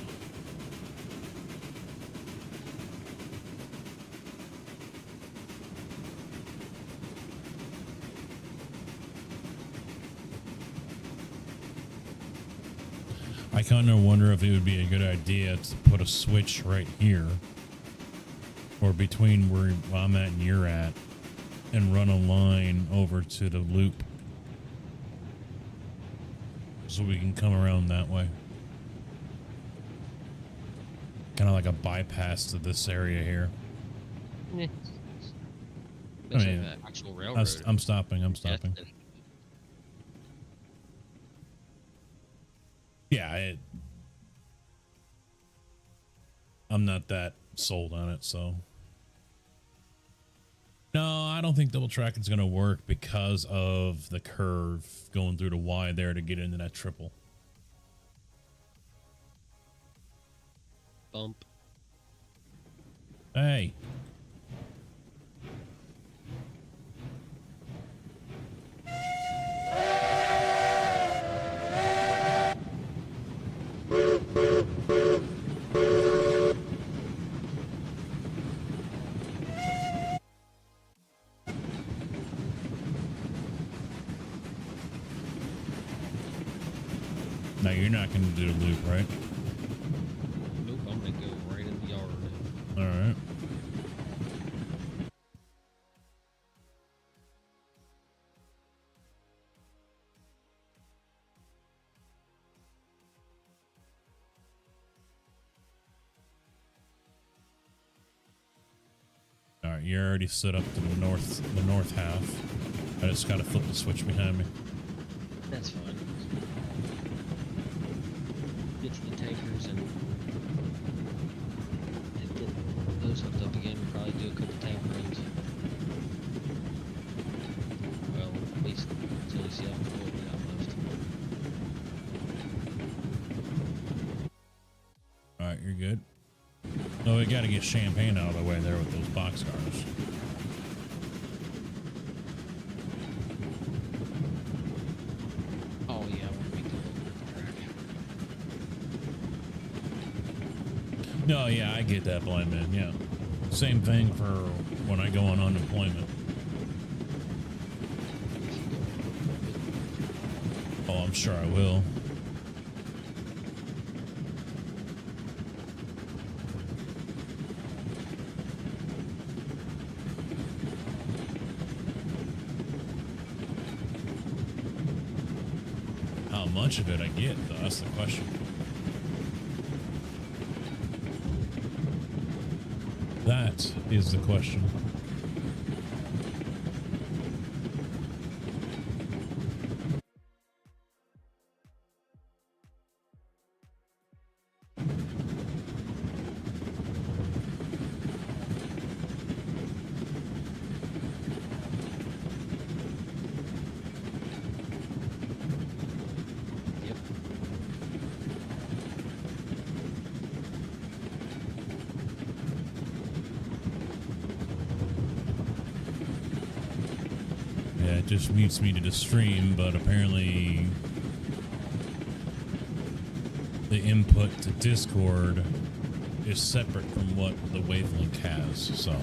I kind of wonder if it would be a good idea to put a switch right here or between where I'm at and you're at and run a line over to the loop so we can come around that way. Kind of like a bypass to this area here. Yeah. I mean, actual railroad. I'm stopping. Yeah, I'm not that sold on it, so. No, I don't think double tracking's going to work because of the curve going through the Y there to get into that triple. Bump. Hey. Now you're not going to do a loop, right? Nope, I'm gonna go right in the yard. All right. All right, you're already set up to the north half. I just got to flip the switch behind me. That's fine. Get to the tankers and get those hooked up again. We'll probably do a couple tank runs. Well, at least until we see how full we got left. All right, you're good. No, we got to get Champagne out of the way there with those boxcars. Oh yeah, I want to make the whole track. No, yeah, I get that, blind man. Yeah, same thing for when I go on unemployment. Oh, I'm sure I will. How much of it I get, though, that's the question. That is the question. Yep. Yeah, it just mutes me to the stream, but apparently the input to Discord is separate from what the Wavelink has, so.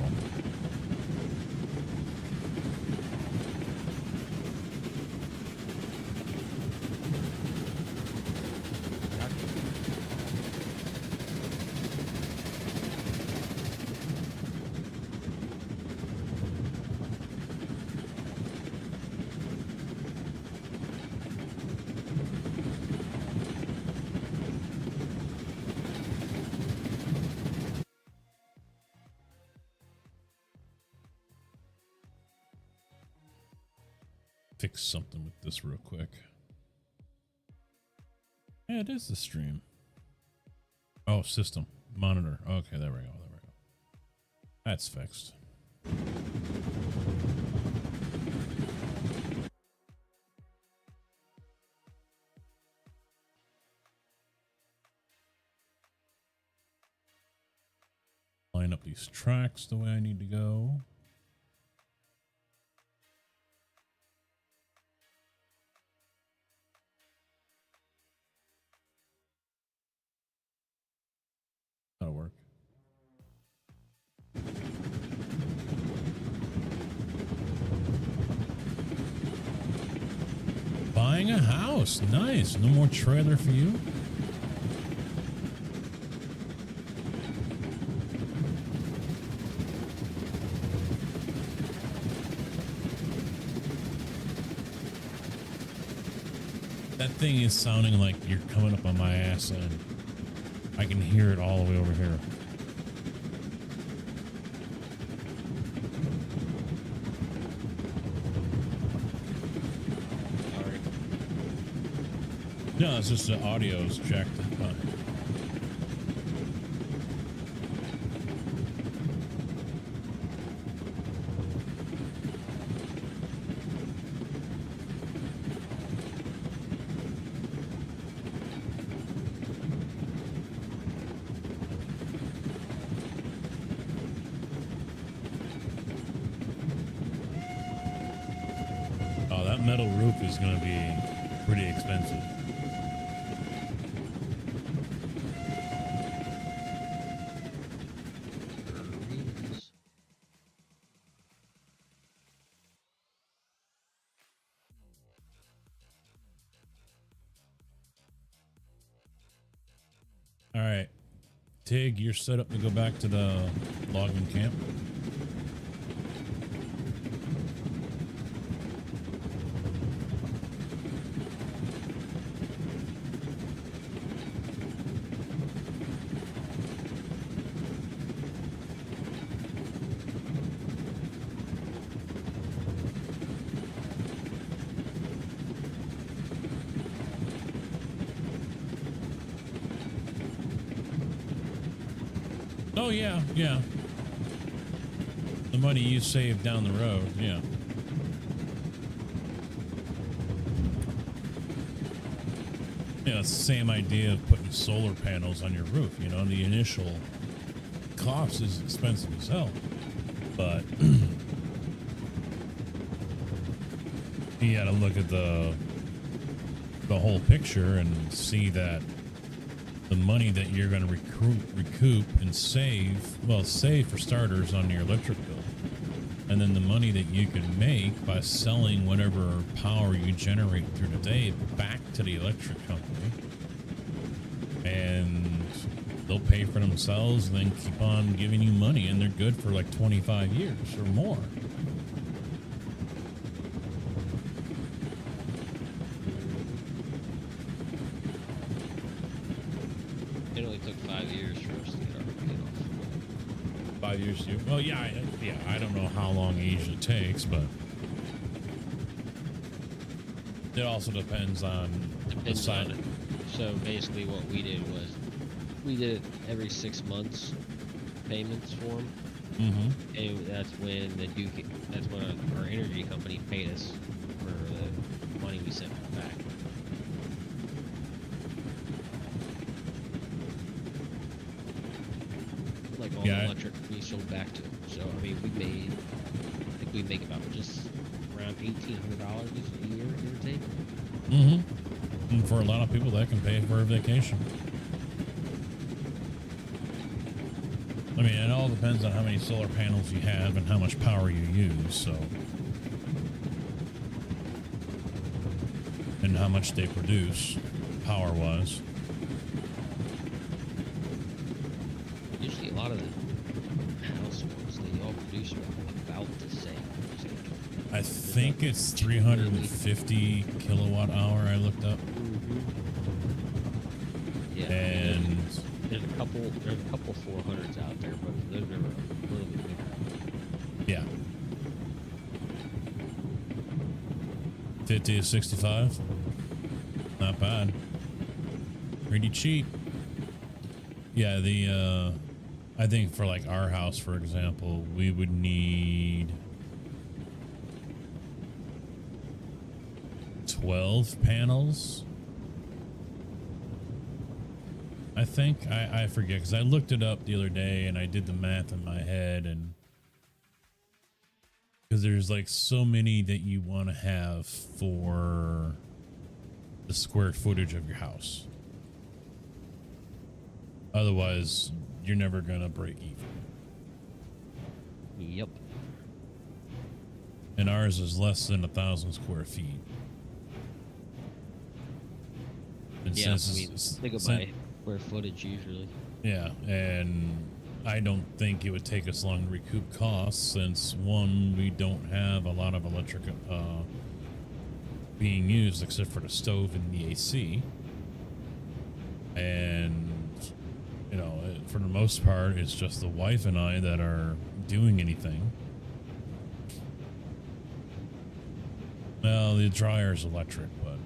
Fix something with this real quick. Yeah, it is the stream. Oh, system monitor. Okay, there we go. There we go. That's fixed. Line up these tracks the way I need to go. That'll work. Buying a house. Nice. No more trailer for you. That thing is sounding like you're coming up on my ass end. I can hear it all the way over here. Sorry. No, it's just the audio's jacked up. that metal roof is going to be pretty expensive. All right, Tig, you're set up to go back to the logging camp. Oh, yeah, yeah. The money you save down the road, yeah. Yeah, it's the same idea of putting solar panels on your roof. You know, the initial cost is expensive as hell. But you gotta look at the whole picture and see that the money that you're going to recoup and save, well, save for starters on your electric bill, and then the money that you can make by selling whatever power you generate through the day back to the electric company, and they'll pay for themselves and then keep on giving you money, and they're good for like 25 years or more. It only took 5 years for us to get our paid off. 5 years too? Well, yeah, I don't know how long it usually takes, but it also depends on the side. So basically what we did was we did it every 6 months payments for them. Mm-hmm. And that's when our energy company paid us for the money we sent back. Like all the electric we sold back to them. So I mean, I think we make about just around $1,800 a year, give or take. Mm-hmm. And for a lot of people, that can pay for a vacation. I mean, it all depends on how many solar panels you have and how much power you use, so. And how much they produce, power-wise. Usually a lot of the house ones, they all produce about the same. I think it's 350 kilowatt hour I looked up. Yeah. And there's a couple 400s out there, but those are a little bit bigger. yeah. 50 to 65. Not bad. Pretty cheap. Yeah, I think for like our house, for example, we would need 12 panels. I think I forget, because I looked it up the other day and I did the math in my head, and because there's like so many that you want to have for the square footage of your house. Otherwise, you're never gonna break even. Yep. And ours is less than 1,000 square feet. And yeah, I mean, they go by square footage usually. Yeah, and I don't think it would take us long to recoup costs, since one, we don't have a lot of electric being used except for the stove and the AC. And, you know, for the most part, it's just the wife and I that are doing anything. Well, the dryer's electric, but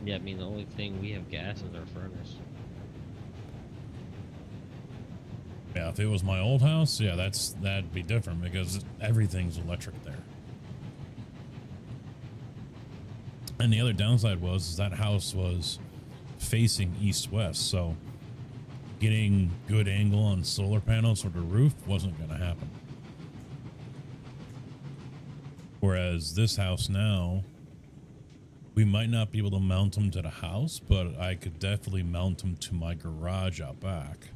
yeah, I mean, the only thing we have gas is our furnace. yeah, if it was my old house, yeah, that'd be different, because everything's electric there. And the other downside was that house was facing east-west, so getting good angle on solar panels or the roof wasn't going to happen. Whereas this house now, We might not be able to mount them to the house, but I could definitely mount them to my garage out back.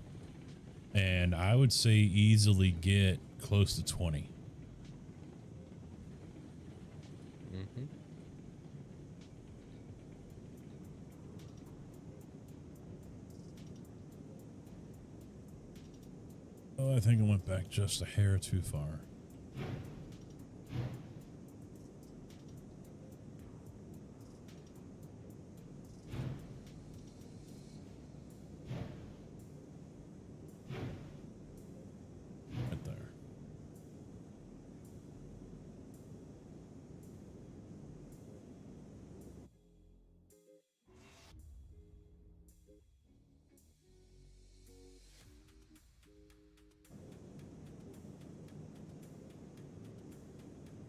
And I would say easily get close to 20. Mm-hmm. Oh, I think I went back just a hair too far. Right there.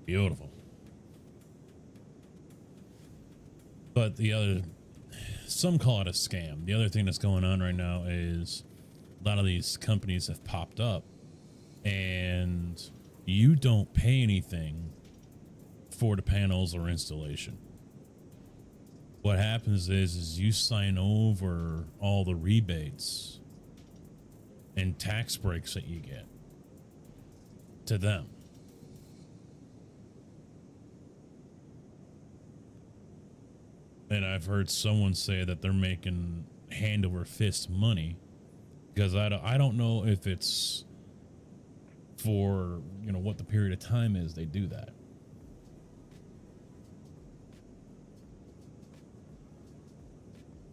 Beautiful. But some call it a scam. The other thing that's going on right now is a lot of these companies have popped up and you don't pay anything for the panels or installation. What happens is you sign over all the rebates and tax breaks that you get to them. And I've heard someone say that they're making hand over fist money because I don't know if it's for, you know, what the period of time is they do that.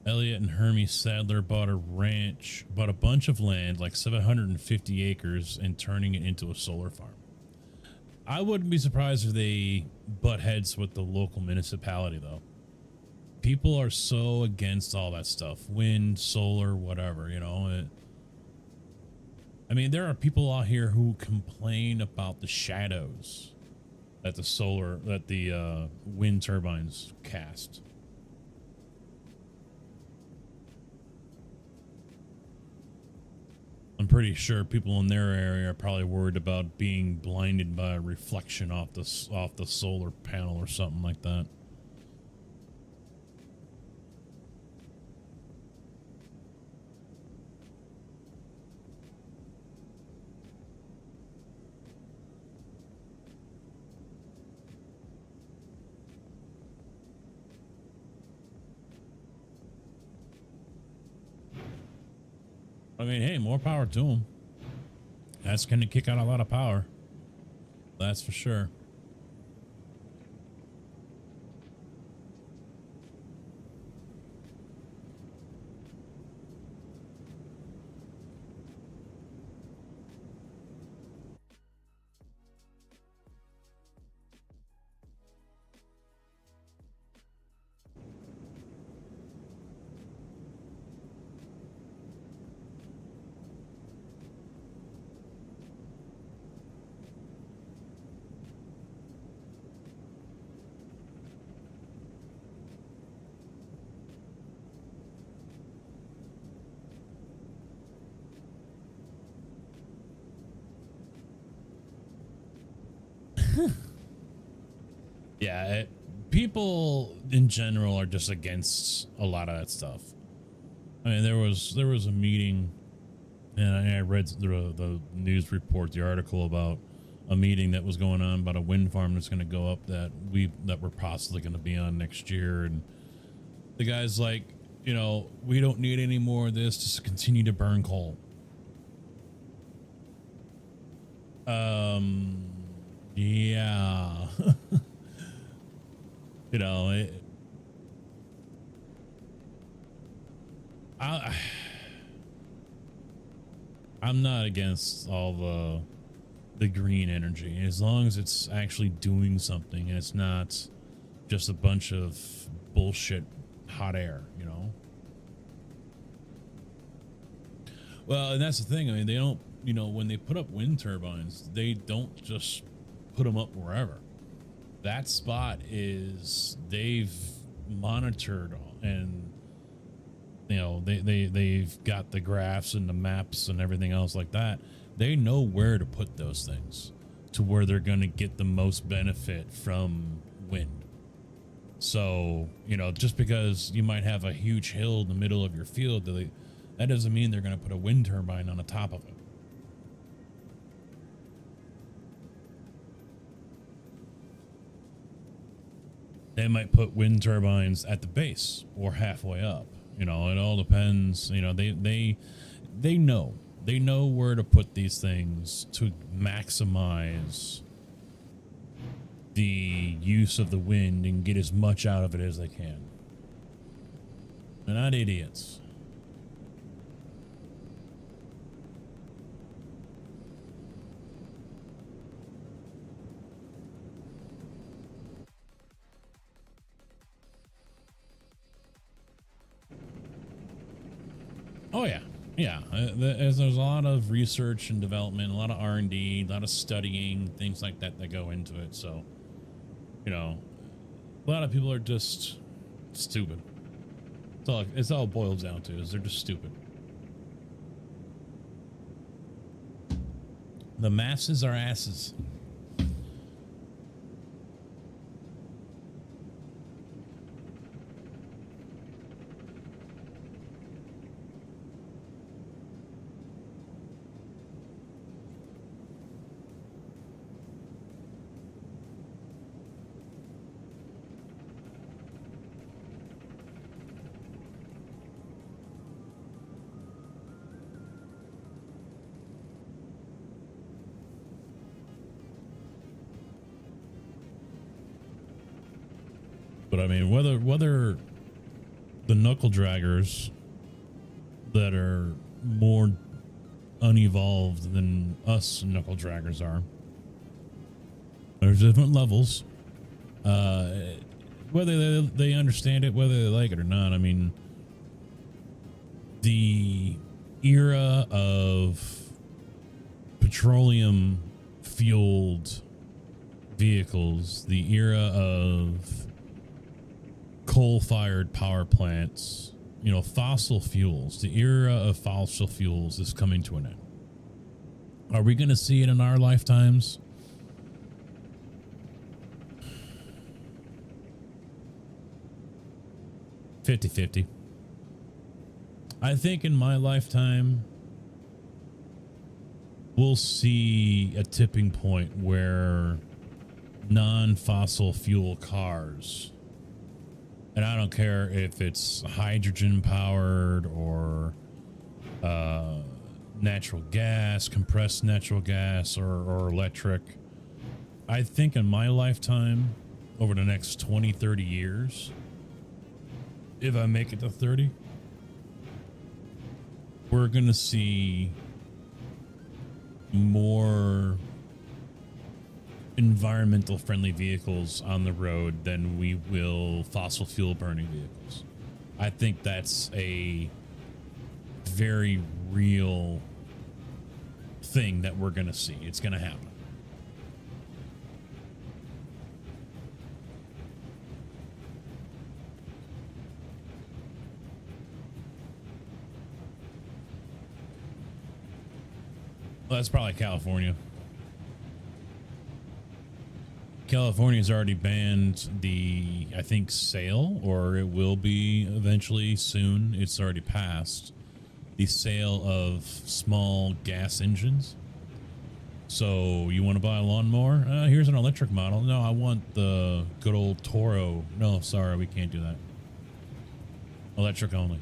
Elliot and Hermie Sadler bought a bunch of land, like 750 acres, and turning it into a solar farm. I wouldn't be surprised if they butt heads with the local municipality, though. People are so against all that stuff. Wind, solar, whatever, you know. I mean, there are people out here who complain about the shadows that the wind turbines cast. I'm pretty sure people in their area are probably worried about being blinded by a reflection off the solar panel or something like that. I mean, hey, more power to them. That's going to kick out a lot of power. That's for sure. Yeah, people in general are just against a lot of that stuff. I mean, there was a meeting, and I read the news report, the article about a meeting that was going on about a wind farm that's going to go up that we're possibly going to be on next year, and the guy's like, you know, we don't need any more of this. Just continue to burn coal. Yeah. You know, I'm not against all the green energy as long as it's actually doing something and it's not just a bunch of bullshit hot air, you know. Well, and that's the thing. I mean, they don't, you know, when they put up wind turbines, they don't just put them up wherever. That spot is, they've monitored, and you know, they've got the graphs and the maps and everything else like that. They know where to put those things to where they're going to get the most benefit from wind. So, you know, just because you might have a huge hill in the middle of your field, that doesn't mean they're going to put a wind turbine on the top of it. They might put wind turbines at the base or halfway up. You know, it all depends. You know, they know where to put these things to maximize the use of the wind and get as much out of it as they can. They're not idiots. Oh yeah, yeah. There's a lot of research and development, a lot of R&D, a lot of studying, things like that that go into it. So, you know, a lot of people are just stupid. It's all it boils down to, is they're just stupid. The masses are asses. But I mean, whether the knuckle draggers that are more unevolved than us knuckle draggers are, there's different levels. Whether they understand it, whether they like it or not. I mean, the era of petroleum fueled vehicles, the era of coal-fired power plants, you know, fossil fuels, the era of fossil fuels is coming to an end. Are we going to see it in our lifetimes? $50-50. I think in my lifetime, we'll see a tipping point where non-fossil fuel cars, and I don't care if it's hydrogen powered or natural gas, compressed natural gas, or electric. I think in my lifetime, over the next 20, 30 years, if I make it to 30, we're going to see more environmental friendly vehicles on the road than we will fossil fuel burning vehicles. I think that's a very real thing that we're going to see. It's going to happen. Well, that's probably California. California's already banned the, I think, sale, or it will be eventually soon. It's already passed the sale of small gas engines. So you want to buy a lawnmower? Here's an electric model. No, I want the good old Toro. No, sorry, we can't do that. Electric only.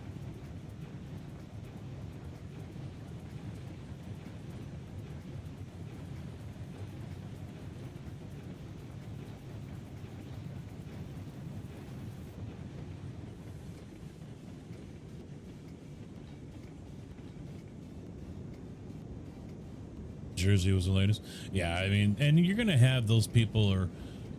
Jersey was the latest. Yeah, I mean, and you're gonna have those people are,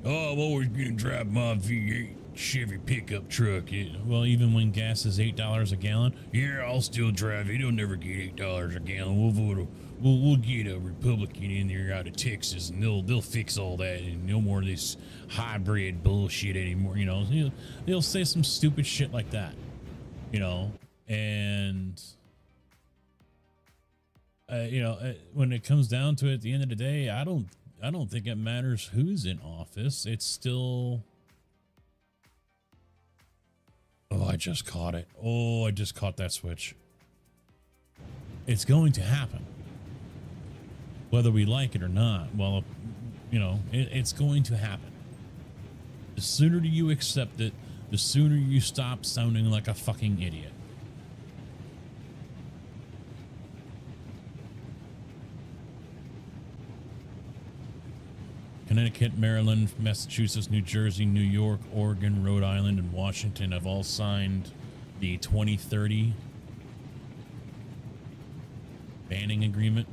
oh, well, we're gonna drive my V8 Chevy pickup truck. Well, even when gas is $8 a gallon, yeah, I'll still drive it. It'll never get $8 a gallon. We'll get a Republican in there out of Texas, and they'll fix all that, and no more of this hybrid bullshit anymore. You know, they'll say some stupid shit like that. You know, and. When it comes down to it, at the end of the day, I don't think it matters who's in office. It's still Oh, I just caught it. Oh, I just caught that switch. It's going to happen. Whether we like it or not, well, you know, it's going to happen. The sooner you accept it, the sooner you stop sounding like a fucking idiot. Connecticut, Maryland, Massachusetts, New Jersey, New York, Oregon, Rhode Island, and Washington have all signed the 2030 banning agreement.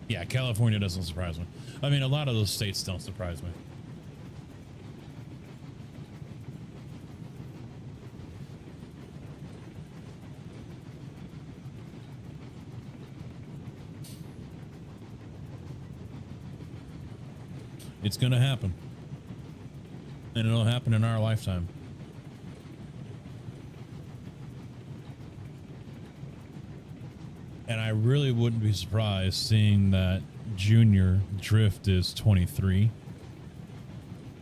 Yeah, California doesn't surprise me. I mean, a lot of those states don't surprise me. It's going to happen. And it'll happen in our lifetime. And I really wouldn't be surprised seeing that Junior Drift is 23.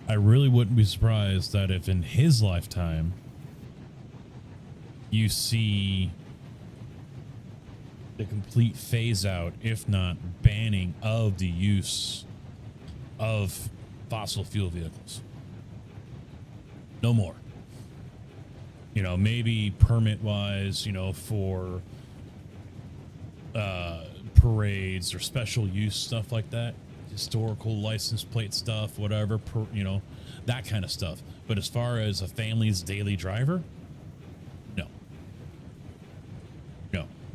I really wouldn't be surprised that if in his lifetime you see the complete phase out, if not banning of the use of fossil fuel vehicles. No more. You know, maybe permit wise, you know, for parades or special use stuff like that, historical license plate stuff, whatever, you know, that kind of stuff. But as far as a family's daily driver, no,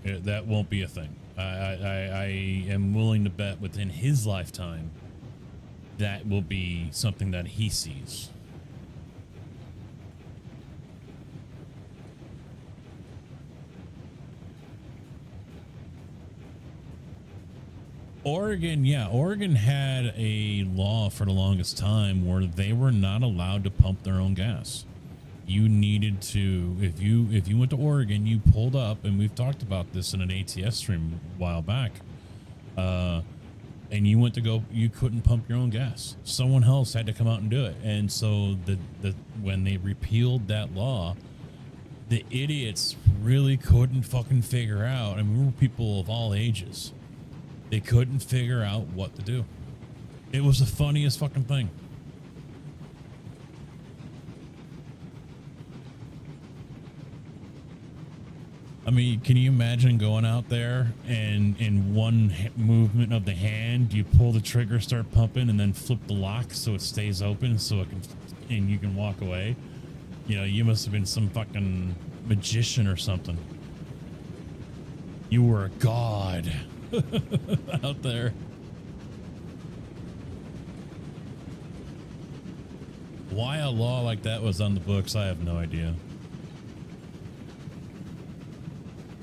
that won't be a thing. I am willing to bet within his lifetime that will be something that he sees. Oregon, yeah, Oregon had a law for the longest time where they were not allowed to pump their own gas. You needed to, if you went to Oregon, you pulled up, and we've talked about this in an ATS stream a while back, and you went to go, you couldn't pump your own gas. Someone else had to come out and do it. And so when they repealed that law, the idiots really couldn't fucking figure out, and we were people of all ages. They couldn't figure out what to do. It was the funniest fucking thing. I mean, can you imagine going out there and in one movement of the hand, you pull the trigger, start pumping, and then flip the lock so it stays open so it can, and you can walk away? You know, you must have been some fucking magician or something. You were a god. Out there. Why a law like that was on the books, I have no idea.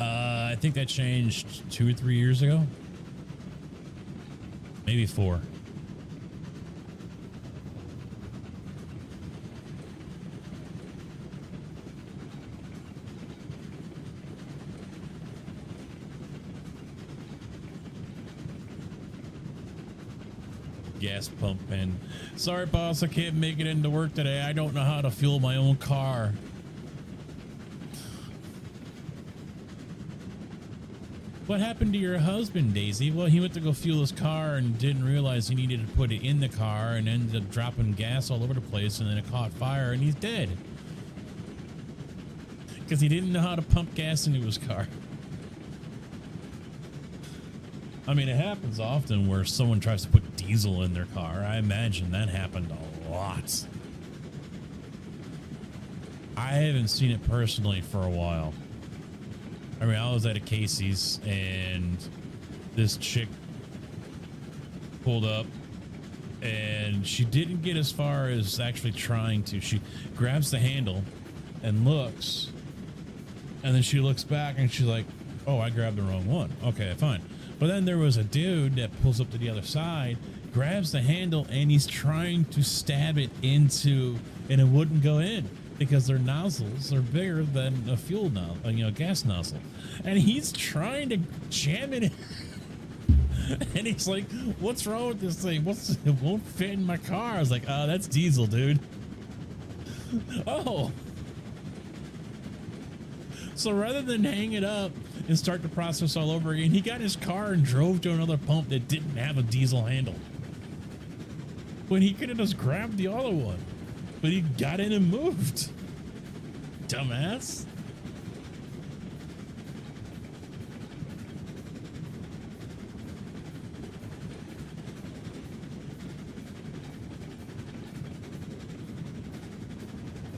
I think that changed 2 or 3 years ago. Maybe 4. Gas pumping. Sorry, boss, I can't make it into work today. I don't know how to fuel my own car. What happened to your husband, Daisy? Well, he went to go fuel his car and didn't realize he needed to put it in the car and ended up dropping gas all over the place, and then it caught fire and he's dead. Because he didn't know how to pump gas into his car. I mean, it happens often where someone tries to put diesel in their car. I imagine that happened a lot. I haven't seen it personally for a while. I mean, I was at a Casey's and this chick pulled up and she didn't get as far as actually trying to. She grabs the handle and looks, and then she looks back and she's like, oh, I grabbed the wrong one. Okay, fine. But then there was a dude that pulls up to the other side, grabs the handle, and he's trying to stab it into, and it wouldn't go in because their nozzles are bigger than a fuel nozzle, you know, gas nozzle. And he's trying to jam it in. And he's like, what's wrong with this thing? It won't fit in my car. I was like, oh, that's diesel, dude. Oh, So rather than hang it up and start the process all over again, he got his car and drove to another pump that didn't have a diesel handle. When he could have just grabbed the other one. But he got in and moved. Dumbass.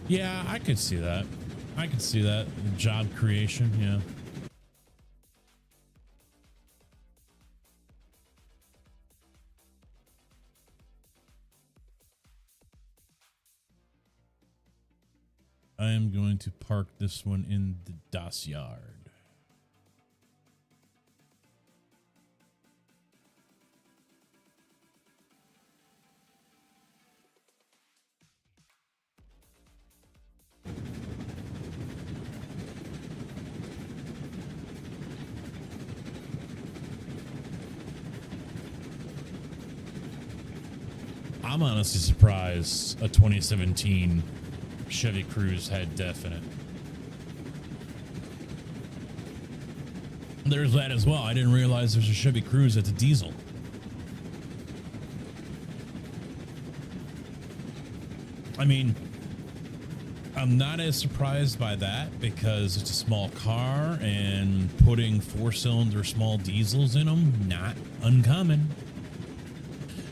Yeah, I could see that. I could see that. Job creation, yeah. I am going to park this one in the DOS yard. I'm honestly surprised a 2017 Chevy Cruze had DEF in it. There's that as well. I didn't realize there's a Chevy Cruze that's a diesel. I mean, I'm not as surprised by that because it's a small car and putting 4-cylinder small diesels in them, not uncommon.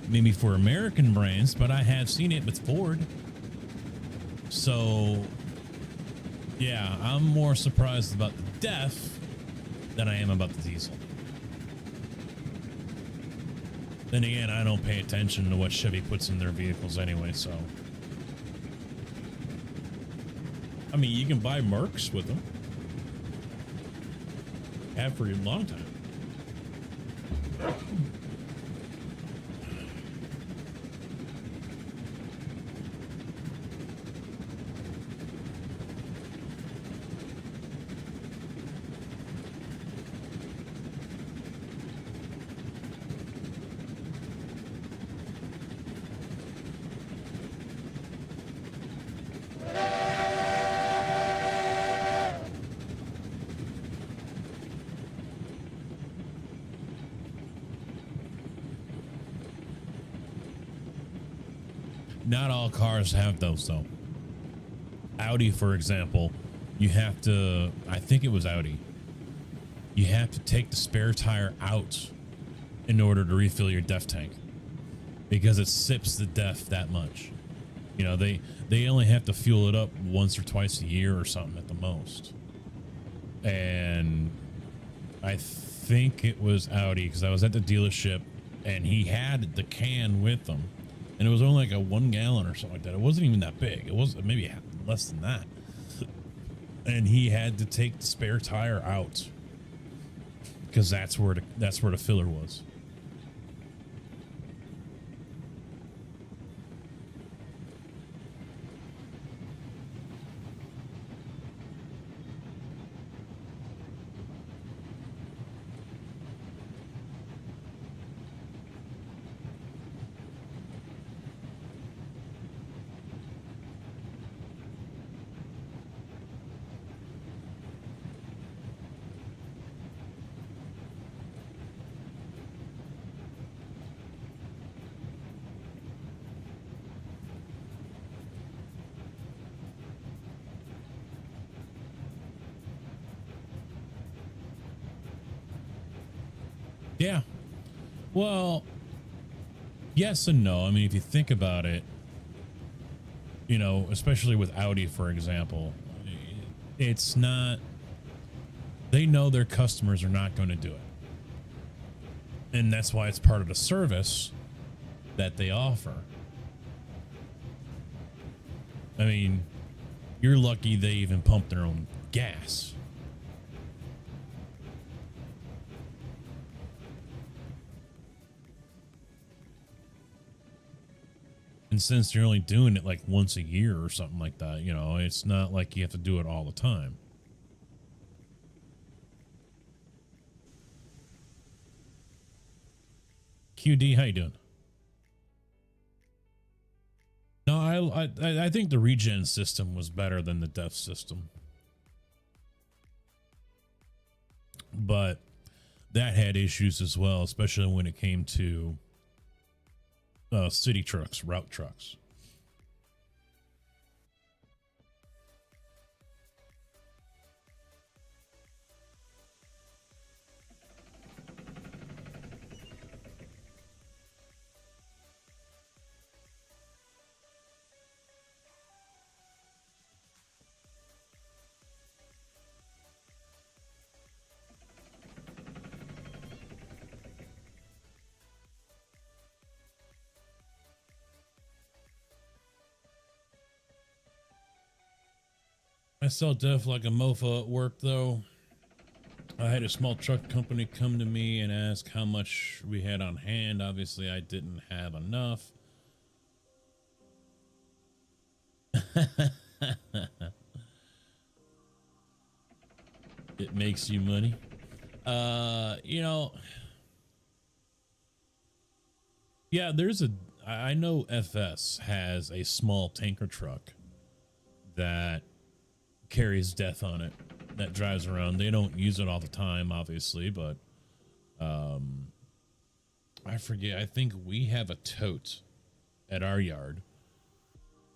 Maybe for American brands, but I have seen it with Ford. So, yeah, I'm more surprised about the DEF than I am about the diesel. Then again, I don't pay attention to what Chevy puts in their vehicles anyway, so. I mean, you can buy Mercs with them. Have for a long time. Not all cars have those, though. Audi, for example, you have to, I think it was Audi, you have to take the spare tire out in order to refill your DEF tank because it sips the DEF that much. You know, they only have to fuel it up once or twice a year or something at the most. And I think it was Audi because I was at the dealership and he had the can with him. And it was only like a 1 gallon or something like that. It wasn't even that big. It was maybe less than that. And he had to take the spare tire out because that's where the filler was. Yeah. Well, yes and no. I mean, if you think about it, you know, especially with Audi, for example, it's not, they know their customers are not going to do it. And that's why it's part of the service that they offer. I mean, you're lucky they even pump their own gas. And since you're only doing it like once a year or something like that, you know, it's not like you have to do it all the time. QD, how you doing? No, I think the regen system was better than the DEF system. but that had issues as well, especially when it came to city trucks, route trucks. I sell death like a mofo at work, though. I had a small truck company come to me and ask how much we had on hand. Obviously, I didn't have enough. It makes you money. You know, yeah, I know FS has a small tanker truck that carries death on it that drives around. They don't use it all the time, obviously, but I forget. I think we have a tote at our yard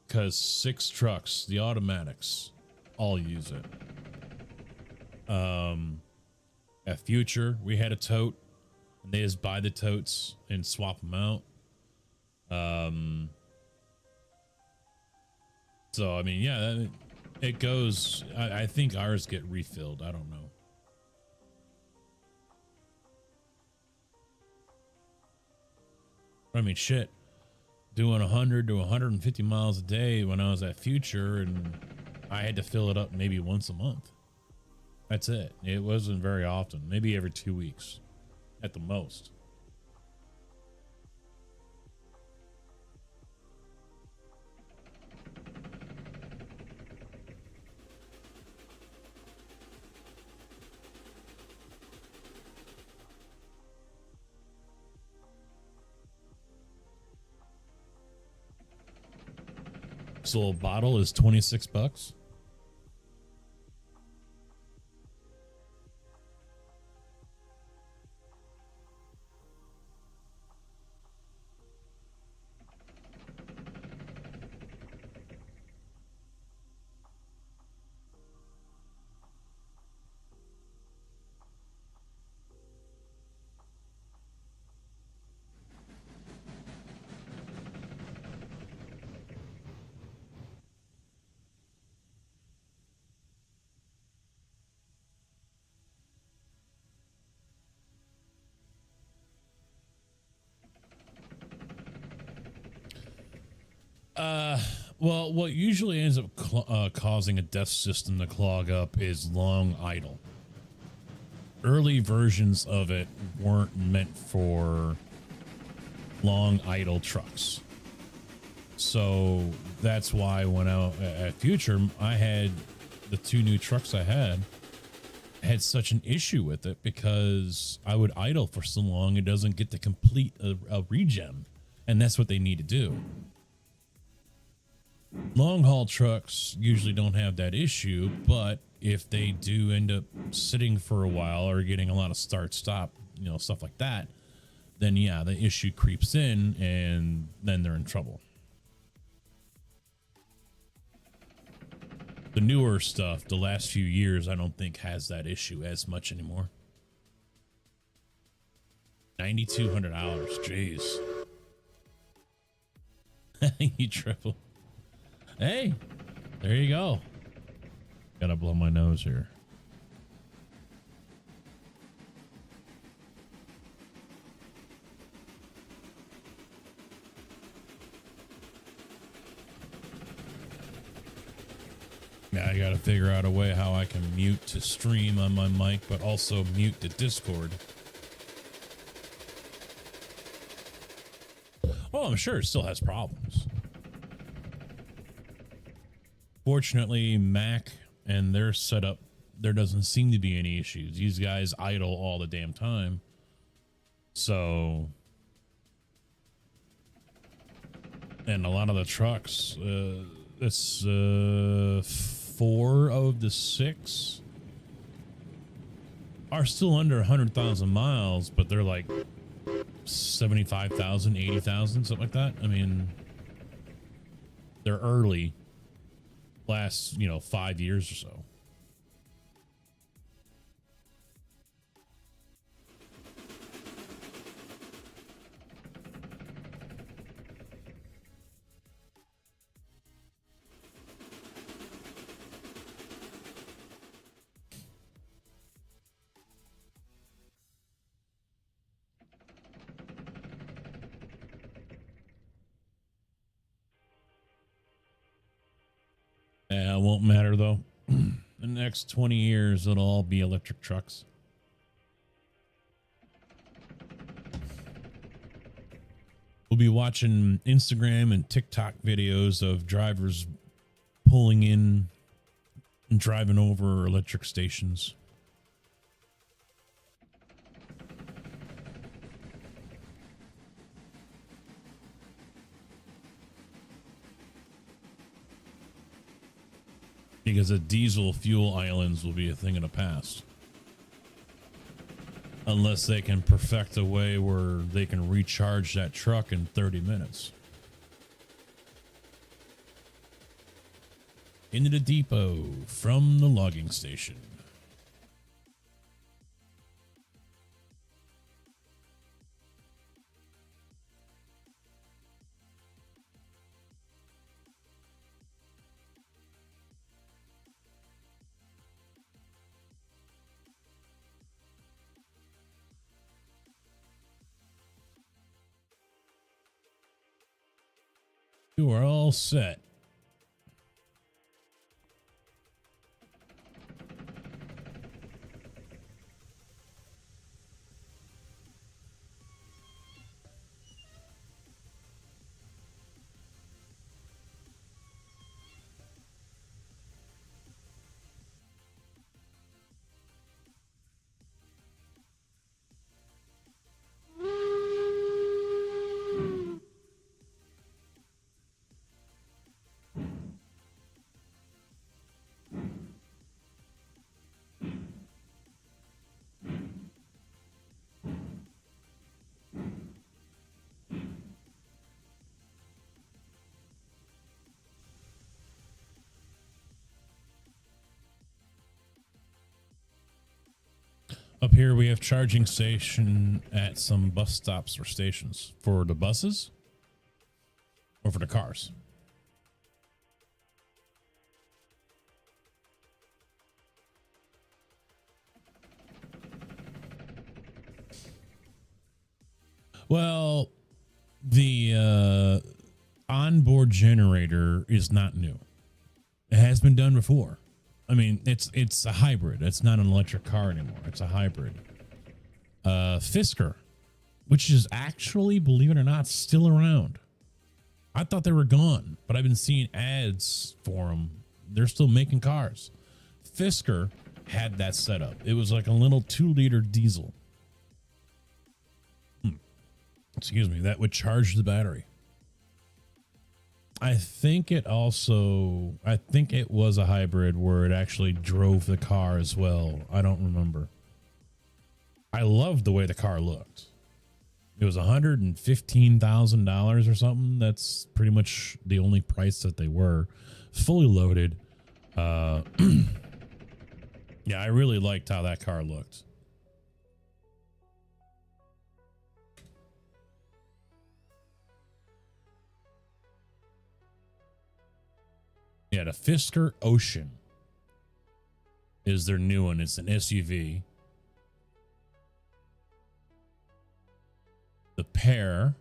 because 6 trucks, the automatics, all use it. At Future, we had a tote, and they just buy the totes and swap them out. So I mean, yeah, it goes. I think ours get refilled. I don't know. I mean, shit, doing 100 to 150 miles a day when I was at Future, and I had to fill it up maybe once a month. That's it. It wasn't very often. Maybe every 2 weeks at the most. This little bottle is 26 bucks. Well, what usually ends up causing a death system to clog up is long idle. Early versions of it weren't meant for long idle trucks. So that's why when at Future, I had the 2 new trucks I had such an issue with it because I would idle for so long it doesn't get to complete a regen, and that's what they need to do. Long haul trucks usually don't have that issue, but if they do end up sitting for a while or getting a lot of start-stop, you know, stuff like that, then yeah, the issue creeps in and then they're in trouble. The newer stuff, the last few years, I don't think has that issue as much anymore. $9,200, jeez. You triple. Hey, there you go. Gotta blow my nose here. Yeah, I gotta figure out a way how I can mute to stream on my mic, but also mute the Discord. Oh, I'm sure it still has problems. Fortunately, Mac and their setup, there doesn't seem to be any issues. These guys idle all the damn time. So, and a lot of the trucks, it's 4 of the 6 are still under 100,000 miles, but they're like 75,000, 80,000, something like that. I mean, they're early, last, 5 years or so. It won't matter though. The next 20 years, it'll all be electric trucks. We'll be watching Instagram and TikTok videos of drivers pulling in and driving over electric stations. Because the diesel fuel islands will be a thing of the past. Unless they can perfect a way where they can recharge that truck in 30 minutes. Into the depot from the logging station. You are all set. Up here, we have charging station at some bus stops or stations for the buses or for the cars. Well, the onboard generator is not new. It has been done before. I mean, it's a hybrid. It's not an electric car anymore. It's a hybrid. Fisker, which is actually, believe it or not, still around. I thought they were gone, but I've been seeing ads for them. They're still making cars. Fisker had that setup. It was like a little 2-liter diesel. Excuse me. That would charge the battery. I think it was a hybrid where it actually drove the car as well. I don't remember. I loved the way the car looked. It was $115,000 or something. That's pretty much the only price that they were. Fully loaded. Yeah, I really liked how that car looked. Yeah, the Fisker Ocean is their new one. It's an SUV. The Pear,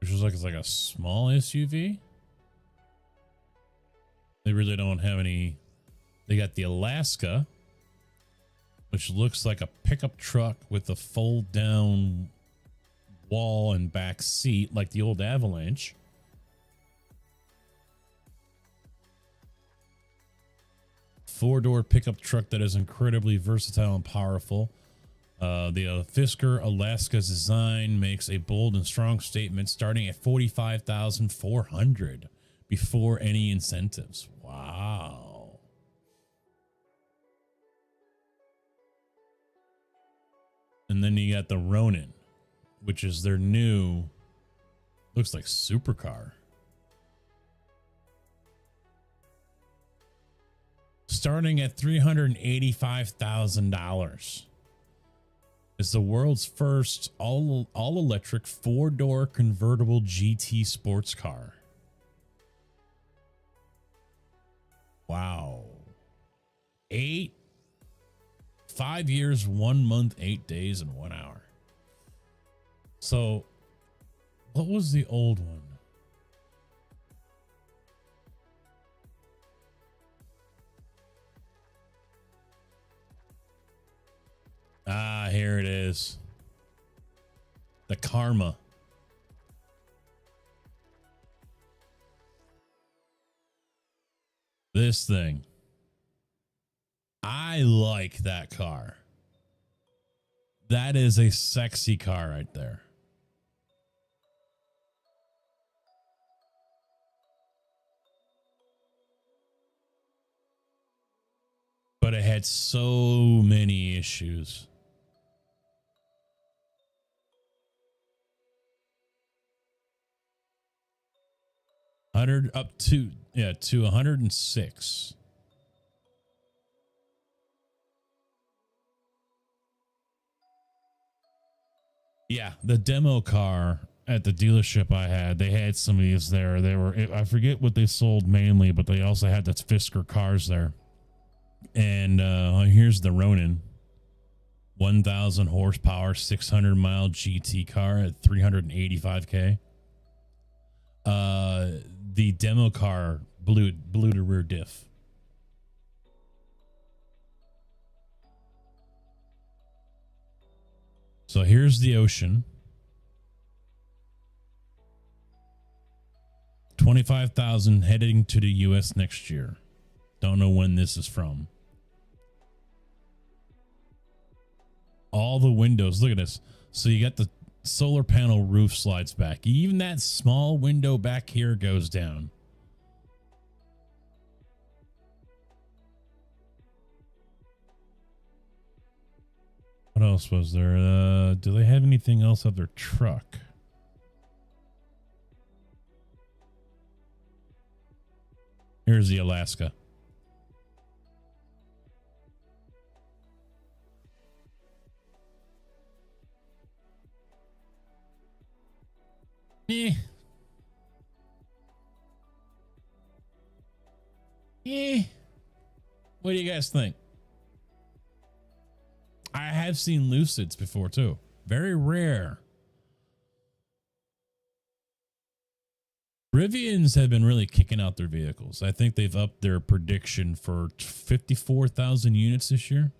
which is like a small SUV. They really don't have any. They got the Alaska, which looks like a pickup truck with a fold down wall and back seat like the old Avalanche. Four-door pickup truck that is incredibly versatile and powerful. The Fisker Alaska's design makes a bold and strong statement starting at $45,400 before any incentives. Wow. And then you got the Ronin, which is their new, looks like supercar. Starting at $385,000. It's the world's first all-electric four-door convertible GT sports car. Wow. 5 years, 1 month, 8 days, and 1 hour. So, what was the old one? Ah, here it is. The Karma. This thing. I like that car. That is a sexy car right there. But it had so many issues. Up to 106. Yeah, the demo car at the dealership I had, they had some of these there. They were, I forget what they sold mainly, but they also had the Fisker cars there. And here's the Ronin, 1,000 horsepower, 600 mile GT car at 385K. The demo car blew the rear diff. So here's the Ocean. 25,000 heading to the US next year. Don't know when this is from. All the windows, look at this. So you got the solar panel roof slides back. Even that small window back here goes down. What else was there? Do they have anything else of their truck? Here's the Alaska. What do you guys think? I have seen Lucids before too. Very rare. Rivians have been really kicking out their vehicles. I think they've upped their prediction for 54,000 units this year.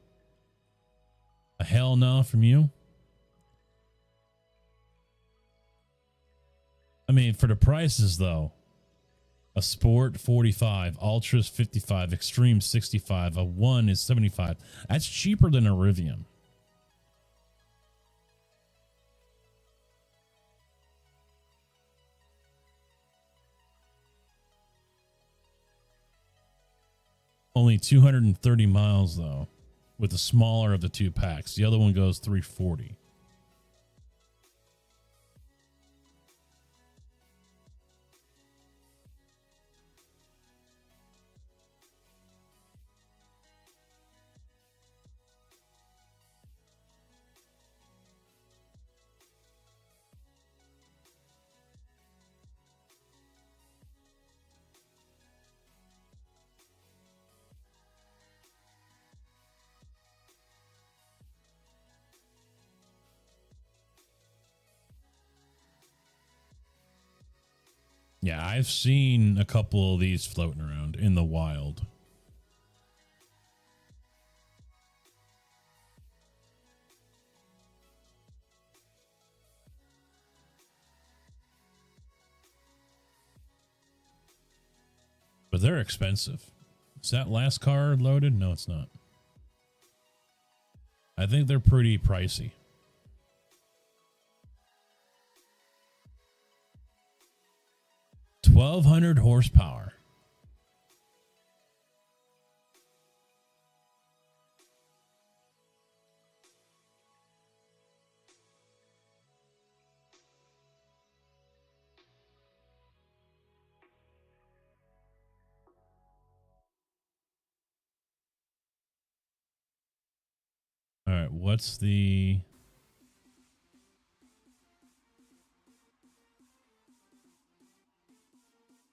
A hell no from you. I mean, for the prices though, a Sport 45, Ultra's 55, Extreme 65, a 1 is 75. That's cheaper than a Rivian. Only 230 miles though, with the smaller of the two packs. The other one goes 340. Yeah, I've seen a couple of these floating around in the wild. But they're expensive. Is that last car loaded? No, it's not. I think they're pretty pricey. $1,200 horsepower. All right, what's the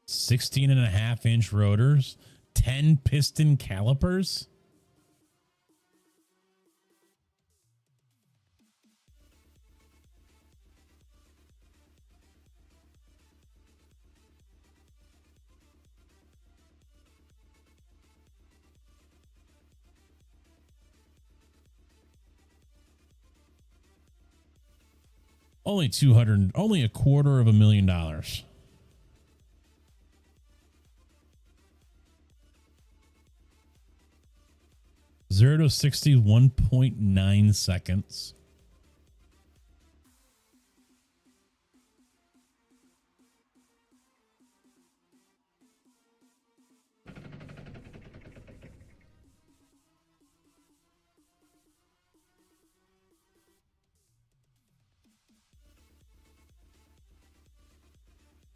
16.5-inch rotors, 10 piston calipers? Only $250,000. 0 to 60, 1.9 seconds.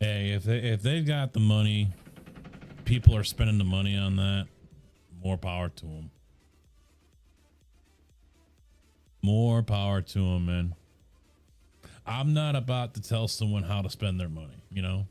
Hey, if they've got the money, people are spending the money on that, more power to them. More power to them, man. I'm not about to tell someone how to spend their money, you know?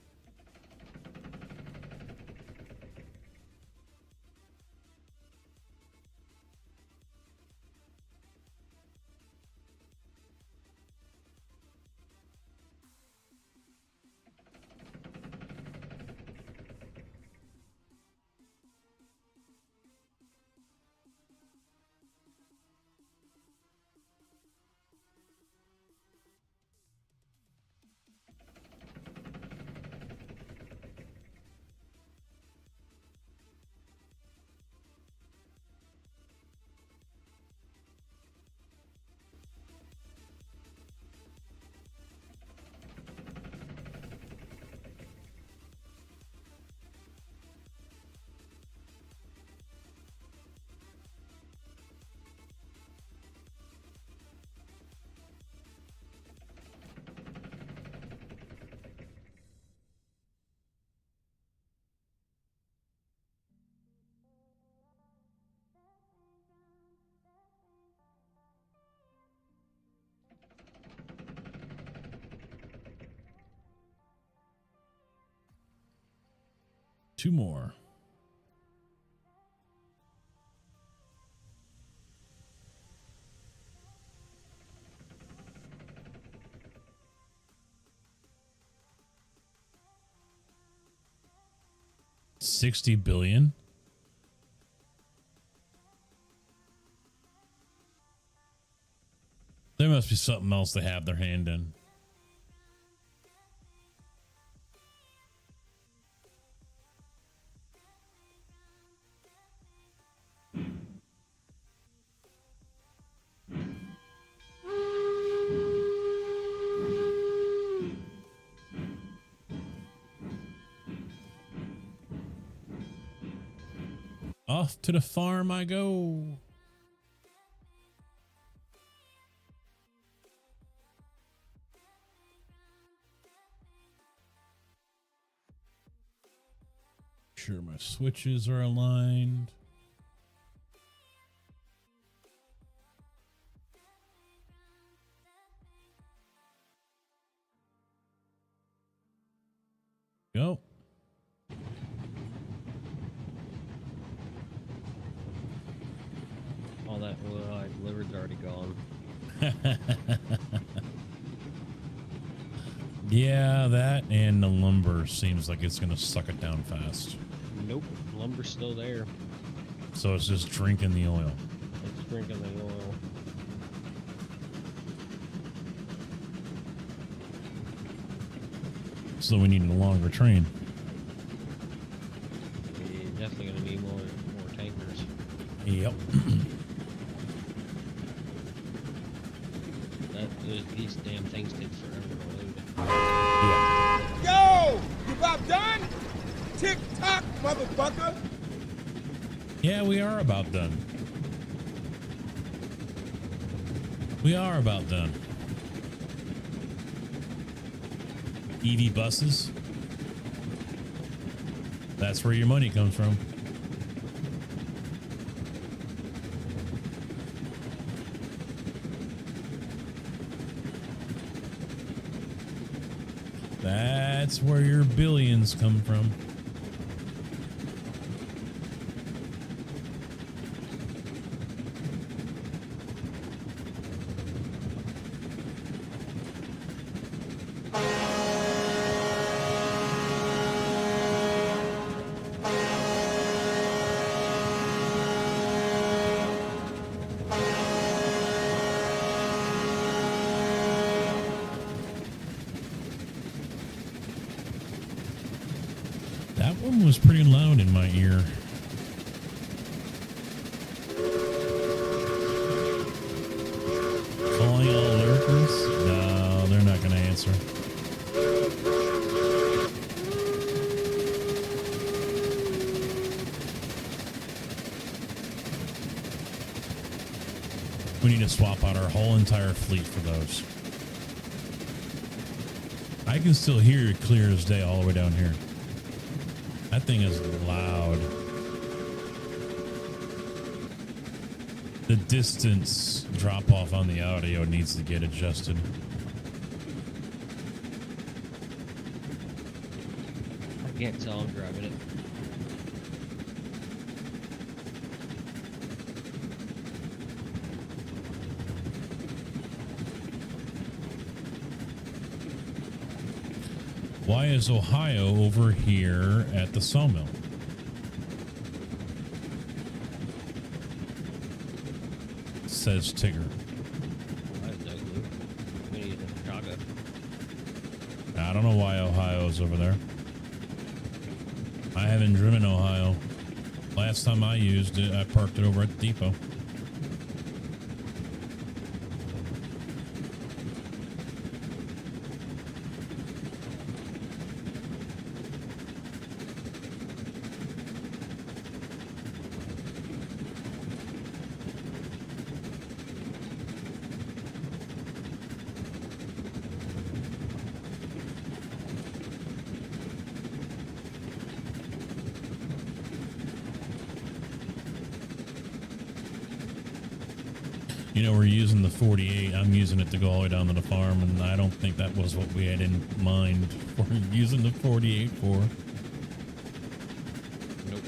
Two more. $60 billion. There must be something else they have their hand in. Off to the farm I go. Sure my switches are aligned. Go. All that oil I delivered's already gone. Yeah, that and the lumber seems like it's gonna suck it down fast. Nope, lumber's still there. So it's just drinking the oil. It's drinking the oil. So we need a longer train. We're definitely gonna need more tankers. Yep. These damn things take forever to load. Yeah. Yo! You about done? Tick tock, motherfucker! Yeah, we are about done. We are about done. EV buses. That's where your money comes from. That's where your billions come from. That one was pretty loud in my ear. Calling all lurkers? No, they're not going to answer. We need to swap out our whole entire fleet for those. I can still hear it clear as day all the way down here. That thing is loud. The distance drop off on the audio needs to get adjusted. I can't tell I'm driving it. Why is Ohio over here at the sawmill? Says Tigger. I have no clue. We need it in Chicago. I don't know why Ohio's over there. I haven't driven Ohio. Last time I used it, I parked it over at the depot. You know, we're using the 48. I'm using it to go all the way down to the farm, and I don't think that was what we had in mind for using the 48 for. Nope.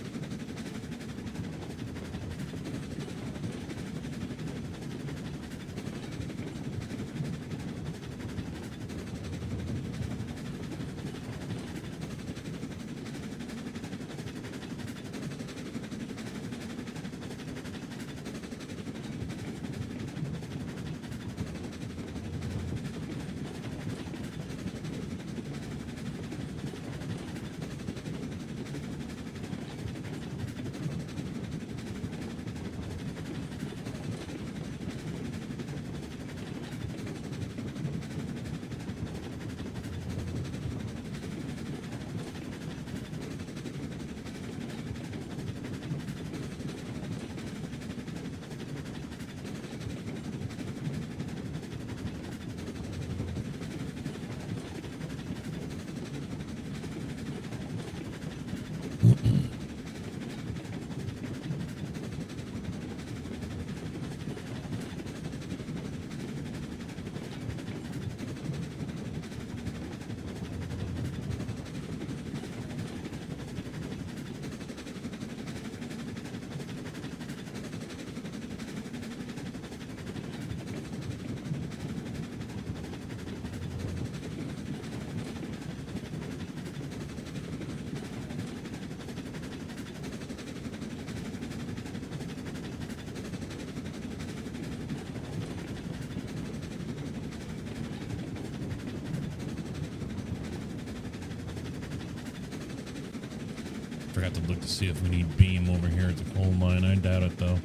Forgot to look to see if we need beam over here at the coal mine. I doubt it, though,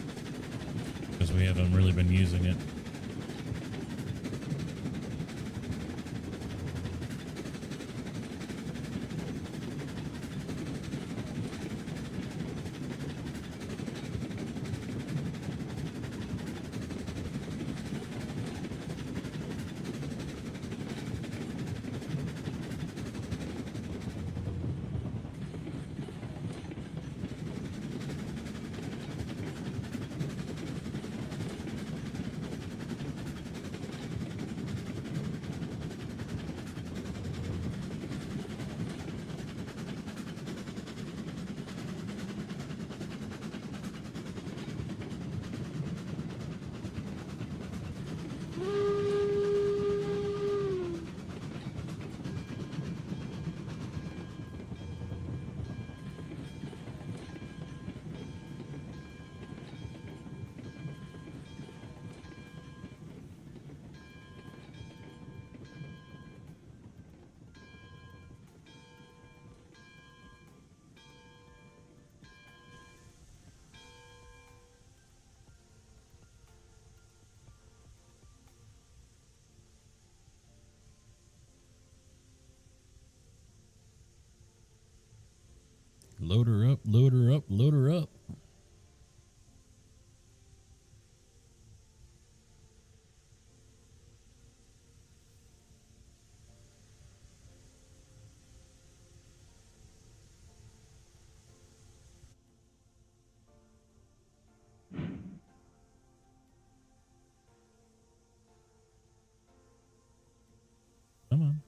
because we haven't really been using it. Load her up, load her up, load her up. Come on.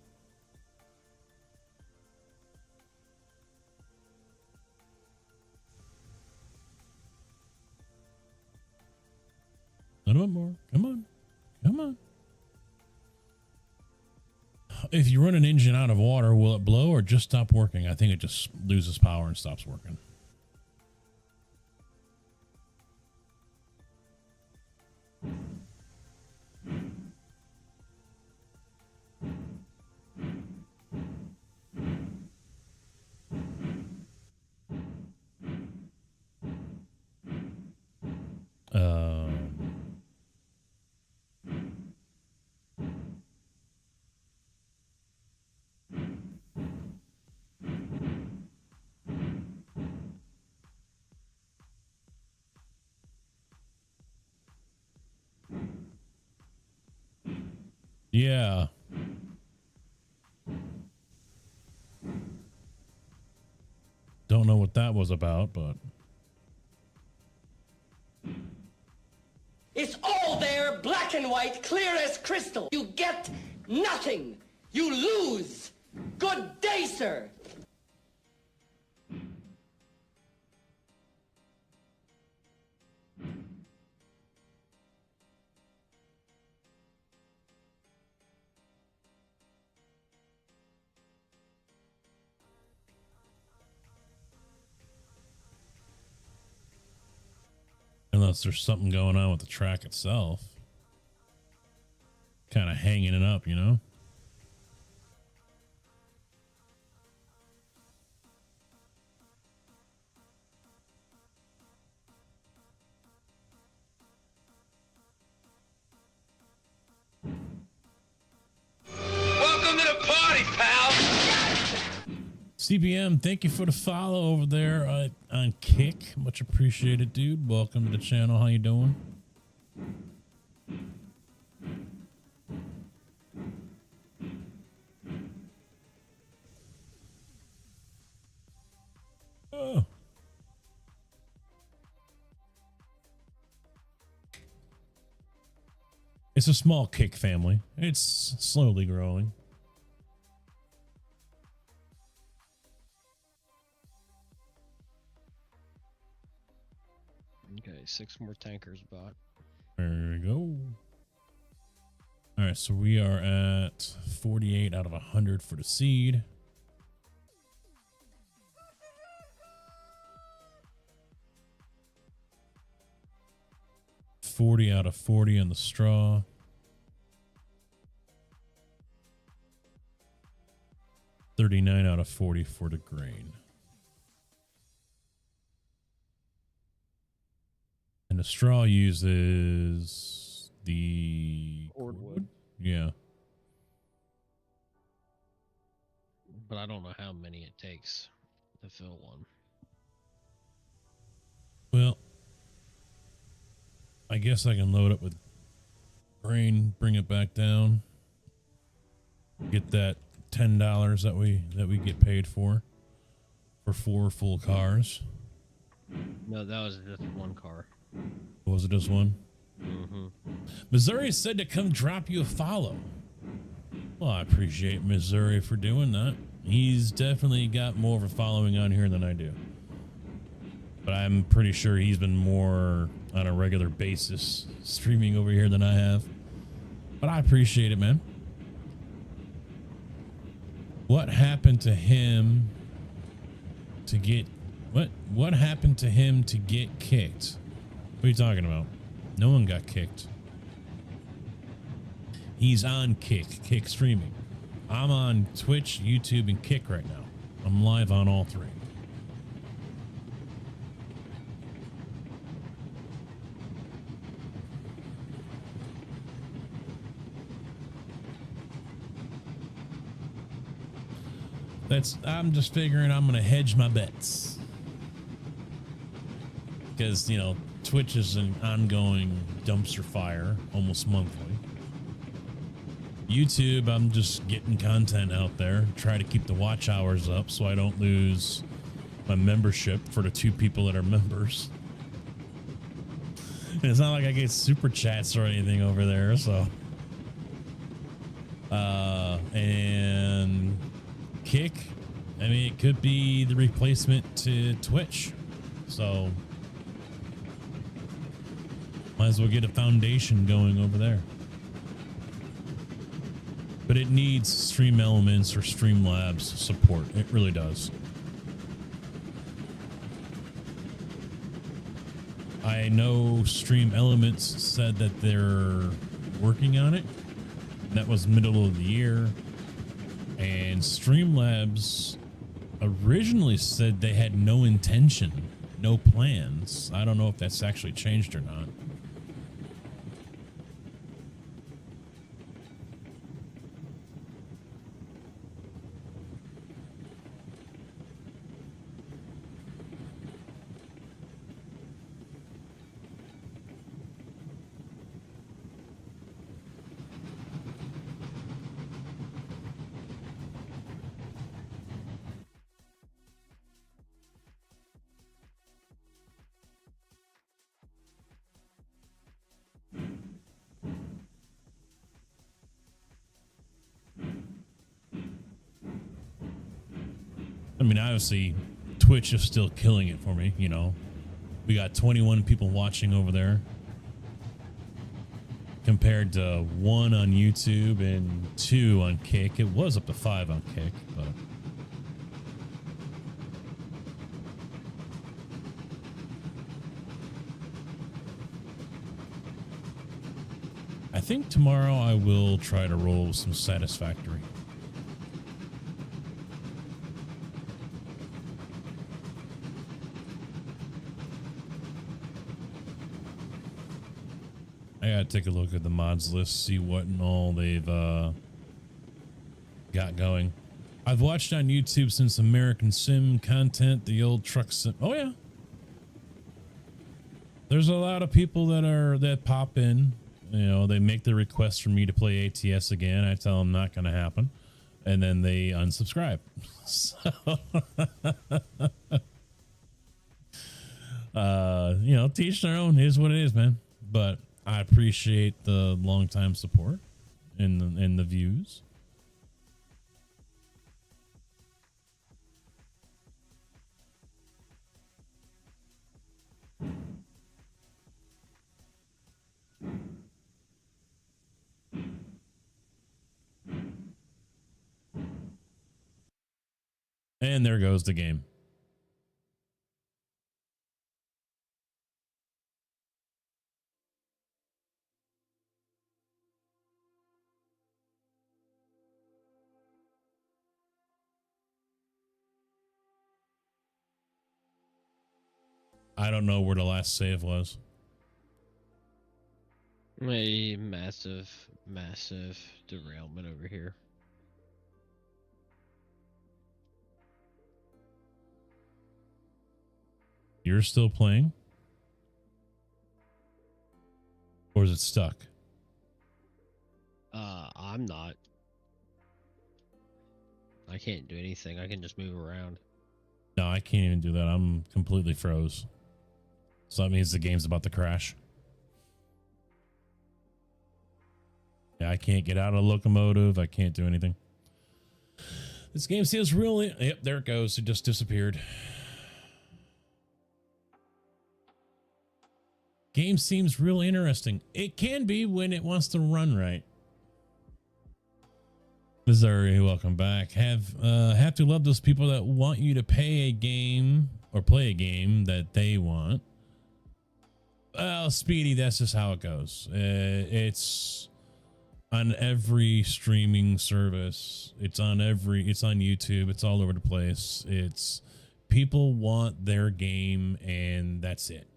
A little bit more. Come on. Come on. If you run an engine out of water, will it blow or just stop working? I think it just loses power and stops working. Yeah. Don't know what that was about, but it's all there, black and white, clear as crystal. You get nothing. You lose. Good day, sir. unless there's something going on with the track itself. Kind of hanging it up, you know? Welcome to the party, pal. CBM, thank you for the follow over there on Kick. Much appreciated, dude. Welcome to the channel. How you doing? Oh. It's a small Kick family. It's slowly growing. Okay, 6 more tankers bought. There we go. All right, so we are at 48 out of 100 for the seed. $40 out of 40 on the straw. $39 out of 40 for the grain. And the straw uses the cordwood. Yeah. But I don't know how many it takes to fill one. Well, I guess I can load up with grain, bring it back down, get that $10 that we get paid for 4 full cars. No, that was just one car. Was it just one? Mm-hmm. Missouri said to come drop you a follow. Well, I appreciate Missouri for doing that. He's definitely got more of a following on here than I do. But I'm pretty sure he's been more on a regular basis streaming over here than I have. But I appreciate it, man. What happened to him to get... What happened to him to get kicked? What are you talking about? No one got kicked. He's on Kick streaming. I'm on Twitch, YouTube, and Kick right now. I'm live on all 3. I'm just figuring I'm going to hedge my bets. because, you know, Twitch is an ongoing dumpster fire almost monthly. YouTube, I'm just getting content out there, try to keep the watch hours up so I don't lose my membership for the 2 people that are members. And it's not like I get super chats or anything over there, so. And Kick, I mean, it could be the replacement to Twitch. So might as well get a foundation going over there. But it needs Stream Elements or Streamlabs support. It really does. I know Stream Elements said that they're working on it. That was middle of the year. And Streamlabs originally said they had no intention, no plans. I don't know if that's actually changed or not. I mean, obviously, Twitch is still killing it for me, you know. We got 21 people watching over there compared to 1 on YouTube and 2 on Kick. It was up to 5 on Kick, but I think tomorrow I will try to roll some Satisfactory. I gotta take a look at the mods list, see what and all they've got going. I've watched on YouTube since American Sim content, the old truck sim. Oh yeah, there's a lot of people that pop in. You know, they make the request for me to play ATS again. I tell them not gonna happen, and then they unsubscribe. So, you know, teach their own. Is what it is, man. But I appreciate the long time support and the views. And there goes the game. I don't know where the last save was. A massive derailment over here. You're still playing? Or is it stuck? I'm not. I can't do anything. I can just move around. No, I can't even do that. I'm completely froze. So that means the game's about to crash. Yeah, I can't get out of the locomotive. I can't do anything. This game seems really... Yep, there it goes. It just disappeared. Game seems real interesting. It can be when it wants to run right. Missouri, welcome back. Have to love those people that want you to pay a game or play a game that they want. Well, Speedy, that's just how it goes. It's on every streaming service. It's on YouTube. It's all over the place. It's people want their game and that's it.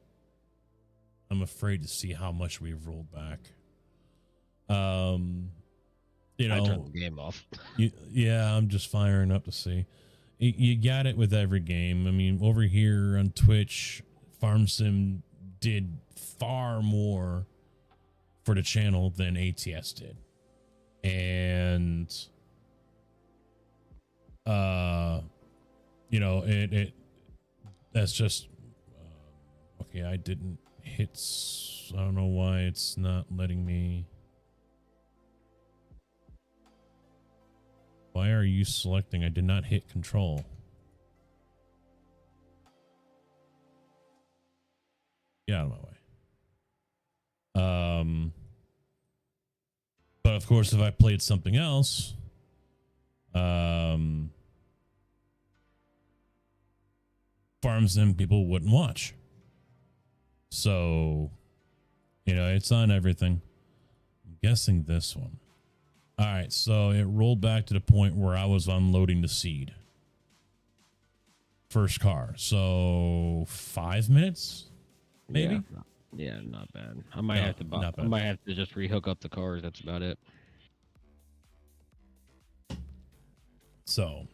I'm afraid to see how much we've rolled back. You know, I turned the game off. Yeah, I'm just firing up to see. You got it with every game. I mean, over here on Twitch, Farm Sim did far more for the channel than ATS did. And you know, it that's just okay. I didn't hit. I don't know why it's not letting me. Why are you selecting? I did not hit control. Get out of my way. But of course, if I played something else, Farm Sim people wouldn't watch. So, you know, it's on everything. I'm guessing this one. All right, so it rolled back to the point where I was unloading the seed. First car. So 5 minutes, maybe. Yeah, not bad. I might have to buy. I might have to just rehook up the cars. That's about it. So.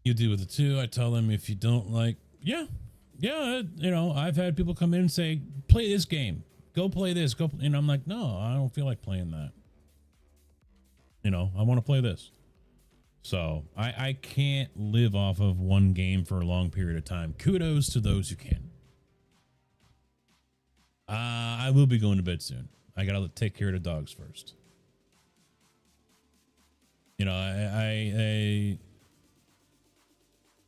You do with the two. I tell them if you don't like, yeah, you know, I've had people come in and say, play this game, go play this, go. And I'm like, no, I don't feel like playing that. You know, I want to play this. So I can't live off of one game for a long period of time. Kudos to those who can. I will be going to bed soon. I got to take care of the dogs first. You know, I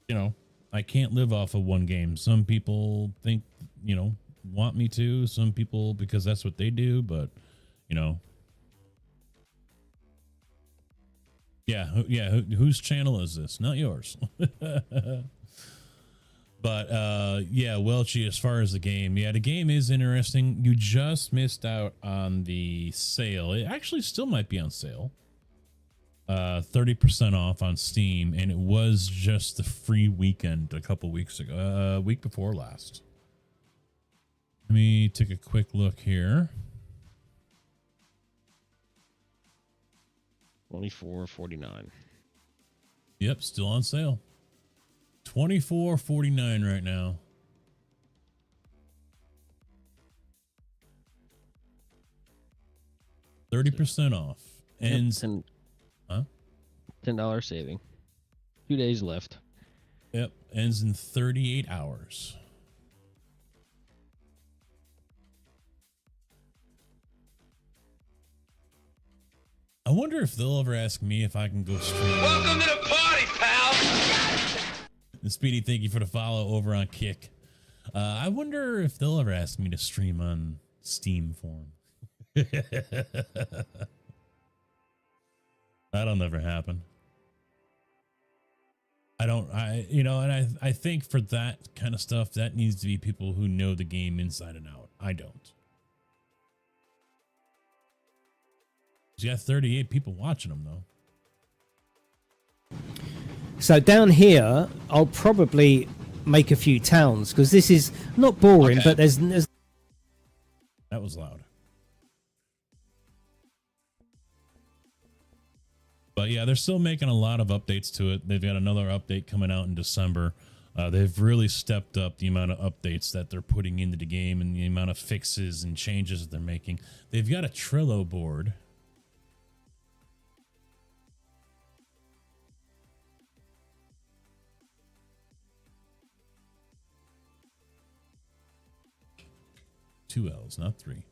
you know, I can't live off of one game. Some people think, you know, want me to. Some people, because that's what they do. But, you know. Yeah. Whose channel is this? Not yours. But, yeah, Welchie, as far as the game. Yeah, the game is interesting. You just missed out on the sale. It actually still might be on sale. 30% off on Steam, and it was just the free weekend a couple weeks ago, week before last. Let me take a quick look here. $24.49. Yep, still on sale. $24.49 right now. $30% off. Ends. Huh? $10 saving. 2 days left. Yep. Ends in 38 hours. I wonder if they'll ever ask me if I can go stream. Welcome to the party, pal! And Speedy, thank you for the follow over on Kick. I wonder if they'll ever ask me to stream on Steam for them. That'll never happen. I think for that kind of stuff, that needs to be people who know the game inside and out. I don't. You got 38 people watching them though. So down here, I'll probably make a few towns because this is not boring, but there's that was loud. But yeah, they're still making a lot of updates to it. They've got another update coming out in December. They've really stepped up the amount of updates that they're putting into the game and the amount of fixes and changes that they're making. They've got a Trello board. Two L's, not three.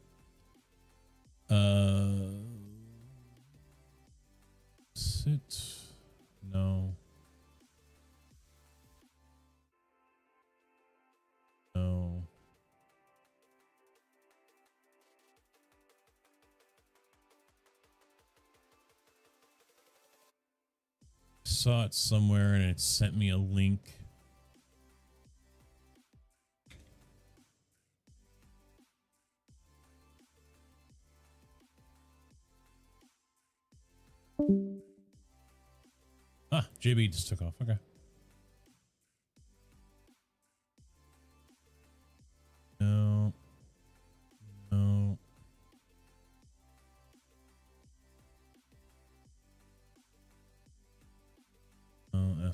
Sit. No. No. Saw it somewhere and it sent me a link. Ah, JB just took off. Okay. No. No.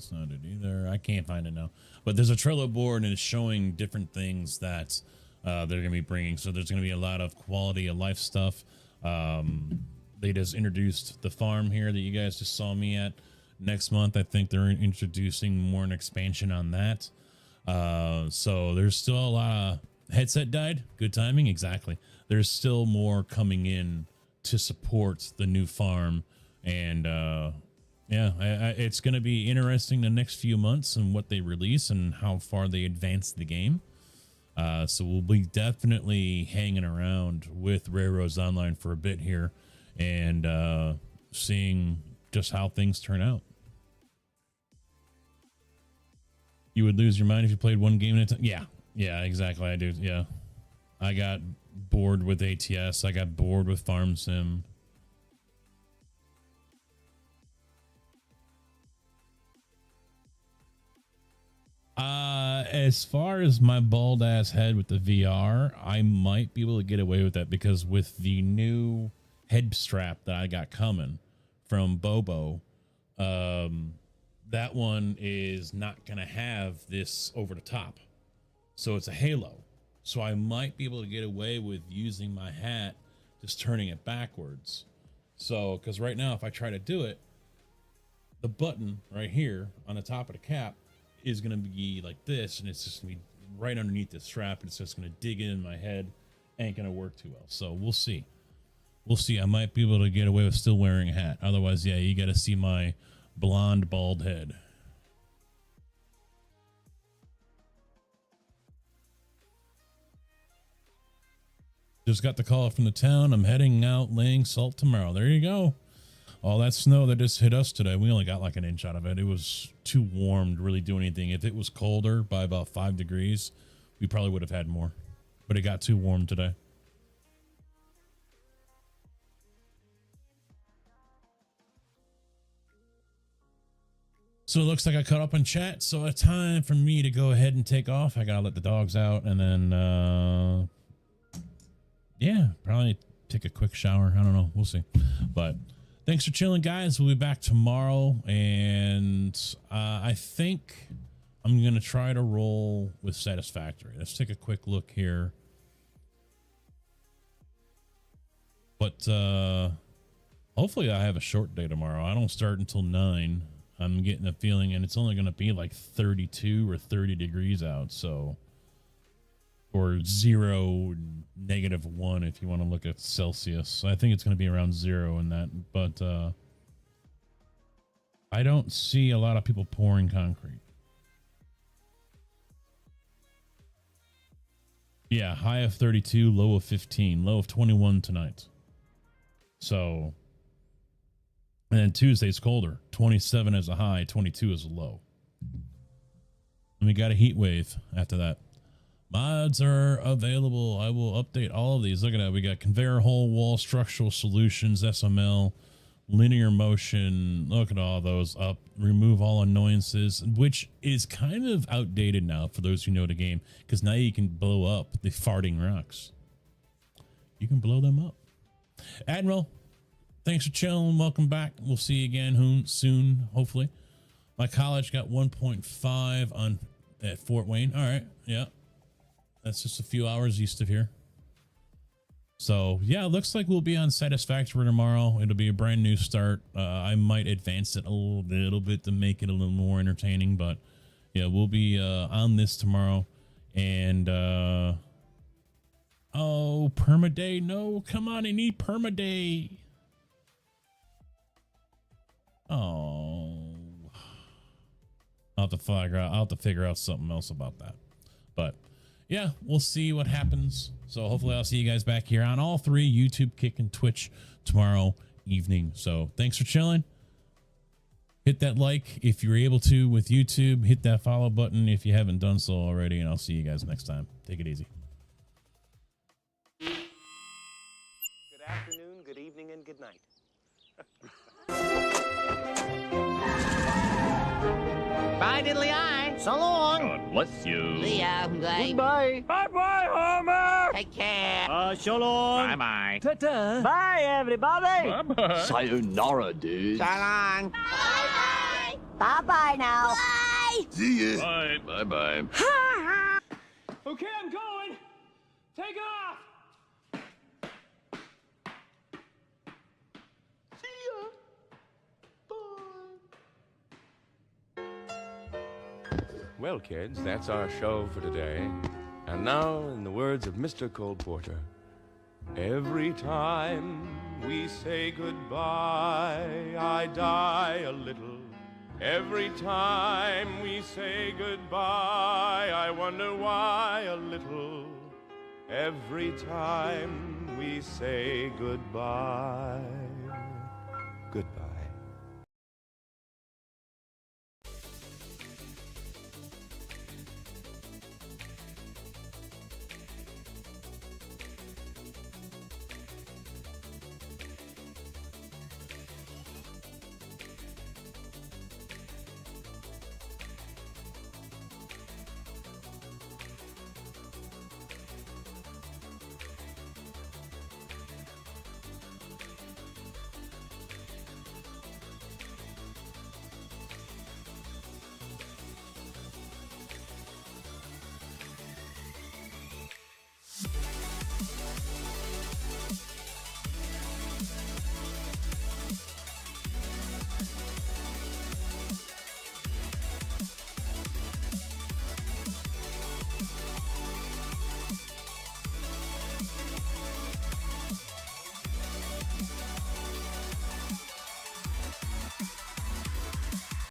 That's not it either. I can't find it now. But there's a Trello board and it's showing different things that they're going to be bringing. So there's going to be a lot of quality of life stuff. They just introduced the farm here that you guys just saw me at. Next month, I think they're introducing more an expansion on that. So there's still a lot of headset died. Good timing. Exactly. There's still more coming in to support the new farm. And yeah, it's going to be interesting the next few months and what they release and how far they advance the game. So we'll be definitely hanging around with Railroads Online for a bit here and seeing just how things turn out. You would lose your mind if you played one game at a time? Yeah, exactly. I do. Yeah. I got bored with ATS. I got bored with Farm Sim. As far as my bald ass head with the VR, I might be able to get away with that because with the new head strap that I got coming from Bobo, that one is not going to have this over the top. So it's a halo. So I might be able to get away with using my hat, just turning it backwards. So, because right now, if I try to do it, the button right here on the top of the cap is going to be like this, and it's just going to be right underneath the strap, and it's just going to dig in my head. Ain't going to work too well. So we'll see. We'll see. I might be able to get away with still wearing a hat. Otherwise, yeah, you got to see my blonde, bald head. Just got the call from the town. I'm heading out laying salt tomorrow. There you go. All that snow that just hit us today, we only got like an inch out of it. It was too warm to really do anything. If it was colder by about 5 degrees, we probably would have had more. But it got too warm today. So it looks like I caught up on chat. So it's time for me to go ahead and take off. I gotta let the dogs out and then, yeah, probably take a quick shower. I don't know. We'll see. But thanks for chilling, guys. We'll be back tomorrow. And I think I'm going to try to roll with Satisfactory. Let's take a quick look here. But hopefully I have a short day tomorrow. I don't start until 9. I'm getting a feeling, and it's only going to be like 32 or 30 degrees out. So, or 0, -1 if you want to look at Celsius. I think it's going to be around 0 in that, but I don't see a lot of people pouring concrete. Yeah, high of 32, low of 15, low of 21 tonight. So, and then Tuesday's colder, 27 as a high, 22 as a low. And we got a heat wave after that. Mods are available. I will update all of these. Look at that. We got conveyor hole wall, structural solutions, SML, linear motion. Look at all those up. Remove all annoyances, which is kind of outdated now for those who know the game, because now you can blow up the farting rocks. You can blow them up. Admiral, thanks for chilling. Welcome back. We'll see you again soon, hopefully. My college got 1.5 on at Fort Wayne. All right. Yeah. That's just a few hours east of here. So, yeah, it looks like we'll be on Satisfactory tomorrow. It'll be a brand new start. I might advance it a little bit to make it a little more entertaining. But, yeah, we'll be on this tomorrow. And, oh, permaday. No, come on. I need permaday. Oh. I'll have to figure out something else about that. But yeah, we'll see what happens. So hopefully I'll see you guys back here on all 3, YouTube, Kick, and Twitch tomorrow evening. So thanks for chilling. Hit that like if you're able to with YouTube. Hit that follow button if you haven't done so already. And I'll see you guys next time. Take it easy. Good afternoon, good evening, and good night. Bye, diddly-eye. So long. God bless you. See ya. Bye. Goodbye. Bye-bye, Homer! Take care. So long. Bye-bye. Ta-ta. Bye, everybody. Bye-bye. Sayonara, dude. So long. Bye-bye. Bye-bye now. Bye! See ya. Bye. Bye-bye. Okay, I'm going. Take off. Well, kids, that's our show for today. And now, in the words of Mr. Cole Porter, every time we say goodbye, I die a little. Every time we say goodbye, I wonder why a little. Every time we say goodbye, goodbye.